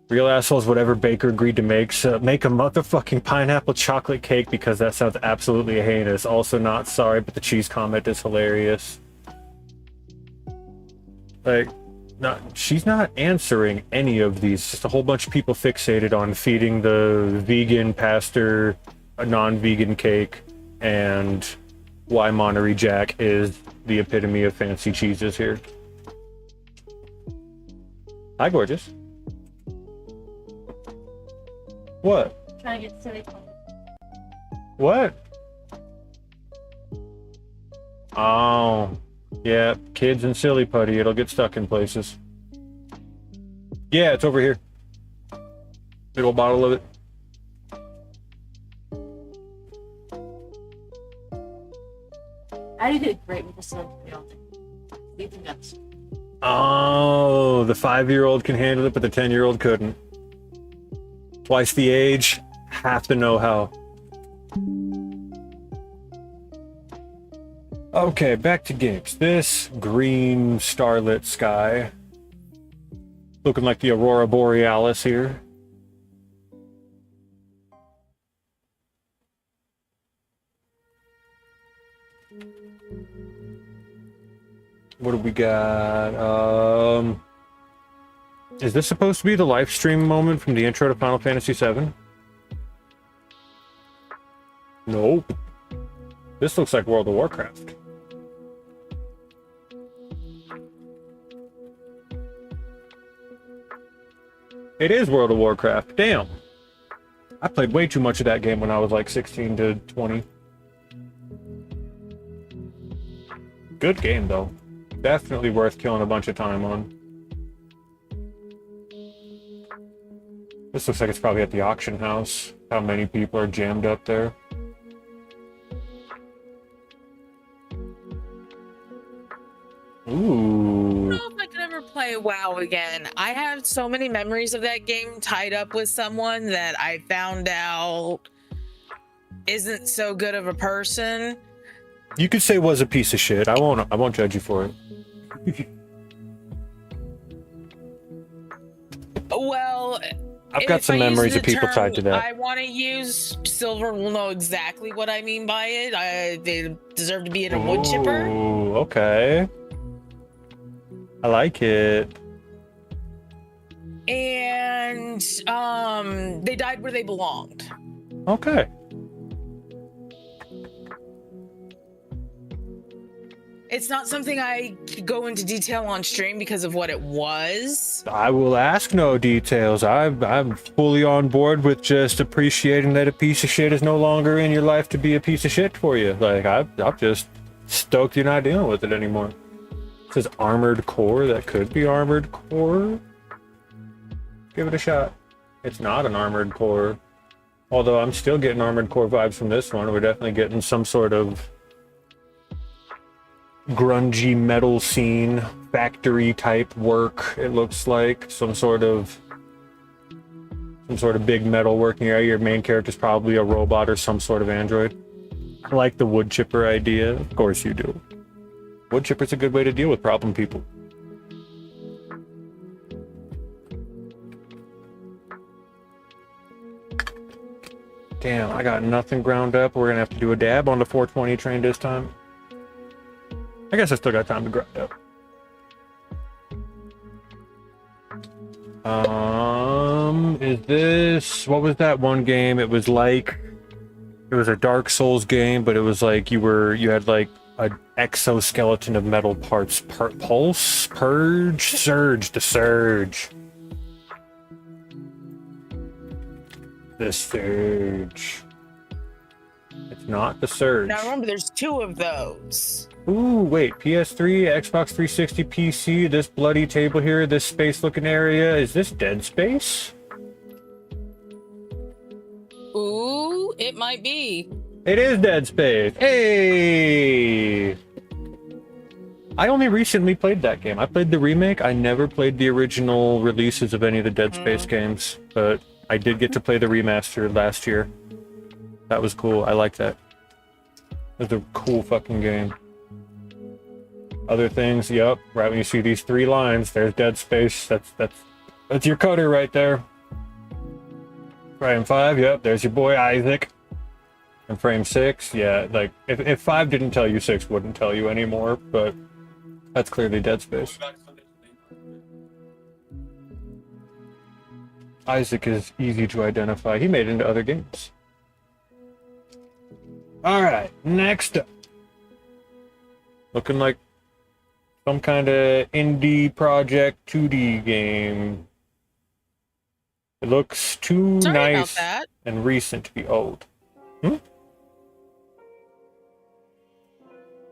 Real assholes, whatever baker agreed to make a motherfucking pineapple chocolate cake because that sounds absolutely heinous. Also not sorry, but the cheese comment is hilarious. Like, she's not answering any of these. Just a whole bunch of people fixated on feeding the vegan pastor a non-vegan cake and why Monterey Jack is the epitome of fancy cheeses here. Hi, gorgeous. What? Trying to get silly. What? Oh, yeah, kids and silly putty. It'll get stuck in places. Yeah, it's over here. Big old bottle of it. I did great with the silly putty. Leave the nuts. Oh, the 5-year-old can handle it, but the 10-year-old couldn't. Twice the age, half the know-how. Okay, back to games. This green starlit sky. Looking like the Aurora Borealis here. What do we got? Is this supposed to be the live stream moment from the intro to Final Fantasy VII? Nope. This looks like World of Warcraft. It is World of Warcraft. Damn. I played way too much of that game when I was like 16 to 20. Good game, though. Definitely worth killing a bunch of time on. This looks like it's probably at the auction house. How many people are jammed up there. Ooh. I don't know if I could ever play WoW again. I have so many memories of that game tied up with someone that I found out isn't so good of a person. You could say was a piece of shit. I won't judge you for it. Well, I've got some memories of people tied to that. I want to use Silver will know exactly what I mean by it. They deserve to be in a wood chipper. Ooh, okay. I like it. And they died where they belonged. Okay. It's not something I could go into detail on stream because of what it was. I will ask no details. I'm fully on board with just appreciating that a piece of shit is no longer in your life to be a piece of shit for you. Like, I'm just stoked you're not dealing with it anymore. It says armored core. That could be armored core. Give it a shot. It's not an armored core. Although I'm still getting armored core vibes from this one. We're definitely getting some sort of grungy metal scene, factory type work. It looks like some sort of big metal working area. Your main character's probably a robot or some sort of android. I like the wood chipper idea. Of course you do. Wood chipper's a good way to deal with problem people. Damn, I got nothing ground up. We're gonna have to do a dab on the 420 train this time. I guess I still got time to grind up. Is this, what was that one game? It was like, it was a Dark Souls game, but it was like you had like an exoskeleton of metal parts. Pulse? Purge? Surge. The Surge. The Surge. It's not the Surge. Now remember, there's 2 of those. Ooh, wait. PS3, Xbox 360, PC, this bloody table here, this space-looking area. Is this Dead Space? Ooh, it might be. It is Dead Space. Hey! I only recently played that game. I played the remake. I never played the original releases of any of the Dead Space games, but I did get to play the remaster last year. That was cool. I liked that. It was a cool fucking game. Other things, yep. Right when you see these 3 lines, there's Dead Space. That's your cutter right there. Frame 5, yep. There's your boy Isaac. And frame 6, yeah. Like if 5 didn't tell you, 6 wouldn't tell you anymore. But that's clearly Dead Space. Isaac is easy to identify. He made it into other games. All right, next up. Looking like some kind of indie project 2D game. It looks too nice and recent to be old.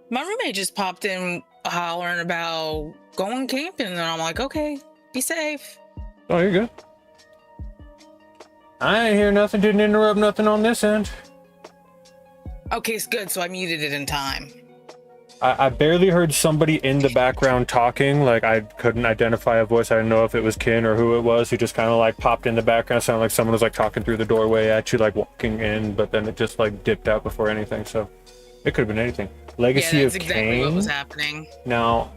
My roommate just popped in hollering about going camping, and I'm like, okay, be safe. Oh, you're good. I ain't hear nothing, didn't interrupt nothing on this end. Okay, it's good, so I muted it in time. I barely heard somebody in the background talking. Like, I couldn't identify a voice. I didn't know if it was Kin or who it was. He just kind of like popped in the background. Sounded like someone was like talking through the doorway at you, like walking in, but then it just like dipped out before anything. So it could have been anything. Legacy of Kain. Exactly what was happening. Now,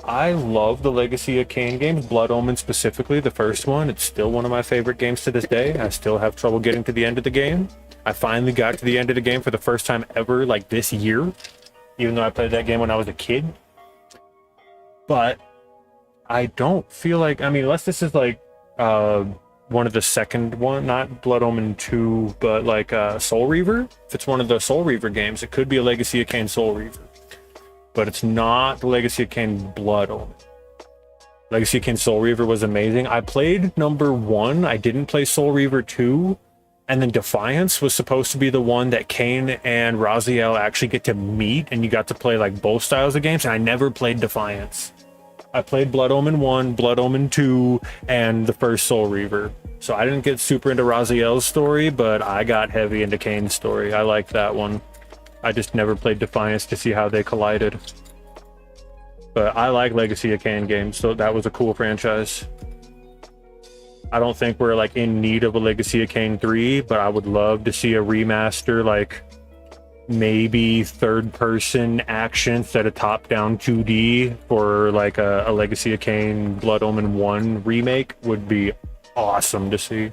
I love the Legacy of Kain games, Blood Omen specifically, the first one. It's still one of my favorite games to this day. I still have trouble getting to the end of the game. I finally got to the end of the game for the first time ever, like this year. Even though I played that game when I was a kid. But I don't feel like, I mean, unless this is like one of the second one, not Blood Omen 2, but like Soul Reaver. If it's one of the Soul Reaver games, it could be a Legacy of Kain Soul Reaver. But it's not the Legacy of Kain Blood Omen. Legacy of Kain Soul Reaver was amazing. I played number 1. I didn't play Soul Reaver 2. And then Defiance was supposed to be the one that Kain and Raziel actually get to meet, and you got to play like both styles of games, and I never played Defiance. I played Blood Omen 1, Blood Omen 2, and the first Soul Reaver. So I didn't get super into Raziel's story, but I got heavy into Kain's story. I liked that one. I just never played Defiance to see how they collided. But I like Legacy of Kain games, so that was a cool franchise. I don't think we're like in need of a Legacy of Kain 3, but I would love to see a remaster, like maybe third-person action instead of top-down 2D for like a Legacy of Kain Blood Omen 1 remake would be awesome to see.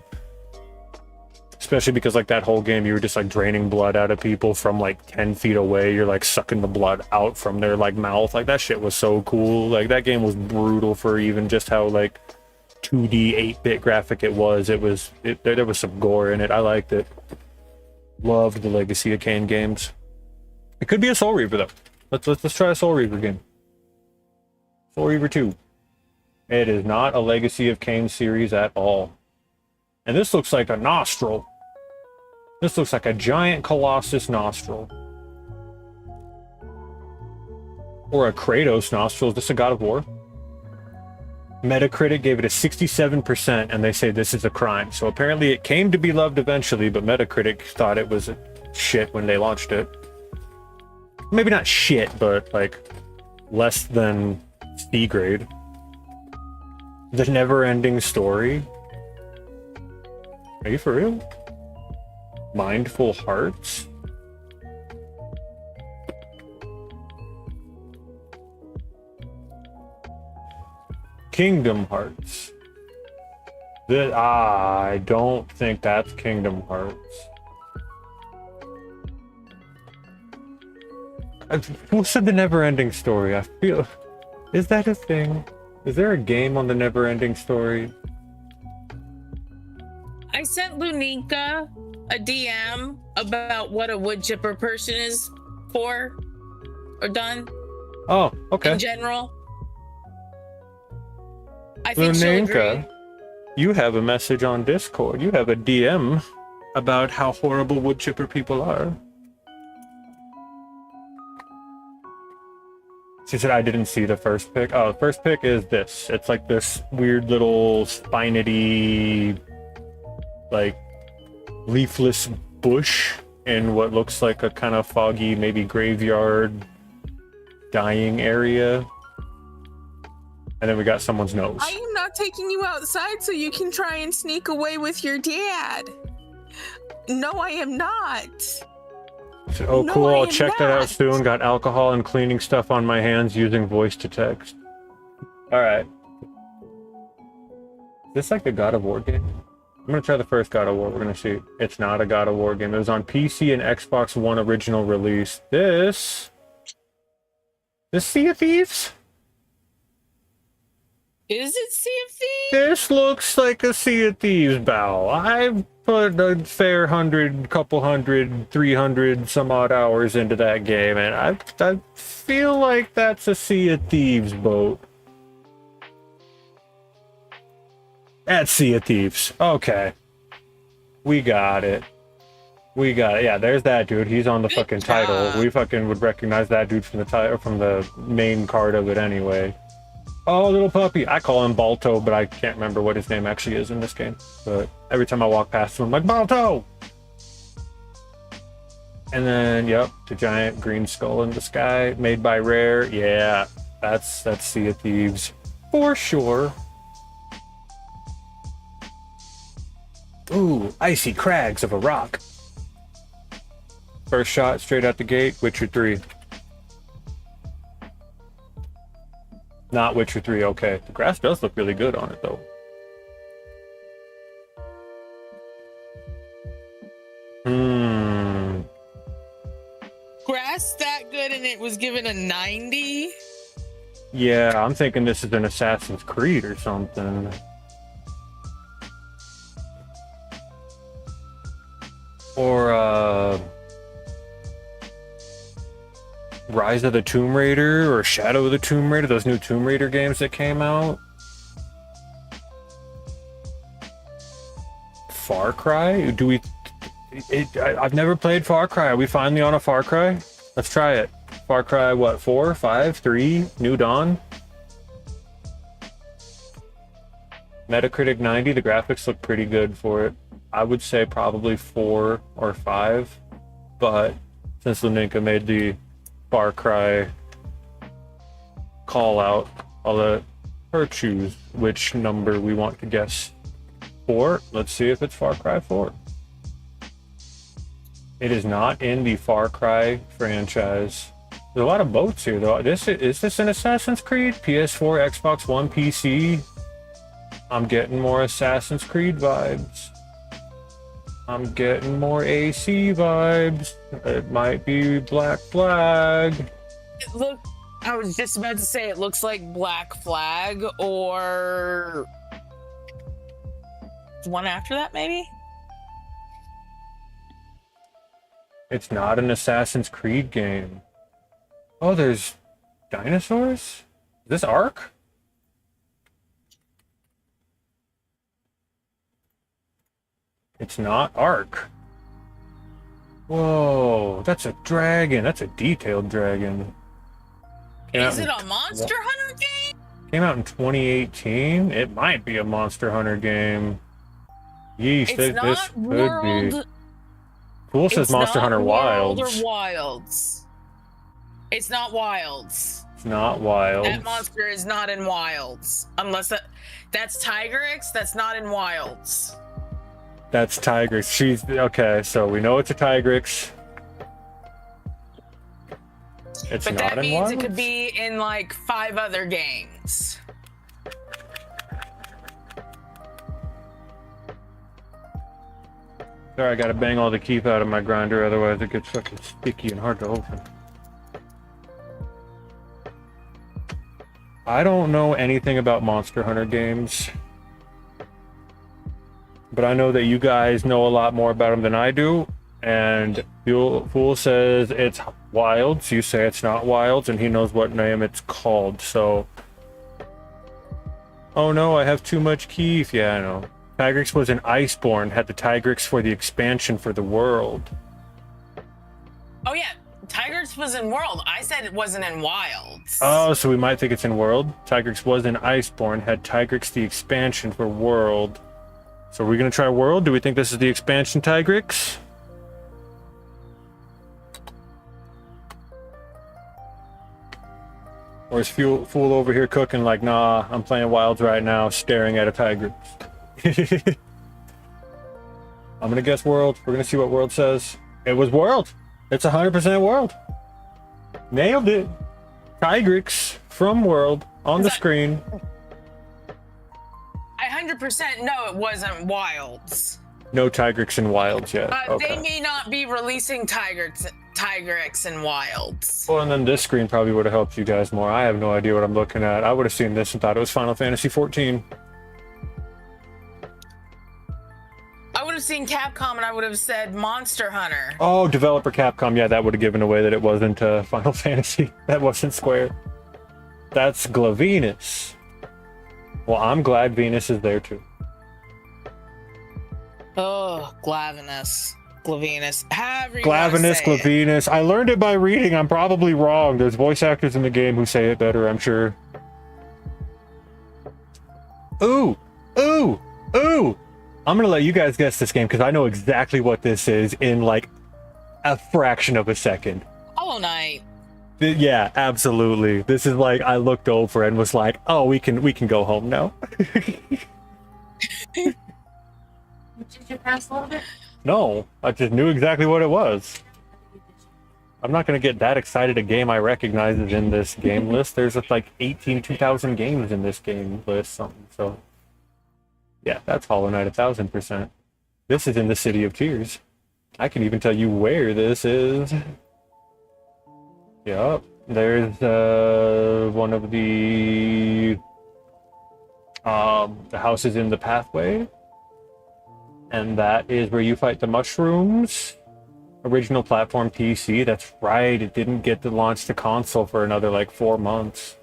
Especially because like that whole game, you were just like draining blood out of people from like 10 feet away. You're like sucking the blood out from their like mouth. Like that shit was so cool. Like that game was brutal for even just how like 2D 8-bit graphic it was. There was some gore in it. I liked it. Loved the Legacy of Kain games. It could be a Soul Reaver though. Let's try a Soul Reaver game. Soul Reaver 2. It is not a Legacy of Kain series at all. And this looks like a nostril. This looks like a giant Colossus nostril. Or a Kratos nostril. Is this a God of War? Metacritic gave it a 67%, and they say this is a crime. So apparently it came to be loved eventually, but Metacritic thought it was shit when they launched it. Maybe not shit, but like less than C grade. The Never-Ending Story. Are you for real? Mindful Hearts? Kingdom Hearts. I don't think that's Kingdom Hearts. Who said the never-ending story? I feel... Is that a thing? Is there a game on the never-ending story? I sent Lunika a DM about what a wood chipper person is for or done. Oh, okay. In general. I think she'll agree. Luninka, you have a message on Discord. You have a DM about how horrible wood chipper people are. She said I didn't see the first pick. Oh, the first pick is this. It's like this weird little spinety, like, leafless bush in what looks like a kind of foggy, maybe graveyard dying area. And then we got someone's nose. I am not taking you outside so you can try and sneak away with your dad. No, I am not. Said, oh, No, cool. I I'll am check that out not. soon. Got alcohol and cleaning stuff on my hands using voice to text. Alright. Is this like the God of War game? I'm gonna try the first God of War. We're gonna see. It's not a God of War game. It was on PC and Xbox One original release. This Sea of Thieves? Is it Sea of Thieves? This looks like a Sea of Thieves bow. I've put a fair 300 some odd hours into that game, and I feel like that's a Sea of Thieves boat. That's Sea of Thieves. Okay. We got it. We got it. Yeah, there's that dude. He's on the fucking title. We fucking would recognize that dude from the title, from the main card of it anyway. Oh, little puppy. I call him Balto, but I can't remember what his name actually is in this game. But every time I walk past him, I'm like, Balto! And then, yep, the giant green skull in the sky, made by Rare. Yeah, that's Sea of Thieves. For sure. Ooh, icy crags of a rock. First shot, straight out the gate, Witcher 3. Not Witcher 3, okay. The grass does look really good on it, though. Grass that good and it was given a 90? Yeah, I'm thinking this is an Assassin's Creed or something. Or, Rise of the Tomb Raider or Shadow of the Tomb Raider, those new Tomb Raider games that came out. Far Cry? I've never played Far Cry. Are we finally on a Far Cry? Let's try it. Far Cry, what, 4, 5, 3, New Dawn? Metacritic 90, the graphics look pretty good for it. I would say probably 4 or 5, but since Luninka made the Far Cry call out, I'll let her choose which number we want to guess. 4. Let's see if it's Far Cry 4. It is not in the Far Cry franchise. There's a lot of boats here, though. Is this an Assassin's Creed? PS4, Xbox One, PC? I'm getting more Assassin's Creed vibes. I'm getting more AC vibes. It might be Black Flag. Look, I was just about to say it looks like Black Flag or one after that, maybe? It's not an Assassin's Creed game. Oh, there's dinosaurs? Is this Ark? It's not Ark. Whoa, that's a dragon. That's a detailed dragon. Is it a Monster Hunter game? Came out in 2018. It might be a Monster Hunter game. Yeesh, this could be. Cool says Monster Hunter Wilds. World or Wilds. It's not Wilds. It's not Wilds. That monster is not in Wilds. Unless that's Tigrix, that's not in Wilds. That's Tigrix. She's okay, so we know it's a Tigrix. It's but not that in means Wilds? it could be in like 5 other games. Sorry, I gotta bang all the keep out of my grinder, otherwise it gets fucking sticky and hard to open. I don't know anything about Monster Hunter games. But I know that you guys know a lot more about them than I do. And Fool says it's Wilds. You say it's not Wilds, and he knows what name it's called. So, oh no, I have too much Keef. Yeah, I know. Tigrex was in Iceborne. Had the Tigrex for the expansion for the world. Oh yeah, Tigrex was in World. I said it wasn't in Wilds. Oh, so we might think it's in World. Tigrex was in Iceborne. Had Tigrex the expansion for World. So are we gonna try World? Do we think this is the expansion Tigrex? Or is Fool over here cooking like, nah, I'm playing Wilds right now, staring at a Tigrex. I'm gonna guess World. We're gonna see what World says. It was World. It's 100% World. Nailed it. Tigrex from World on the screen. I 100% know it wasn't Wilds. No Tigrex in Wilds yet. Okay. They may not be releasing Tigrex in Wilds. Well, and then this screen probably would have helped you guys more. I have no idea what I'm looking at. I would have seen this and thought it was Final Fantasy 14. I would have seen Capcom and I would have said Monster Hunter. Oh, developer Capcom. Yeah, that would have given away that it wasn't Final Fantasy. That wasn't Square. That's Glavenus. Well, I'm glad Venus is there too. Oh, Glavenus. Glavenus, Glavenus. I learned it by reading. I'm probably wrong. There's voice actors in the game who say it better, I'm sure. Ooh, ooh, ooh. I'm gonna let you guys guess this game because I know exactly what this is in like a fraction of a second. Hollow Knight. Yeah, absolutely. This is like I looked over and was like, "Oh, we can go home now." Did you pass a little bit? No, I just knew exactly what it was. I'm not gonna get that excited a game I recognize is in this game list. There's like 2,000 games in this game list, something. So, yeah, that's Hollow Knight 1,000%. This is in the City of Tears. I can even tell you where this is. Yep, there's one of the houses in the pathway, and that is where you fight the mushrooms. Original platform PC. That's right. It didn't get to launch the console for another like 4 months.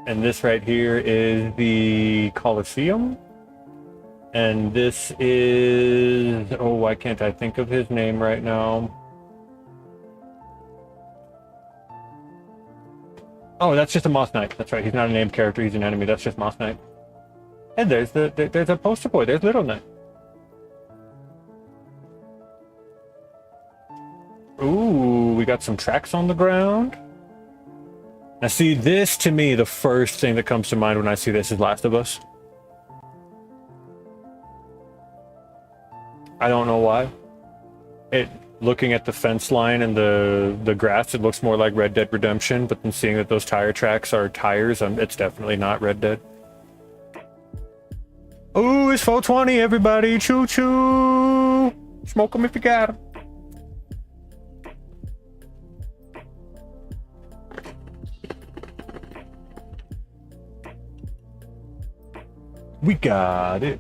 And this right here is the Colosseum. And this is, oh, why can't I think of his name right now? Oh, that's just a Moss Knight. That's right. He's not a named character. He's an enemy. That's just Moss Knight. And there's there's a poster boy. There's Little Knight. Ooh, we got some tracks on the ground. Now see, this to me, the first thing that comes to mind when I see this is Last of Us. I don't know why. Looking at the fence line and the grass, it looks more like Red Dead Redemption, but then seeing that those tire tracks are tires, it's definitely not Red Dead. Ooh, it's 420, everybody. Choo choo. Smoke them if you got them. We got it.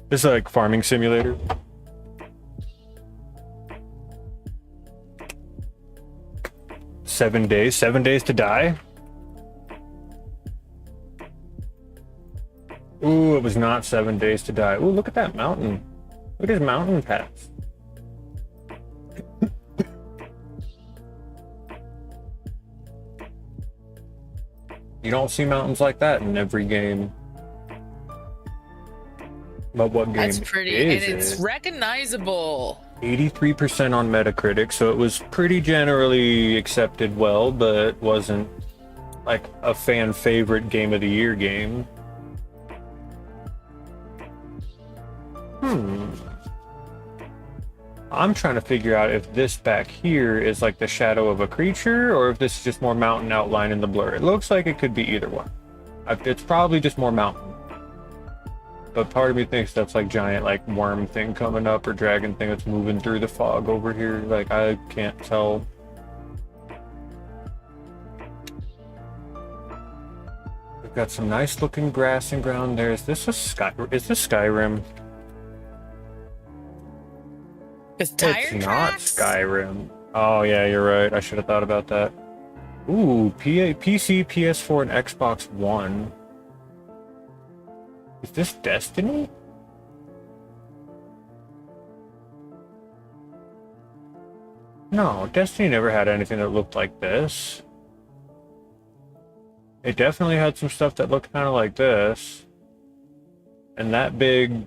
This is like farming simulator. Seven days to die. Ooh, it was not 7 days to die. Ooh, look at that mountain. Look at his mountain paths. You don't see mountains like that in every game. But what game That's pretty, is and it's it? recognizable. 83% on Metacritic, so it was pretty generally accepted well, but wasn't like a fan favorite game of the year game. I'm trying to figure out if this back here is like the shadow of a creature, or if this is just more mountain outline in the blur. It looks like it could be either one. It's probably just more mountain. but part of me thinks that's like giant like worm thing coming up or dragon thing that's moving through the fog over here. Like I can't tell. We've got some nice looking grass and ground there. Is this Skyrim? It's tire It's tracks? not Skyrim. Oh yeah, you're right. I should have thought about that. Ooh, PC, PS4, and Xbox One. Is this Destiny? No, Destiny never had anything that looked like this. It definitely had some stuff that looked kind of like this. And that big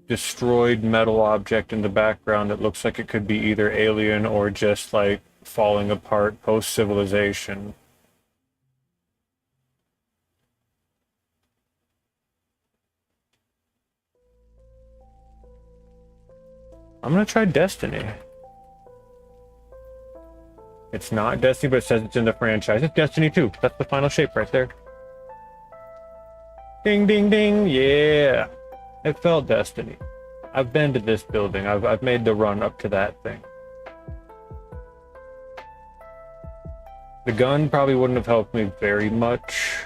destroyed metal object in the background that looks like it could be either alien or just like falling apart post-civilization. I'm gonna try Destiny. It's not Destiny, but it says it's in the franchise. It's Destiny 2. That's the final shape right there. Ding, ding, ding. Yeah. It felt Destiny. I've been to this building. I've made the run up to that thing. The gun probably wouldn't have helped me very much,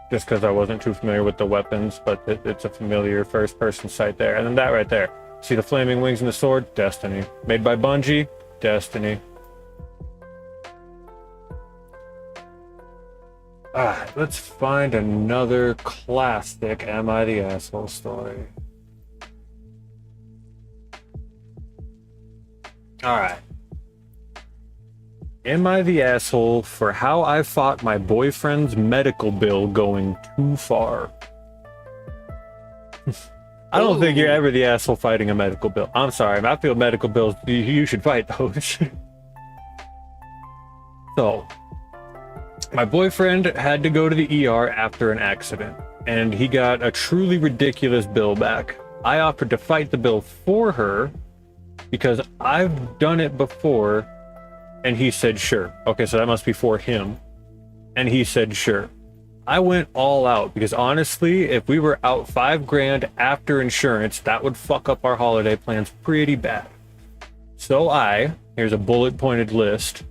just because I wasn't too familiar with the weapons, but it's a familiar first-person sight there. And then that right there. See the flaming wings and the sword? Destiny. Made by Bungie? Destiny. Let's find another classic Am I the Asshole story. Alright. Am I the asshole for how I fought my boyfriend's medical bill going too far? I don't think you're ever the asshole fighting a medical bill. I'm sorry, I feel medical bills, you should fight those. So, my boyfriend had to go to the ER after an accident, and he got a truly ridiculous bill back. I offered to fight the bill for her because I've done it before, and he said sure. Okay, so that must be for him. And he said sure. I went all out because honestly, if we were out $5,000 after insurance, that would fuck up our holiday plans pretty bad. So here's a bullet pointed list,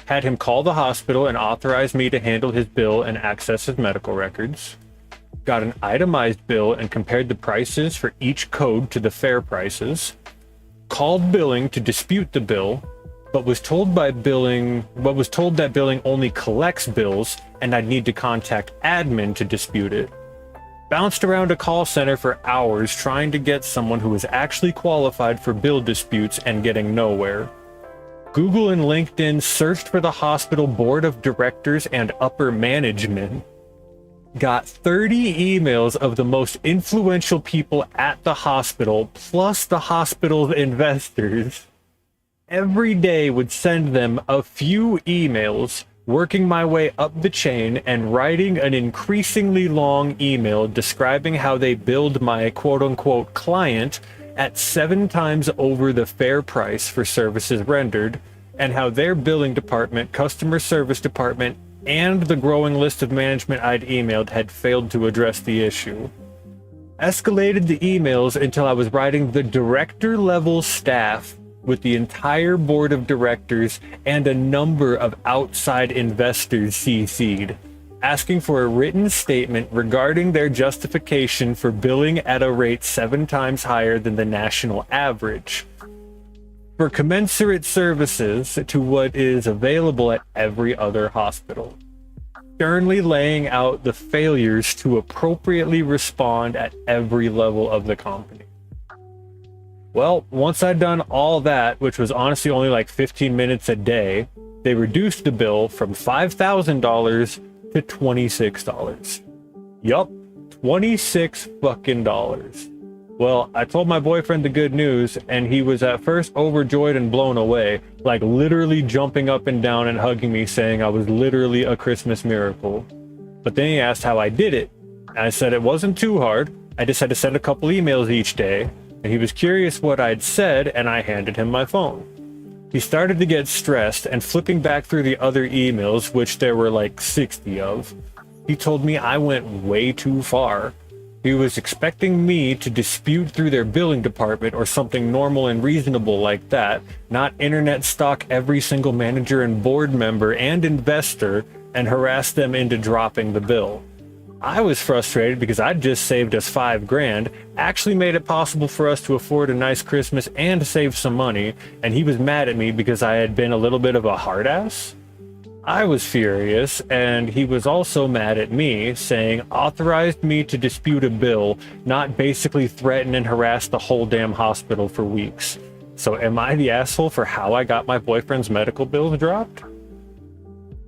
had him call the hospital and authorize me to handle his bill and access his medical records. Got an itemized bill and compared the prices for each code to the fair prices. Called billing to dispute the bill, but was told that billing only collects bills and I'd need to contact admin to dispute it. Bounced around a call center for hours trying to get someone who was actually qualified for bill disputes and getting nowhere. Google and LinkedIn searched for the hospital board of directors and upper management. Got 30 emails of the most influential people at the hospital, plus the hospital's investors. Every day would send them a few emails, working my way up the chain and writing an increasingly long email describing how they billed my quote-unquote client at 7 times over the fair price for services rendered, and how their billing department, customer service department, and the growing list of management I'd emailed had failed to address the issue. Escalated the emails until I was writing the director-level staff with the entire board of directors and a number of outside investors CC'd, asking for a written statement regarding their justification for billing at a rate 7 times higher than the national average, for commensurate services to what is available at every other hospital, sternly laying out the failures to appropriately respond at every level of the company. Well, once I'd done all that, which was honestly only like 15 minutes a day, they reduced the bill from $5,000 to $26. Yup, $26 fucking dollars. Well, I told my boyfriend the good news, and he was at first overjoyed and blown away, like literally jumping up and down and hugging me, saying I was literally a Christmas miracle. But then he asked how I did it, and I said it wasn't too hard. I just had to send a couple emails each day, and he was curious what I'd said, and I handed him my phone. He started to get stressed, and flipping back through the other emails, which there were like 60 of, he told me I went way too far. He was expecting me to dispute through their billing department or something normal and reasonable like that, not internet stalk every single manager and board member and investor and harass them into dropping the bill. I was frustrated because I'd just saved us $5,000, actually made it possible for us to afford a nice Christmas and save some money, and he was mad at me because I had been a little bit of a hard ass. I was furious, and he was also mad at me, saying authorized me to dispute a bill, not basically threaten and harass the whole damn hospital for weeks. So am I the asshole for how I got my boyfriend's medical bills dropped?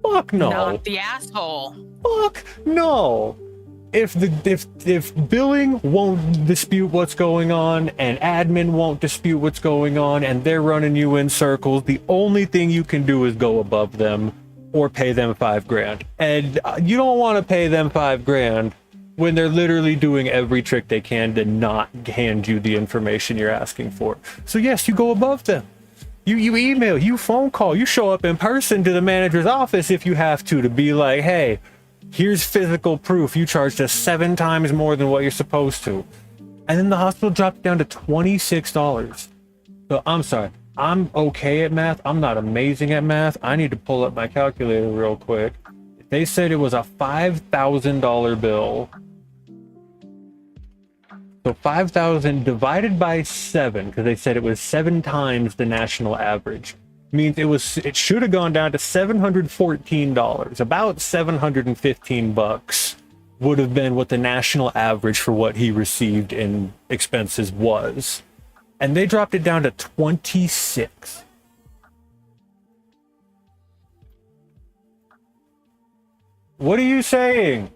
Fuck no. Not the asshole. Fuck no. If billing won't dispute what's going on and admin won't dispute what's going on and they're running you in circles, the only thing you can do is go above them or pay them $5,000. And you don't want to pay them $5,000 when they're literally doing every trick they can to not hand you the information you're asking for. So yes, you go above them. You email, you phone call, you show up in person to the manager's office if you have to be like, hey, here's physical proof you charged us 7 times more than what you're supposed to. And then the hospital dropped down to $26. So I'm sorry, I'm okay at math. I'm not amazing at math. I need to pull up my calculator real quick. They said it was a $5,000 bill. So 5,000 divided by 7, because they said it was 7 times the national average. Means it should have gone down to $714. About $715 would have been what the national average for what he received in expenses was. And they dropped it down to 26. What are you saying?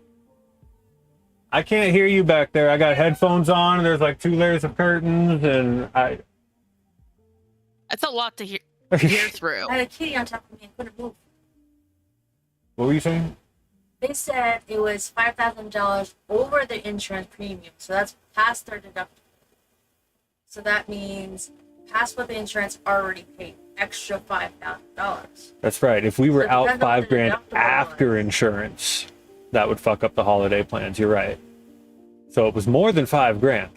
I can't hear you back there. I got headphones on and there's like 2 layers of curtains and That's a lot to hear through. I had a kitty on top of me and couldn't move. What were you saying? They said it was $5,000 over the insurance premium, so that's past their deductible. So that means past what the insurance already paid, extra $5,000. That's right. If we were So out depends on what the $5,000 deductible after insurance, that would fuck up the holiday plans. You're right. So it was more than $5,000.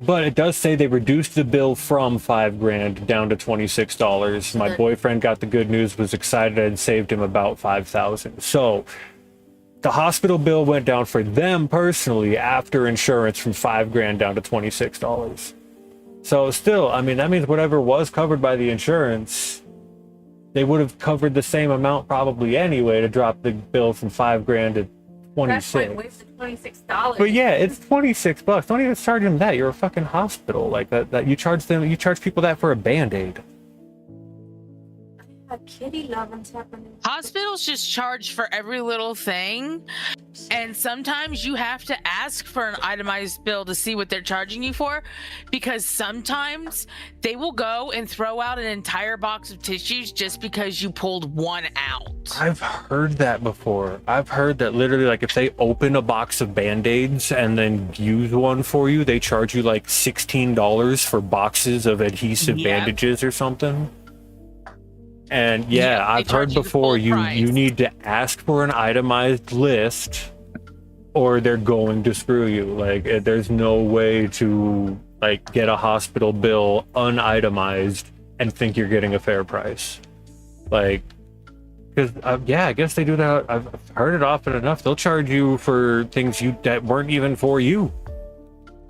But it does say they reduced the bill from $5,000 down to $26. My boyfriend got the good news, was excited and saved him about $5,000. So the hospital bill went down for them personally after insurance from $5,000 down to $26. So still, I mean, that means whatever was covered by the insurance, they would have covered the same amount probably anyway to drop the bill from $5,000 to $26. That's wasted $26. But yeah, it's $26. Don't even charge them that. You're a fucking hospital. Like that you charge people that for a Band-Aid. A kitty loving's happening. Hospitals just charge for every little thing, and sometimes you have to ask for an itemized bill to see what they're charging you for, because sometimes they will go and throw out an entire box of tissues just because you pulled one out. I've heard that before. I've heard that literally, like, if they open a box of Band-Aids and then use one for you, they charge you like $16 for boxes of adhesive bandages or something. And yeah, I've heard before you need to ask for an itemized list or they're going to screw you. Like, there's no way to like get a hospital bill unitemized and think you're getting a fair price. Like, because yeah, I guess they do that. I've heard it often enough. They'll charge you for things that weren't even for you.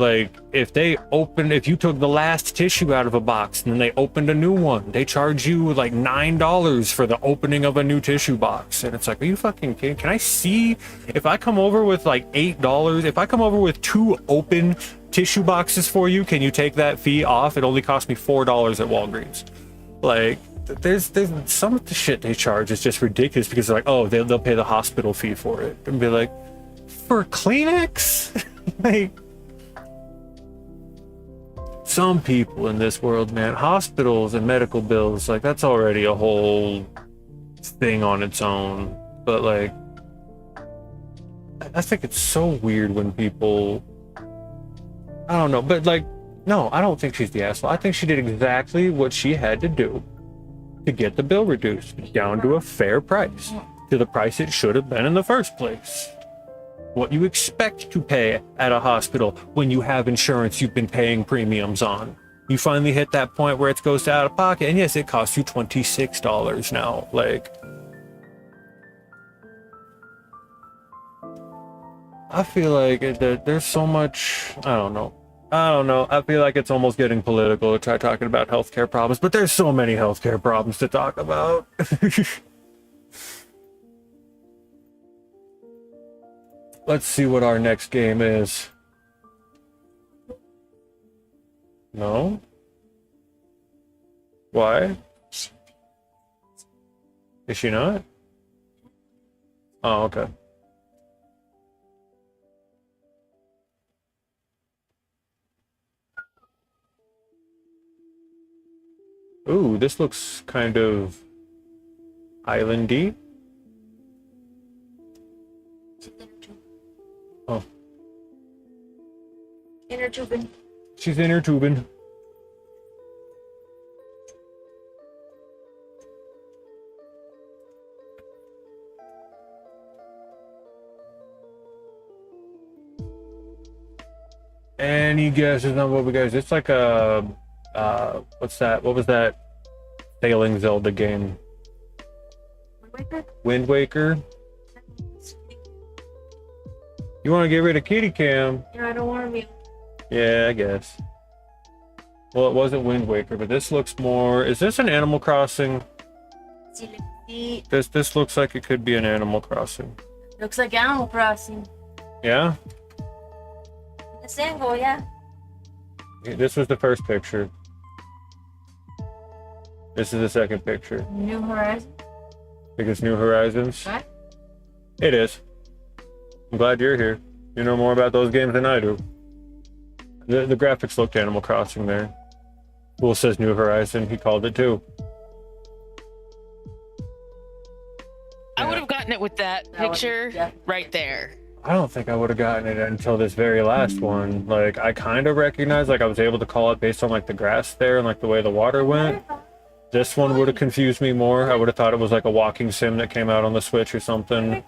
Like, if you took the last tissue out of a box and then they opened a new one, they charge you like $9 for the opening of a new tissue box. And it's like, are you fucking kidding? Can I see if I come over with like $8, if I come over with 2 open tissue boxes for you, can you take that fee off? It only cost me $4 at Walgreens. Like, there's some of the shit they charge is just ridiculous because they're like, oh, they'll pay the hospital fee for it. And be like, for Kleenex? Like, some people in this world, man, hospitals and medical bills, like, that's already a whole thing on its own. But like, I think it's so weird when people, I don't know, but like, no, I don't think she's the asshole. I think she did exactly what she had to do to get the bill reduced down to a fair price, to the price it should have been in the first place. what you expect to pay at a hospital when you have insurance you've been paying premiums on. You finally hit that point where it goes to out of pocket, and yes, it costs you $26 now. Like, I feel like there's so much, I don't know. I feel like it's almost getting political to try talking about healthcare problems, but there's so many healthcare problems to talk about. Let's see what our next game is. No? Why? Is she not? Oh, okay. Ooh, this looks kind of islandy. Oh. Inner tubing. She's inner tubing. Any guesses on what we guys? It's like a what's that? What was that sailing Zelda game? Wind Waker. You want to get rid of Kitty Cam? Yeah, I don't want to be. Yeah, I guess. Well, it wasn't Wind Waker, but this looks more. Is this an Animal Crossing? This looks like it could be an Animal Crossing. Looks like Animal Crossing. Yeah. The single, yeah. This was the first picture. This is the second picture. New Horizons. Think it's New Horizons? What? It is. I'm glad you're here. You know more about those games than I do. The graphics looked Animal Crossing there. Will says New Horizon. He called it too. I would have gotten it with that picture right there. I don't think I would have gotten it until this very last one. Like, I kind of recognized, like, I was able to call it based on, like, the grass there and, like, the way the water went. This one would have confused me more. I would have thought it was, like, a walking sim that came out on the Switch or something.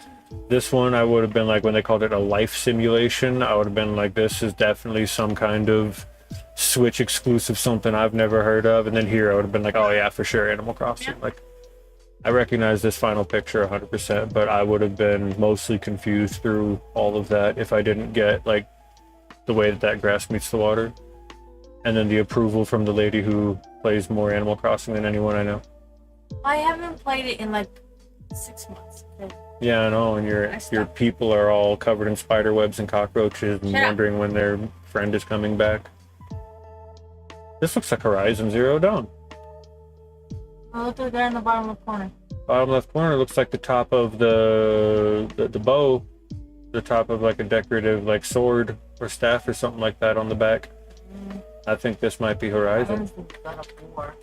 This one, I would have been, like, when they called it a life simulation, I would have been like, this is definitely some kind of Switch exclusive, something I've never heard of. And then here, I would have been like, oh, yeah, for sure, Animal Crossing. Like, I recognize this final picture 100%, but I would have been mostly confused through all of that if I didn't get, like, the way that grass meets the water. And then the approval from the lady who plays more Animal Crossing than anyone I know. I haven't played it in, like, 6 months. Yeah, I know, and your people are all covered in spider webs and cockroaches and wondering when their friend is coming back. This looks like Horizon Zero Dawn. Oh, look at there in the bottom left corner. Bottom left corner looks like the top of the bow, the top of like a decorative like sword or staff or something like that on the back. I think this might be Horizon. God of War.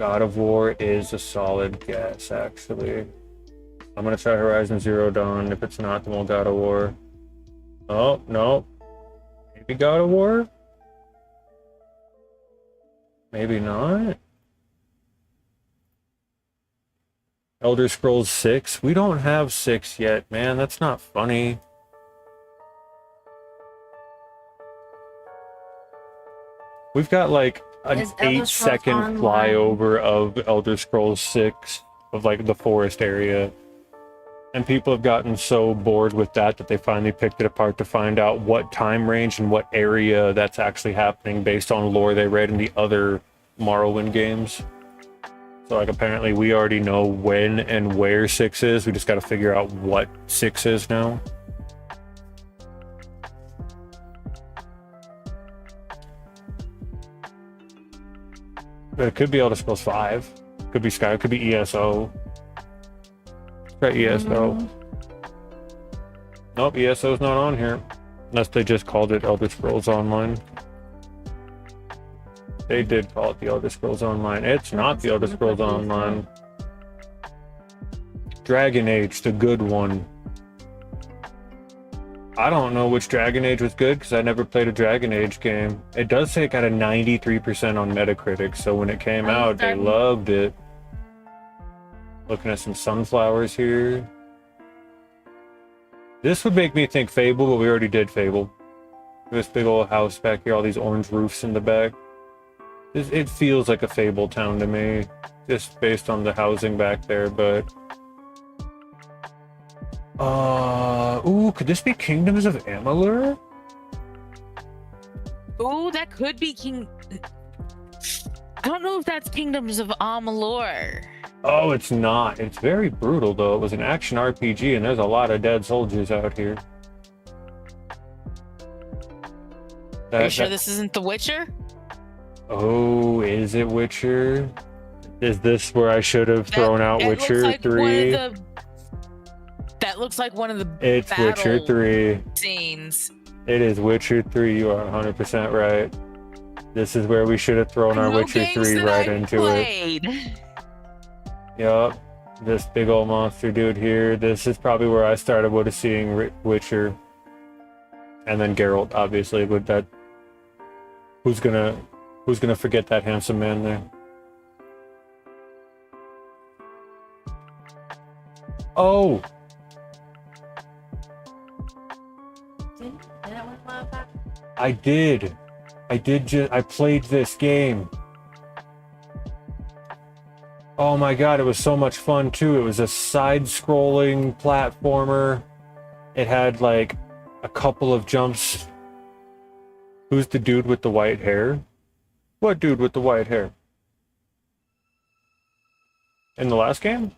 God of War is a solid guess, actually. I'm gonna try Horizon Zero Dawn. If it's not, then we'll God of War. Oh, no. Maybe God of War? Maybe not? Elder Scrolls 6? We don't have 6 yet, man. That's not funny. We've got like an 8-second flyover of Elder Scrolls 6 of like the forest area. And people have gotten so bored with that they finally picked it apart to find out what time range and what area that's actually happening based on lore they read in the other Morrowind games. So like apparently we already know when and where 6 is. We just got to figure out what 6 is now. But it could be Elder Scrolls 5. Could be Sky. It could be ESO. Try ESO. Nope, ESO's not on here. Unless they just called it Elder Scrolls Online. They did call it the Elder Scrolls Online. It's not the Elder Scrolls Online. Dragon Age, the good one. I don't know which Dragon Age was good because I never played a Dragon Age game. It does say it got a 93% on Metacritic, so when it came out, they loved it. Looking at some sunflowers here. This would make me think Fable, but we already did Fable. This big old house back here, all these orange roofs in the back. It feels like a Fable town to me, just based on the housing back there, but... Ooh, could this be Kingdoms of Amalur? Ooh, that could be I don't know if that's Kingdoms of Amalur. Oh, it's not. It's very brutal, though. It was an action RPG, and there's a lot of dead soldiers out here. Are you sure this isn't The Witcher? Oh, is it Witcher? Is this where I should have thrown out Witcher like 3? That looks like one of the It's Witcher 3. scenes. It is Witcher 3. You are 100% right. This is where we should have thrown our Witcher 3 right into it. Yup. This big old monster dude here. This is probably where I started with seeing Witcher. And then Geralt, obviously, with that. Who's gonna forget that handsome man there? Oh! I did. I played this game. Oh my god, it was so much fun too. It was a side-scrolling platformer. It had like a couple of jumps. Who's the dude with the white hair? What dude with the white hair? In the last game?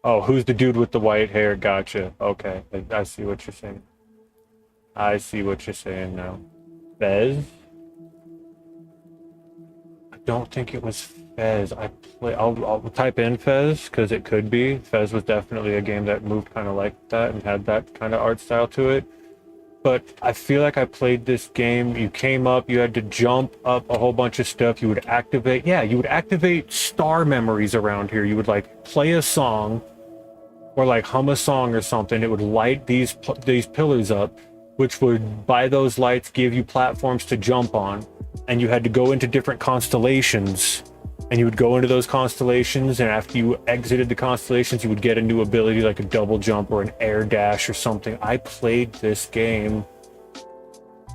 Oh, who's the dude with the white hair? Gotcha. Okay, I see what you're saying. I see what you're saying now. Fez? I don't think it was Fez. I'll type in Fez, because it could be. Fez was definitely a game that moved kind of like that and had that kind of art style to it. But I feel like I played this game. You came up, you had to jump up a whole bunch of stuff. You would activate, you would activate star memories around here. You would like play a song or like hum a song or something. It would light these pillars up, which would, by those lights, give you platforms to jump on. And you had to go into different constellations. And you would go into those constellations, and after you exited the constellations, you would get a new ability like a double jump or an air dash or something. I played this game.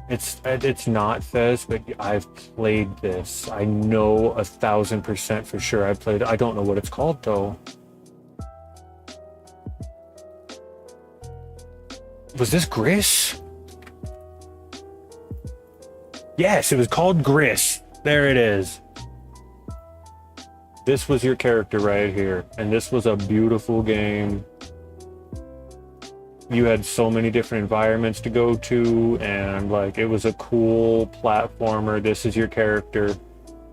It's not Fez, but I've played this. I know 1000% for sure I played it. I don't know what it's called, though. Was this Gris? Yes, it was called Gris. There it is. This was your character right here, and this was a beautiful game. You had so many different environments to go to, and like it was a cool platformer. This is your character,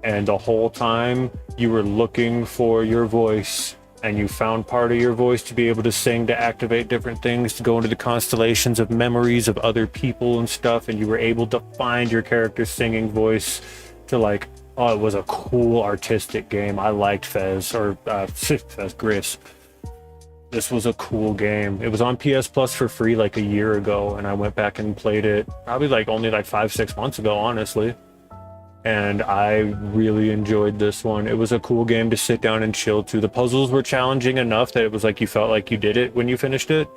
and the whole time you were looking for your voice, and you found part of your voice to be able to sing, to activate different things, to go into the constellations of memories of other people and stuff, and you were able to find your character's singing voice to like. Oh, it was a cool artistic game. I liked Fez, or Fez Gris. This was a cool game. It was on PS Plus for free like a year ago, and I went back and played it probably like only like 5-6 months ago, honestly. And I really enjoyed this one. It was a cool game to sit down and chill to. The puzzles were challenging enough that it was like you felt like you did it when you finished it.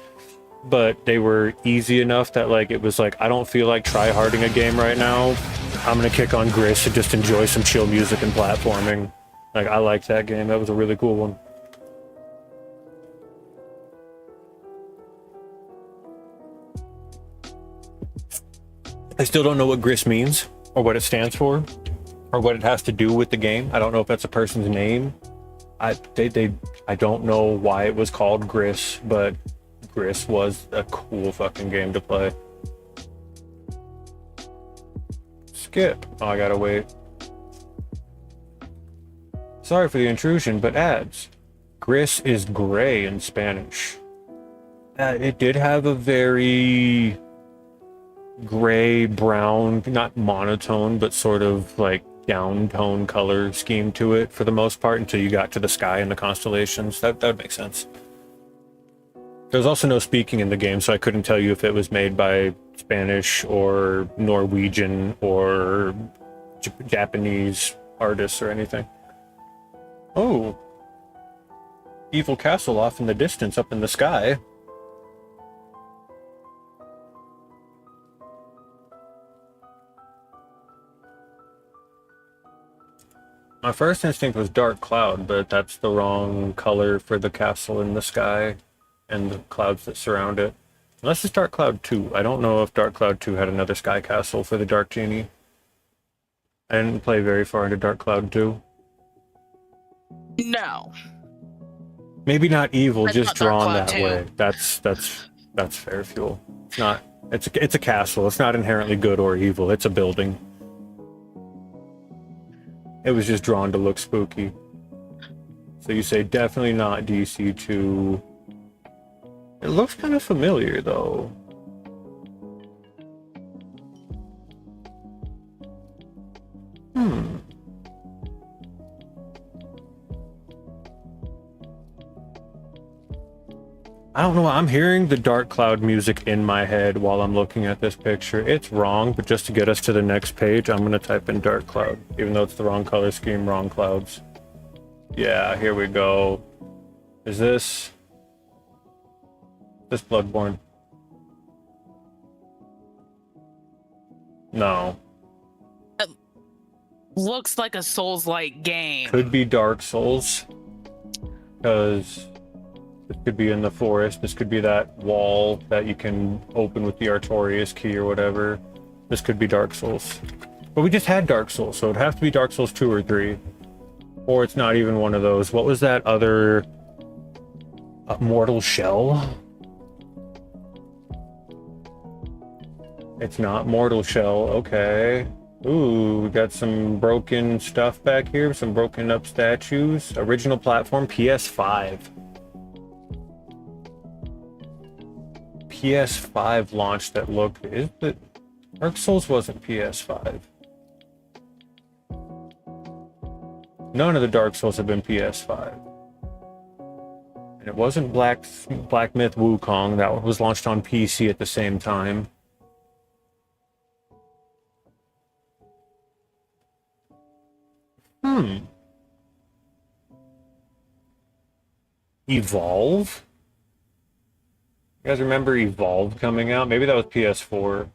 But they were easy enough that like it was like, I don't feel like try-harding a game right now. I'm gonna kick on Gris and just enjoy some chill music and platforming. Like, I liked that game. That was a really cool one. I still don't know what Gris means, or what it stands for, or what it has to do with the game. I don't know if that's a person's name. I don't know why it was called Gris, but Gris was a cool fucking game to play. Skip. Oh, I gotta wait. Sorry for the intrusion, but ads. Gris is gray in Spanish. It did have a very gray, brown, not monotone, but sort of like downtone color scheme to it for the most part until you got to the sky and the constellations. That would make sense. There's also no speaking in the game, so I couldn't tell you if it was made by Spanish or Norwegian or Japanese artists or anything. Oh. evil castle off in the distance, up in the sky. My first instinct was dark cloud, but that's the wrong color for the castle in the sky and the clouds that surround it. Unless it's Dark Cloud 2. I don't know if Dark Cloud 2 had another sky castle for the Dark Genie. I didn't play very far into Dark Cloud 2. No. Maybe not evil, That's just not Dark drawn Cloud that 2. way. That's fair fuel. It's not. It's a castle. It's not inherently good or evil. It's a building. It was just drawn to look spooky. So you say definitely not DC2. It looks kind of familiar though. I don't know, I'm hearing the Dark Cloud music in my head while I'm looking at this picture. It's wrong, but just to get us to the next page, I'm gonna type in Dark Cloud, even though it's the wrong color scheme, wrong clouds. Yeah, here we go. Is this Bloodborne? No. It looks like a Souls-like game. Could be Dark Souls, because this could be in the forest. This could be that wall that you can open with the Artorias key or whatever. This could be Dark Souls. But we just had Dark Souls, so it'd have to be Dark Souls 2 or 3. Or it's not even one of those. What was that other... Mortal Shell? It's not Mortal Shell, okay. Ooh, we got some broken stuff back here, some broken up statues. Original platform, PS5. PS5 launch that looked... Dark Souls wasn't PS5. None of the Dark Souls have been PS5. And it wasn't Black Myth Wukong. That one was launched on PC at the same time. Evolve? You guys remember Evolve coming out? Maybe that was PS4.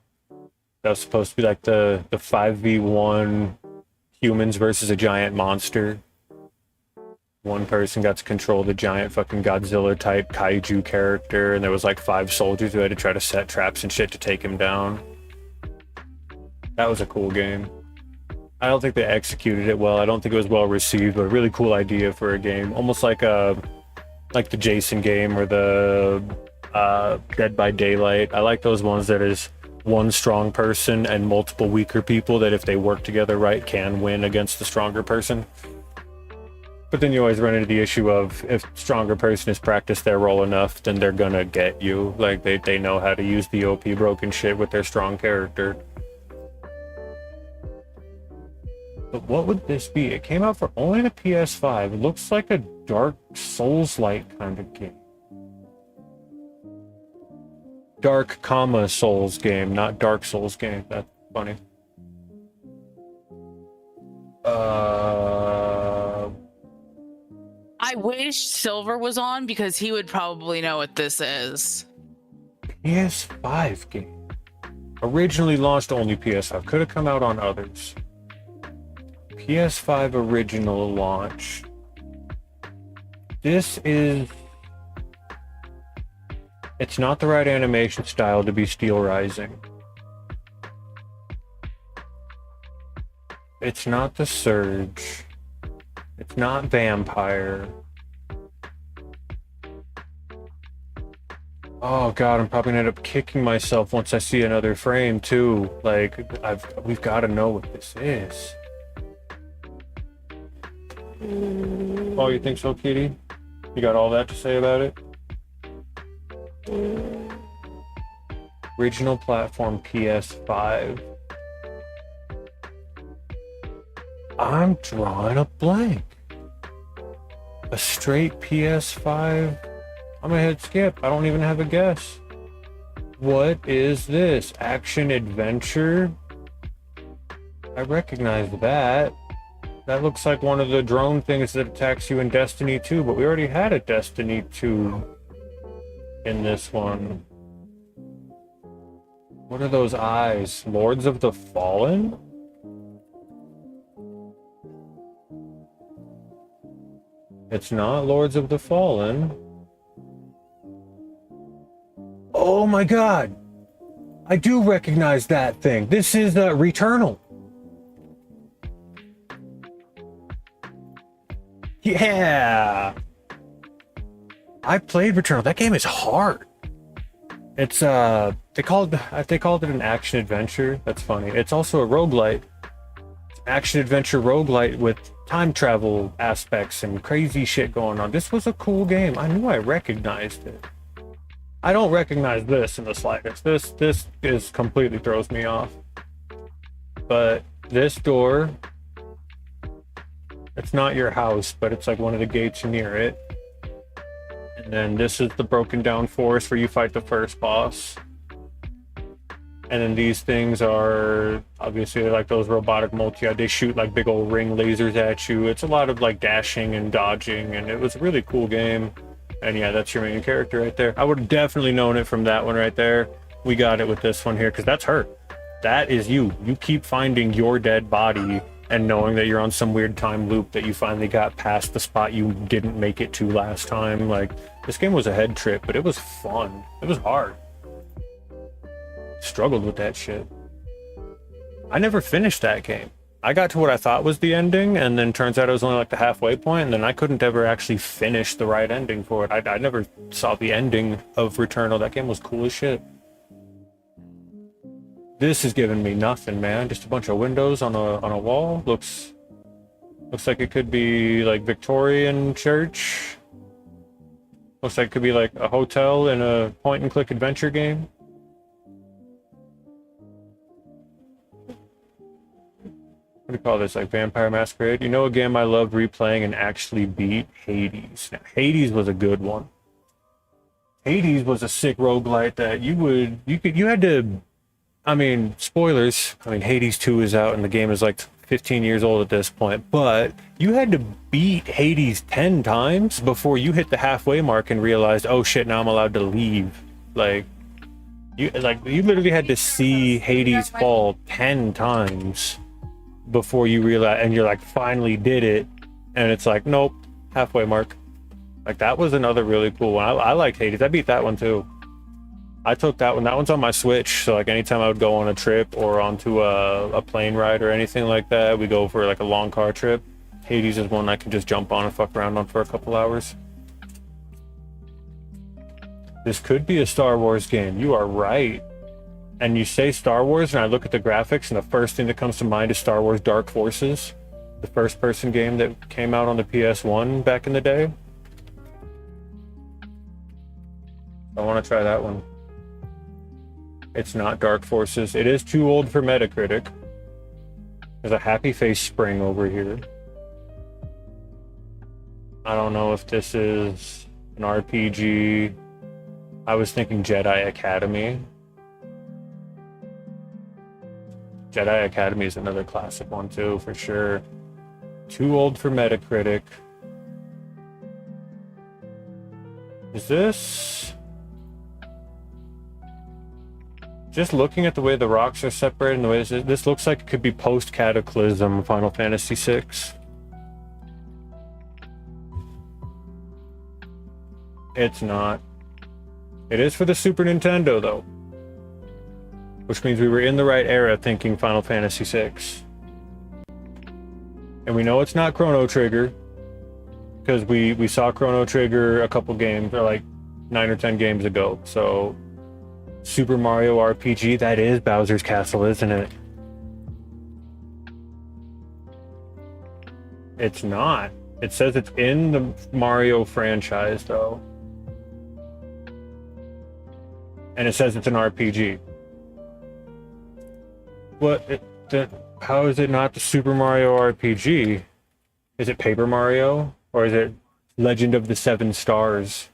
That was supposed to be like the 5v1 humans versus a giant monster. One person got to control the giant fucking Godzilla type kaiju character, and there was like 5 soldiers who had to try to set traps and shit to take him down. That was a cool game. I don't think they executed it well. I don't think it was well received, but a really cool idea for a game. Almost like the Jason game or the Dead by Daylight. I like those ones that is one strong person and multiple weaker people that if they work together right can win against the stronger person. But then you always run into the issue of if stronger person has practiced their role enough, then they're gonna get you. Like they know how to use the OP broken shit with their strong character. But what would this be? It came out for only the PS5. It looks like a Dark Souls-like kind of game. Dark, Souls game, not Dark Souls game. That's funny. I wish Silver was on because he would probably know what this is. PS5 game. Originally launched only PS5. Could have come out on others. PS5 original launch. This is... It's not the right animation style to be Steel Rising. It's not The Surge. It's not Vampire. Oh god, I'm probably gonna end up kicking myself once I see another frame too. Like, we've got to know what this is. Oh, you think so, Kitty? You got all that to say about it? Original platform PS5. I'm drawing a blank. A straight PS5? I'm gonna hit skip. I don't even have a guess. What is this? Action adventure? I recognize that. That looks like one of the drone things that attacks you in Destiny 2, but we already had a Destiny 2 in this one. What are those eyes? Lords of the Fallen? It's not Lords of the Fallen. Oh my god! I do recognize that thing. This is Returnal. Yeah! I played Returnal. That game is hard. It's they called it an action adventure. That's funny. It's also a roguelite. Action adventure roguelite with time travel aspects and crazy shit going on. This was a cool game. I knew I recognized it. I don't recognize this in the slightest. This is completely throws me off. But this door, it's not your house, but it's like one of the gates near it. And then this is the broken down forest where you fight the first boss. And then these things are obviously like those robotic multi. They shoot like big old ring lasers at you. It's a lot of like dashing and dodging, and it was a really cool game. And yeah, that's your main character right there. I would have definitely known it from that one right there. We got it with this one here because that's her. That is you. You keep finding your dead body and knowing that you're on some weird time loop that you finally got past the spot you didn't make it to last time. Like, this game was a head trip, but it was fun. It was hard. Struggled with that shit. I never finished that game. I got to what I thought was the ending, and then turns out it was only like the halfway point, and then I couldn't ever actually finish the right ending for it. I never saw the ending of Returnal. That game was cool as shit. This is giving me nothing, man. Just a bunch of windows on a wall. Looks like it could be like Victorian church. Looks like it could be like a hotel in a point-and-click adventure game. What do you call this? Like Vampire Masquerade? You know, a game I loved replaying and actually beat? Hades. Now, Hades was a good one. Hades was a sick roguelite that you had to, I mean, spoilers. I mean, Hades 2 is out and the game is like 15 years old at this point, but you had to beat Hades 10 times before you hit the halfway mark and realized, oh shit, now I'm allowed to leave. Like you literally had to see Hades fall 10 times before you realize, and you're like, finally did it, and it's like, nope, halfway mark. Like, that was another really cool one. I liked Hades. I beat that one too. I took that one. That one's on my Switch, so like anytime I would go on a trip or onto a plane ride or anything like that, we go for like a long car trip, Hades is one I can just jump on and fuck around on for a couple hours. This could be a Star Wars game. You are right. And you say Star Wars, and I look at the graphics, and the first thing that comes to mind is Star Wars Dark Forces, the first-person game that came out on the PS1 back in the day. I want to try that one. It's not Dark Forces. It is too old for Metacritic. There's a happy face spring over here. I don't know if this is an RPG. I was thinking Jedi Academy. Jedi Academy is another classic one too, for sure. Too old for Metacritic. Is this... Just looking at the way the rocks are separated and the way this looks like it could be post-Cataclysm Final Fantasy VI. It's not. It is for the Super Nintendo though. Which means we were in the right era thinking Final Fantasy VI. And we know it's not Chrono Trigger, because we saw Chrono Trigger a couple games, or like 9 or 10 games ago. So Super Mario RPG, that is Bowser's Castle, isn't it? It's not. It says it's in the Mario franchise though. And it says it's an RPG. How is it not the Super Mario RPG? Is it Paper Mario? Or is it Legend of the Seven Stars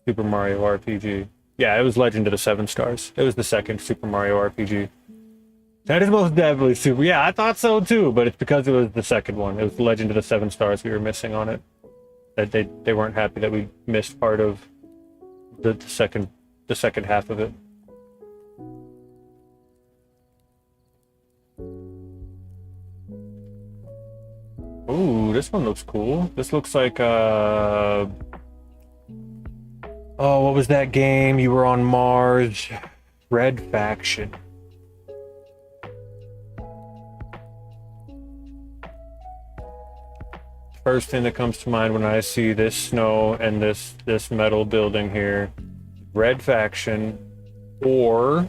Super Mario RPG? Yeah, it was Legend of the Seven Stars. It was the second Super Mario RPG. That is most definitely super. Yeah, I thought so too, but it's because it was the second one. It was the Legend of the Seven Stars we were missing on it. That they weren't happy that we missed part of the second half of it. Ooh, this one looks cool. This looks like oh, what was that game? You were on Mars. Red Faction. First thing that comes to mind when I see this snow and this metal building here, Red Faction, or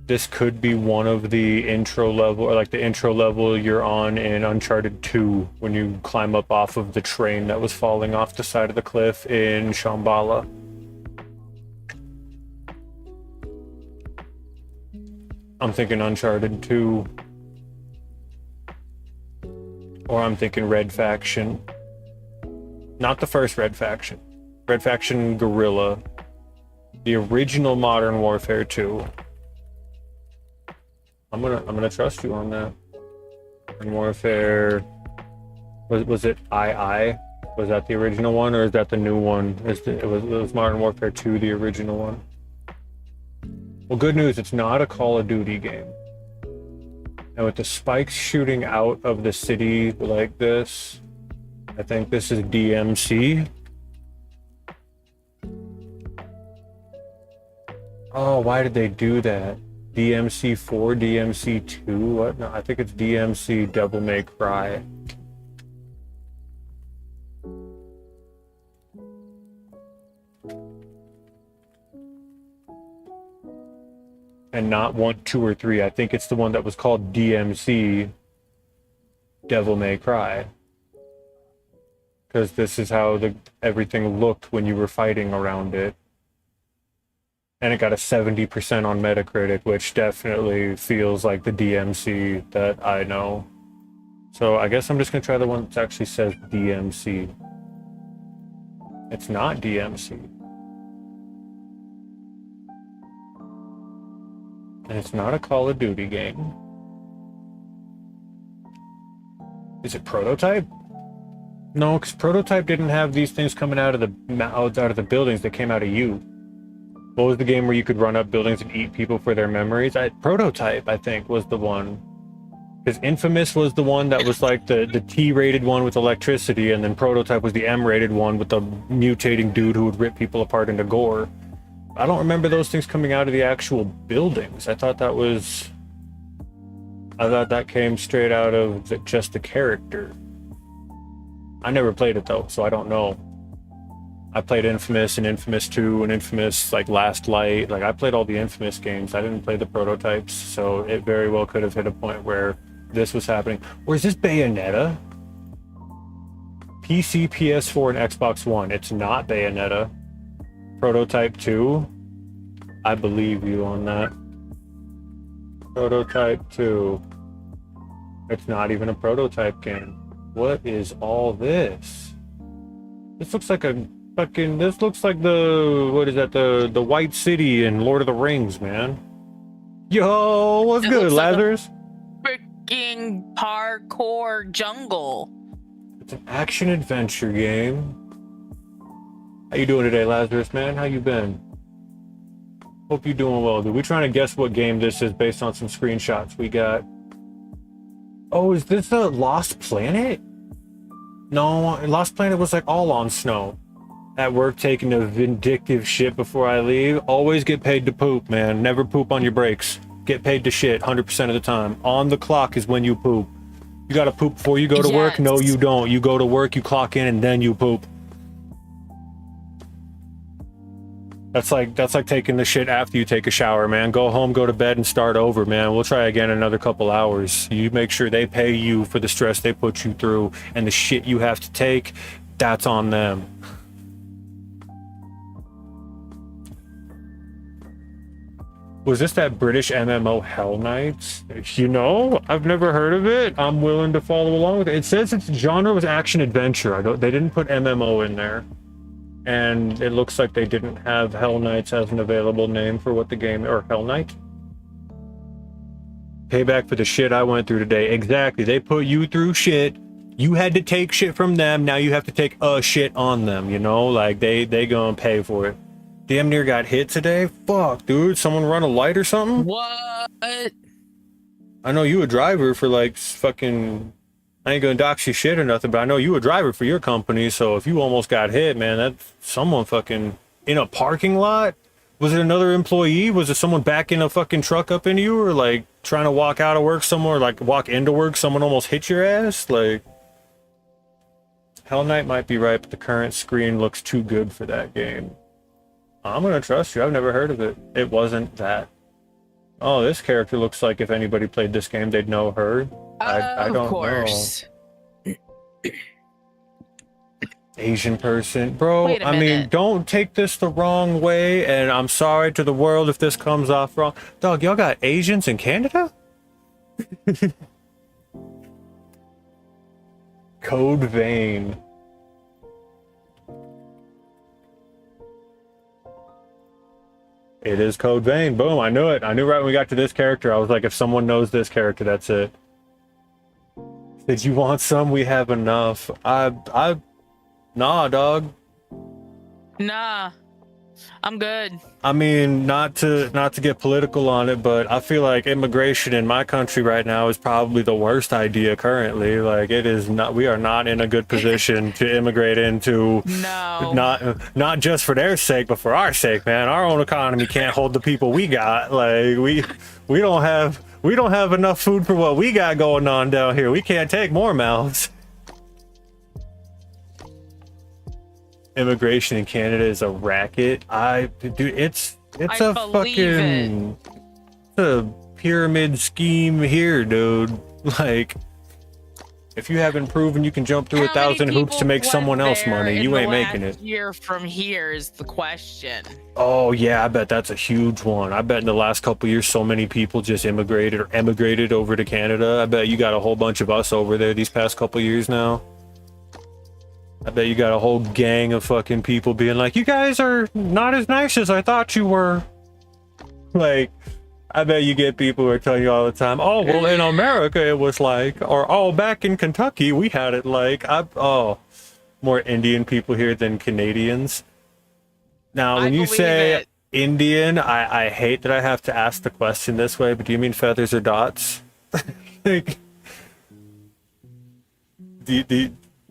this could be one of the intro level, or like the intro level you're on in Uncharted 2 when you climb up off of the train that was falling off the side of the cliff in Shambhala. I'm thinking Uncharted 2. Or I'm thinking Red Faction. Not the first Red Faction. Red Faction Guerrilla. The original Modern Warfare 2. I'm gonna trust you on that. Modern Warfare. Was it II? Was that the original one, or is that the new one? It was Modern Warfare 2 the original one? Well, good news, it's not a Call of Duty game. And with the spikes shooting out of the city like this, I think this is DMC. Oh, why did they do that? DMC 4, DMC 2? What? No, I think it's DMC Devil May Cry. And not 1, 2, or 3. I think it's the one that was called DMC Devil May Cry. Because this is how everything looked when you were fighting around it. And it got a 70% on Metacritic, which definitely feels like the DMC that I know. So I guess I'm just going to try the one that actually says DMC. It's not DMC. And it's not a Call of Duty game. Is it Prototype? No, because Prototype didn't have these things coming out of the buildings. They came out of you. What was the game where you could run up buildings and eat people for their memories? Prototype, I think, was the one. Because Infamous was the one that was like the T-rated one with electricity, and then Prototype was the M-rated one with the mutating dude who would rip people apart into gore. I don't remember those things coming out of the actual buildings. I thought that came straight out of just the character. I never played it though, so I don't know. I played Infamous and Infamous 2 and Infamous like Last Light. Like I played all the Infamous games. I didn't play the Prototypes, so it very well could have hit a point where this was happening. Or is this Bayonetta? PC, PS4, and Xbox One. It's not Bayonetta. Prototype 2, I believe you on that. Prototype 2. It's not even a Prototype game. What is all this? This looks like a fucking, this looks like the, what is that, the White City in Lord of the Rings, man. Yo, what's good, Lazarus? Like freaking parkour jungle. It's an action-adventure game. How you doing today, Lazarus, man? How you been? Hope you're doing well, dude. We're trying to guess what game this is based on some screenshots we got. Oh, is this a Lost Planet? No, Lost Planet was like all on snow. At work, taking a vindictive shit before I leave. Always get paid to poop, man. Never poop on your breaks. Get paid to shit 100% of the time. On the clock is when you poop. You gotta poop before you go to work? No, you don't. You go to work, you clock in, and then you poop. That's like taking the shit after you take a shower, man. Go home, go to bed, and start over, man. We'll try again in another couple hours. You make sure they pay you for the stress they put you through, and the shit you have to take, that's on them. Was this that British MMO Hell Knights? You know, I've never heard of it. I'm willing to follow along with it. It says its genre was action adventure. They didn't put MMO in there. And it looks like they didn't have Hell Knights as an available name for what the game, or Hell Knight. Payback for the shit I went through today. Exactly. They put you through shit. You had to take shit from them. Now you have to take a shit on them, you know? Like, they gonna pay for it. Damn near got hit today? Fuck, dude. Someone run a light or something? What? I know you a driver for, like, fucking... I ain't gonna dox you shit or nothing, but I know you a driver for your company, so if you almost got hit, man, that's someone fucking... In a parking lot? Was it another employee? Was it someone backing a fucking truck up into you? Or, like, trying to walk out of work somewhere, like, walk into work, someone almost hit your ass? Like... Hell Knight might be right, but the current screen looks too good for that game. I'm gonna trust you. I've never heard of it. It wasn't that. Oh, this character looks like if anybody played this game, they'd know her. I don't course. know. Asian person. Bro, Wait a I mean, minute. don't take this the wrong way, and I'm sorry to the world if this comes off wrong. Dog, y'all got Asians in Canada? Code Vein. It is Code Vein. Boom, I knew it. I knew right when we got to this character. I was like, if someone knows this character, that's it. Did you want some? We have enough. Nah, dog. Nah, I'm good. I mean, not to get political on it, but I feel like immigration in my country right now is probably the worst idea currently. Like, it is not. We are not in a good position to immigrate into. No. Not just for their sake, but for our sake, man. Our own economy can't hold the people we got. Like, we don't have enough food for what we got going on down here. We can't take more mouths. Immigration in Canada is a racket. Dude, it's a fucking it's a pyramid scheme here, dude. Like, if you haven't proven you can jump through 1,000 hoops to make someone else money, you ain't making it. Year from here is the question. Oh yeah, I bet that's a huge one. I bet in the last couple years, so many people just emigrated over to Canada. I bet you got a whole bunch of us over there these past couple years now. I bet you got a whole gang of fucking people being like, you guys are not as nice as I thought you were. Like, I bet you get people who are telling you all the time, oh, well, in America it was like, or oh, back in Kentucky we had it like, more Indian people here than Canadians. Now, when you say Indian, I hate that I have to ask the question this way, but do you mean feathers or dots? Like,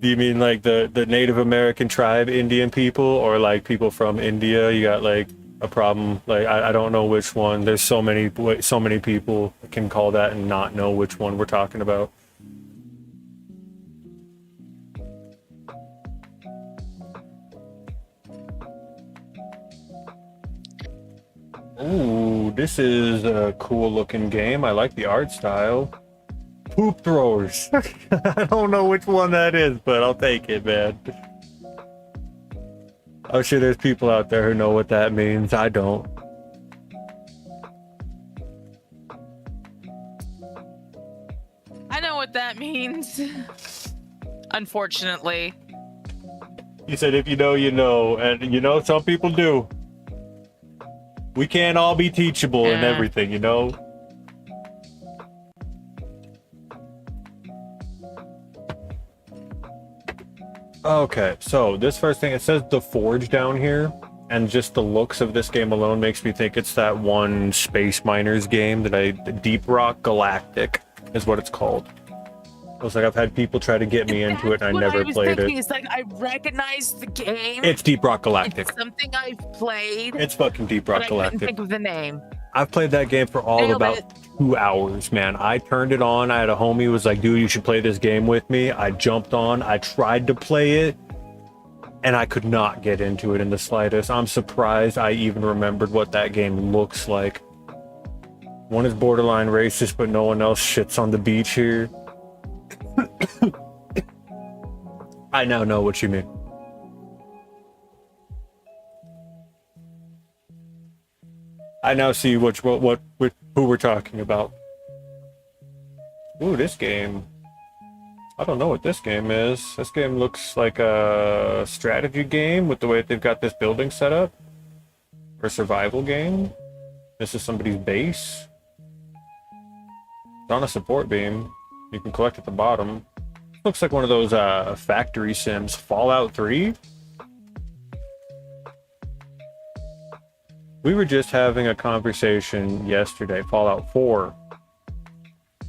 do you mean like the Native American tribe Indian people, or like people from India? You got like a problem. Like, I don't know which one. There's so many people can call that and not know which one we're talking about. Ooh, this is a cool looking game. I like the art style. Poop throwers. I don't know which one that is, but I'll take it, man. I'm sure there's people out there who know what that means. I don't. I know what that means. Unfortunately. You said if you know, you know. And you know, some people do. We can't all be teachable and everything, you know? Okay, so this first thing, it says The Forge down here, and just the looks of this game alone makes me think it's that one Space Miners game that Deep Rock Galactic is what it's called. It's like I've had people try to get me into it and I never played it. It's like I recognize the game. It's Deep Rock Galactic. It's something I've played. It's fucking Deep Rock Galactic. I couldn't think of the name. I've played that game for all of about 2 hours, man. I turned it on. I had a homie who was like, dude, you should play this game with me. I jumped on. I tried to play it, and I could not get into it in the slightest. I'm surprised I even remembered what that game looks like. One is borderline racist, but no one else shits on the beach here. I now know what you mean. I now see who we're talking about. Ooh, this game. I don't know what this game is. This game looks like a strategy game with the way they've got this building set up. Or a survival game. This is somebody's base. It's on a support beam. You can collect at the bottom. Looks like one of those factory sims. Fallout 3? We were just having a conversation yesterday. Fallout 4.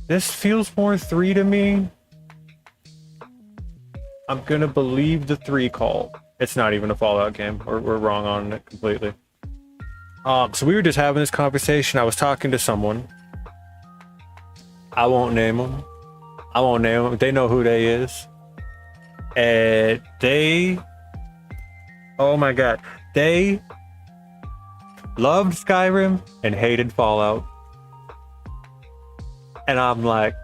This feels more 3 to me. I'm gonna believe the 3 call. It's not even a Fallout game. We're wrong on it completely. So we were just having this conversation. I was talking to someone. I won't name them. They know who they is. And they... Oh my god. They loved Skyrim and hated Fallout. And I'm like,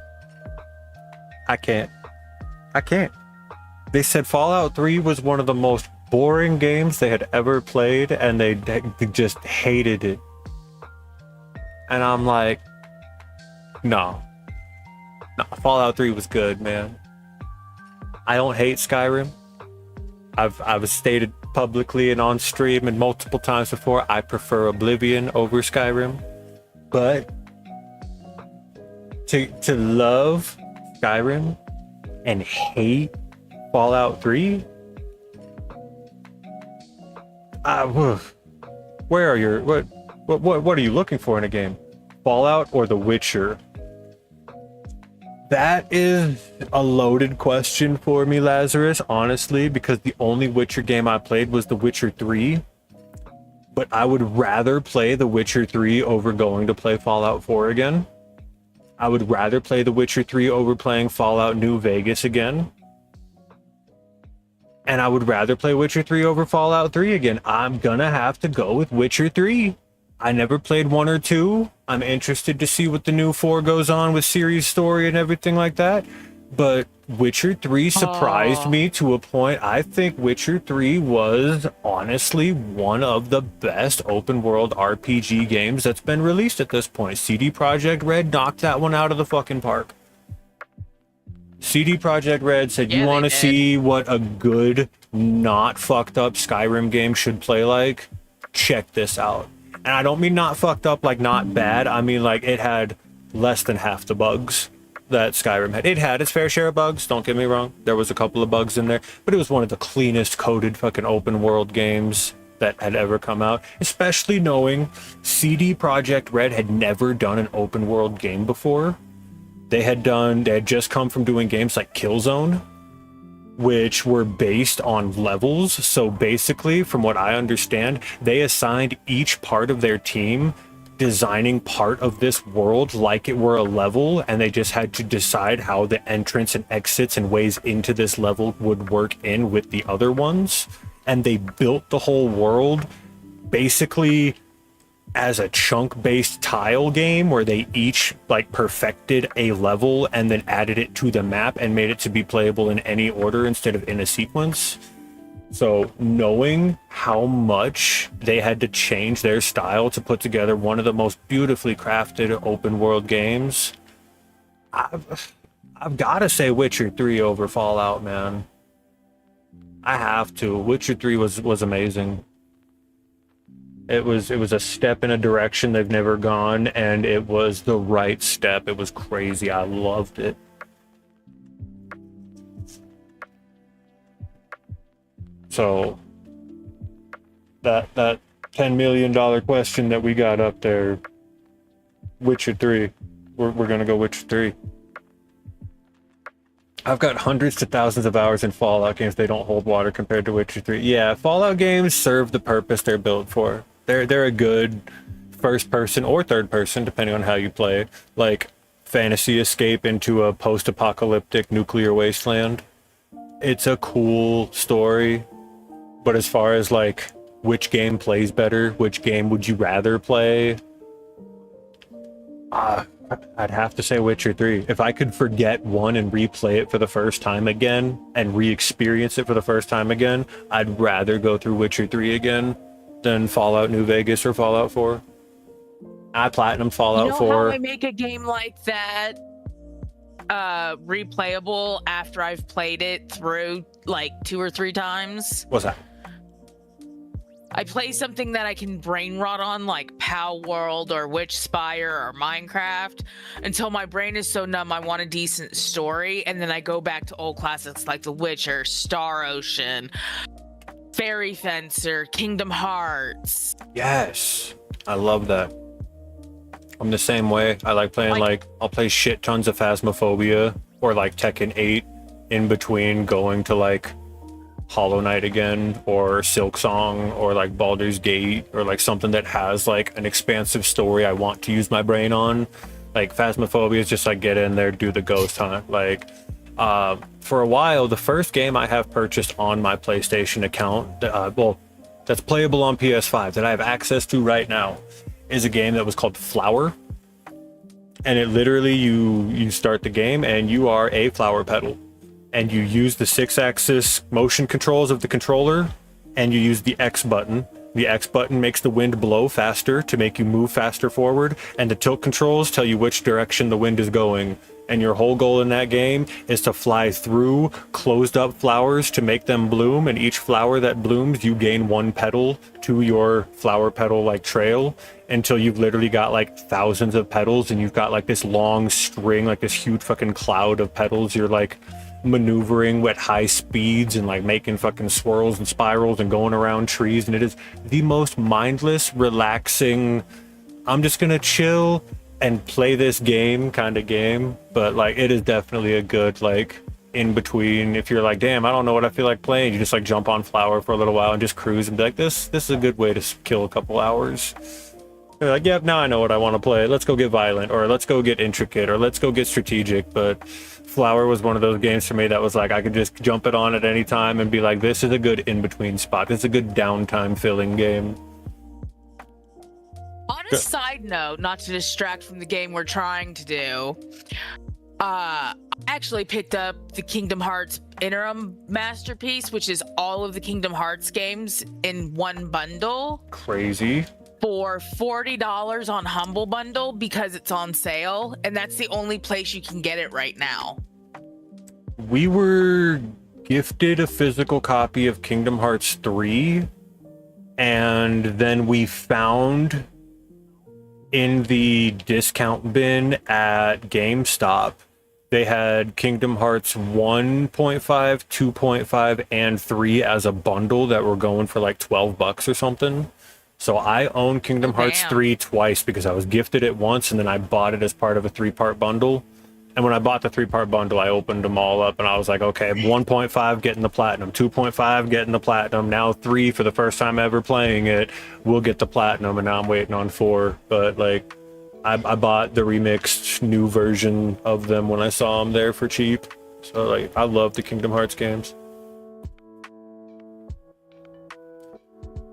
I can't. They said Fallout 3 was one of the most boring games they had ever played, and they just hated it. And I'm like, no, Fallout 3 was good, man. I don't hate Skyrim. I've stated publicly and on stream and multiple times before, I prefer Oblivion over Skyrim. But to love Skyrim and hate Fallout 3? Where are your what are you looking for in a game? Fallout or The Witcher? That is a loaded question for me, Lazarus, honestly, because the only Witcher game I played was The Witcher 3. But I would rather play The Witcher 3 over going to play Fallout 4 again. I would rather play The Witcher 3 over playing Fallout New Vegas again. And I would rather play Witcher 3 over Fallout 3 again. I'm gonna have to go with Witcher 3. I never played 1 or 2. I'm interested to see what the new 4 goes on with Ciri's story and everything like that. But Witcher 3 surprised me to a point. I think Witcher 3 was honestly one of the best open world RPG games that's been released at this point. CD Projekt Red knocked that one out of the fucking park. CD Projekt Red said, you want to see what a good, not fucked up Skyrim game should play like? Check this out. And I don't mean not fucked up like not bad. I mean like it had less than half the bugs that Skyrim had. It had its fair share of bugs, don't get me wrong. There was a couple of bugs in there, but it was one of the cleanest coded fucking open world games that had ever come out. Especially knowing CD Projekt Red had never done an open world game before. They had just come from doing games like Killzone, which were based on levels. So basically, from what I understand, they assigned each part of their team designing part of this world like it were a level, and they just had to decide how the entrance and exits and ways into this level would work in with the other ones. And they built the whole world basically as a chunk-based tile game where they each like perfected a level and then added it to the map and made it to be playable in any order instead of in a sequence. So knowing how much they had to change their style to put together one of the most beautifully crafted open world games, I've got to say Witcher 3 over Fallout, man. I have to. Witcher 3 was amazing. It was a step in a direction they've never gone, and it was the right step. It was crazy. I loved it. So that $10 million question that we got up there, Witcher 3. We're gonna go Witcher 3. I've got hundreds to thousands of hours in Fallout games. They don't hold water compared to Witcher 3. Yeah, Fallout games serve the purpose they're built for. They're a good first person or third person, depending on how you play, like fantasy escape into a post-apocalyptic nuclear wasteland. It's a cool story, but as far as like which game plays better, which game would you rather play, I'd have to say Witcher 3. If I could forget one and replay it for the first time again and re-experience it for the first time again, I'd rather go through Witcher 3 again than Fallout New Vegas or Fallout 4. I platinumed Fallout 4. How I make a game like that replayable after I've played it through like 2 or 3 times? What's that? I play something that I can brain rot on, like Pow World or Witch Spire or Minecraft, until my brain is so numb I want a decent story, and then I go back to old classics like The Witcher, Star Ocean, Fairy Fencer, Kingdom Hearts. Yes, I love that. I'm the same way. I like playing like I'll play shit tons of Phasmophobia or like Tekken 8 in between going to like Hollow Knight again or Silk Song or like Baldur's Gate or like something that has like an expansive story I want to use my brain on. Like Phasmophobia is just like get in there, do the ghost hunt. Like for a while, the first game I have purchased on my PlayStation account, that's playable on PS5 that I have access to right now, is a game that was called Flower. And it literally, you start the game and you are a flower petal. And you use the 6-axis motion controls of the controller, and you use the X button. The X button makes the wind blow faster to make you move faster forward, and the tilt controls tell you which direction the wind is going. And your whole goal in that game is to fly through closed up flowers to make them bloom, and each flower that blooms, you gain 1 petal to your flower petal like trail until you've literally got like thousands of petals, and you've got like this long string, like this huge fucking cloud of petals. You're like maneuvering at high speeds and like making fucking swirls and spirals and going around trees, and it is the most mindless, relaxing, I'm just gonna chill and play this game kind of game. But like it is definitely a good like in between. If you're like, damn, I don't know what I feel like playing, you just like jump on Flower for a little while and just cruise and be like, this is a good way to kill a couple hours. You're like, yep, now I know what I want to play. Let's go get violent, or let's go get intricate, or let's go get strategic. But Flower was one of those games for me that was like I could just jump it on at any time and be like, this is a good in-between spot. This is a good downtime filling game. On a side note, not to distract from the game we're trying to do, I actually picked up the Kingdom Hearts Interim Masterpiece, which is all of the Kingdom Hearts games in one bundle. Crazy. For $40 on Humble Bundle because it's on sale, and that's the only place you can get it right now. We were gifted a physical copy of Kingdom Hearts 3, and then we found in the discount bin at GameStop, they had Kingdom Hearts 1.5, 2.5, and 3 as a bundle that were going for like $12 or something. So I own Kingdom Hearts 3 twice because I was gifted it once, and then I bought it as part of a 3-part bundle. And when I bought the 3-part bundle, I opened them all up and I was like, okay, 1.5 getting the platinum, 2.5 getting the platinum, now 3 for the first time ever playing it, we'll get the platinum, and now I'm waiting on 4. But like, I bought the remixed new version of them when I saw them there for cheap. So like, I love the Kingdom Hearts games.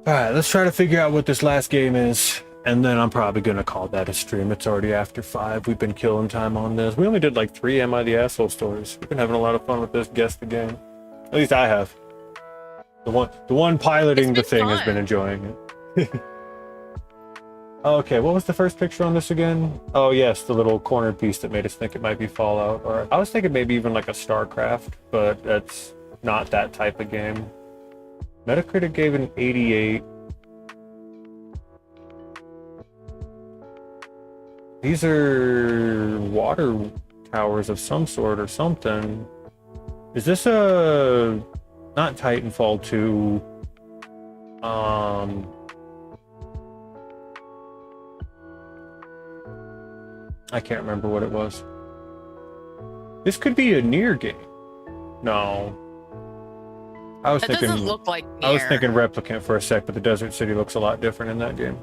Alright, let's try to figure out what this last game is, and then I'm probably gonna call that a stream. It's already after 5. We've been killing time on this. We only did like 3 Am I the Asshole stories. We've been having a lot of fun with this Guess the Game. At least I have. The one piloting the thing has been enjoying it. Okay, what was the first picture on this again? Oh yes, the little corner piece that made us think it might be Fallout. Or I was thinking maybe even like a StarCraft, but that's not that type of game. Metacritic gave it an 88. These are water towers of some sort or something. Is this a... not Titanfall 2. I can't remember what it was. This could be a Nier game. No. I was thinking, doesn't look like Nier. I was thinking Replicant for a sec, but the Desert City looks a lot different in that game.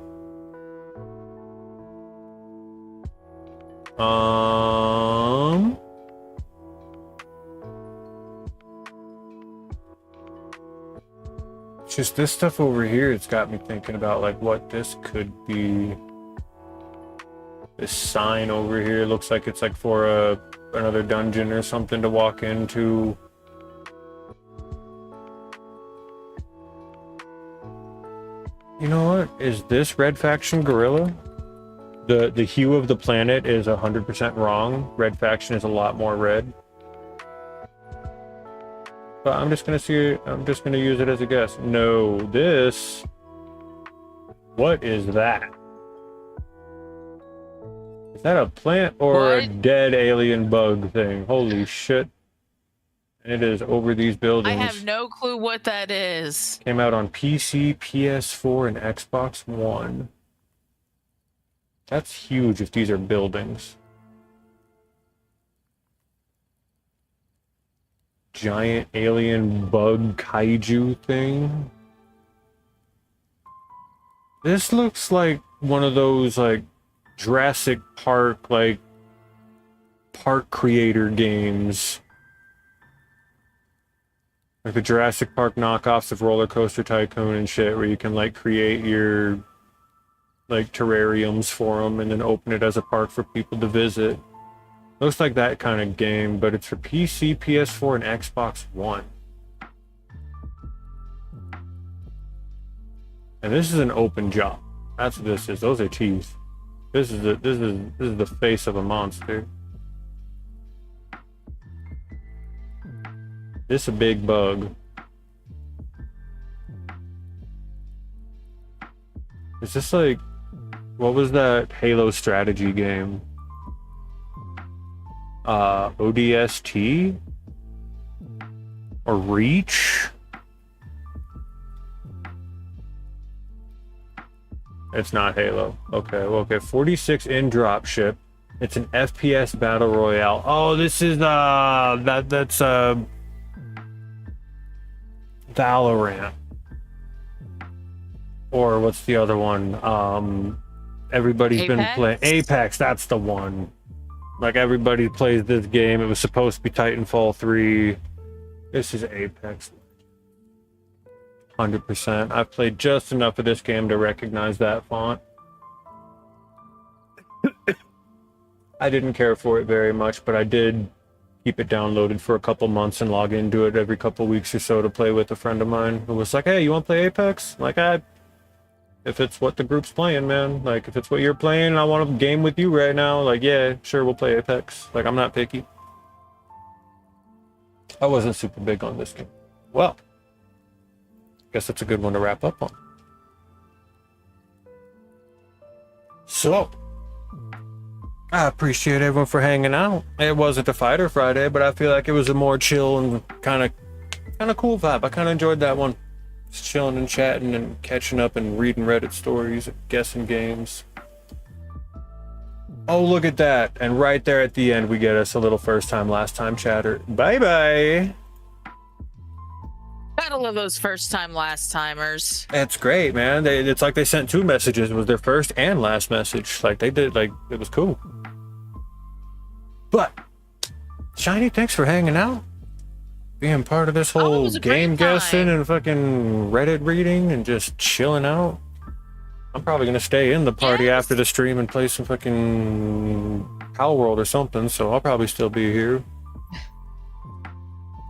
Just this stuff over here, it's got me thinking about like what this could be. This sign over here looks like it's like for another dungeon or something to walk into. You know what? Is this Red Faction Gorilla? The hue of the planet is 100% wrong. Red Faction is a lot more red. But I'm just gonna use it as a guess. No, this What is that? Is that a plant or a dead alien bug thing? Holy shit. And it is over these buildings. I have no clue what that is. Came out on PC, PS4, and Xbox One. That's huge if these are buildings. Giant alien bug kaiju thing. This looks like one of those like Jurassic Park like park creator games. Like the Jurassic Park knockoffs of Roller Coaster Tycoon and shit, where you can like create your like terrariums for them and then open it as a park for people to visit. Looks like that kind of game, but it's for PC, PS4, and Xbox One. And this is an open jaw. That's what this is. Those are teeth. This is the face of a monster. This is a big bug. Is this like, what was that Halo strategy game? ODST? Or Reach? It's not Halo. Okay, well, okay. 46 in dropship. It's an FPS battle royale. Oh, this is that's Valorant. Or what's the other one? Everybody's been playing Apex. That's the one. Like everybody plays this game. It was supposed to be Titanfall 3. This is Apex. 100%. I've played just enough of this game to recognize that font. I didn't care for it very much, but I did keep it downloaded for a couple months and log into it every couple weeks or so to play with a friend of mine who was like, hey, you want to play Apex? Like, if it's what the group's playing, man. Like, if it's what you're playing and I want to game with you right now, like, yeah, sure, we'll play Apex. Like, I'm not picky. I wasn't super big on this game. Well, guess that's a good one to wrap up on. So, I appreciate everyone for hanging out. It wasn't a Fighter Friday, but I feel like it was a more chill and kind of cool vibe. I kind of enjoyed that one. Just chilling and chatting and catching up and reading Reddit stories, guessing games. Oh, look at that. And right there at the end, we get us a little first time, last time chatter. Bye-bye. Gotta love those first time, last timers. That's great, man. It's like they sent 2 messages. It was their first and last message. Like they did, like it was cool. But Shiny, thanks for hanging out, being part of this whole game guessing and fucking Reddit reading and just chilling out. I'm probably gonna stay in the party after the stream and play some fucking Pal World or something. So I'll probably still be here.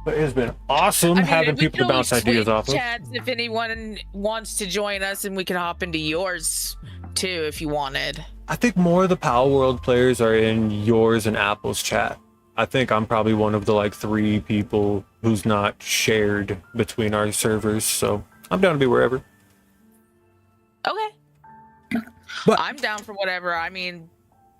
But it's been awesome having people to bounce ideas off of. Chats if anyone wants to join us, and we can hop into yours too if you wanted. I think more of the Pal World players are in yours and Apple's chat. I think I'm probably one of the like 3 people who's not shared between our servers, so I'm down to be wherever. Okay. But I'm down for whatever. I mean,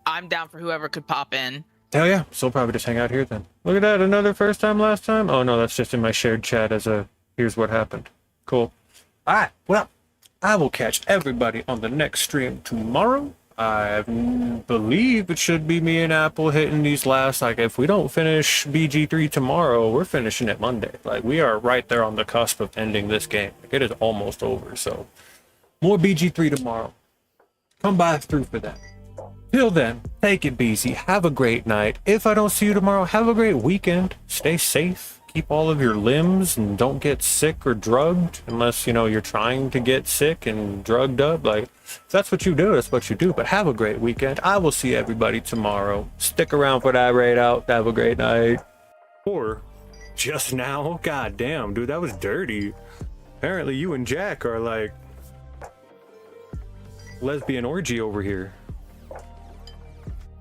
I'm down for whoever could pop in. Hell yeah, so I'll probably just hang out here then. Look at that, another first time, last time? Oh no, that's just in my shared chat as a here's what happened. Cool. Alright, well, I will catch everybody on the next stream tomorrow. I believe it should be me and Apple hitting these last, like if we don't finish BG3 tomorrow, we're finishing it Monday. Like we are right there on the cusp of ending this game. Like it is almost over, so more BG3 tomorrow. Come by through for that. Till then, take it Beezy. Have a great night. If I don't see you tomorrow, have a great weekend. Stay safe. Keep all of your limbs and don't get sick or drugged unless, you know, you're trying to get sick and drugged up. Like, if that's what you do, that's what you do. But have a great weekend. I will see everybody tomorrow. Stick around for that raid out. Have a great night. Or just now? God damn, dude, that was dirty. Apparently you and Jack are like lesbian orgy over here.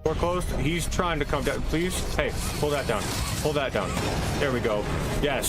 Door closed. He's trying to come down. Please. Hey, pull that down. Pull that down. There we go. Yes.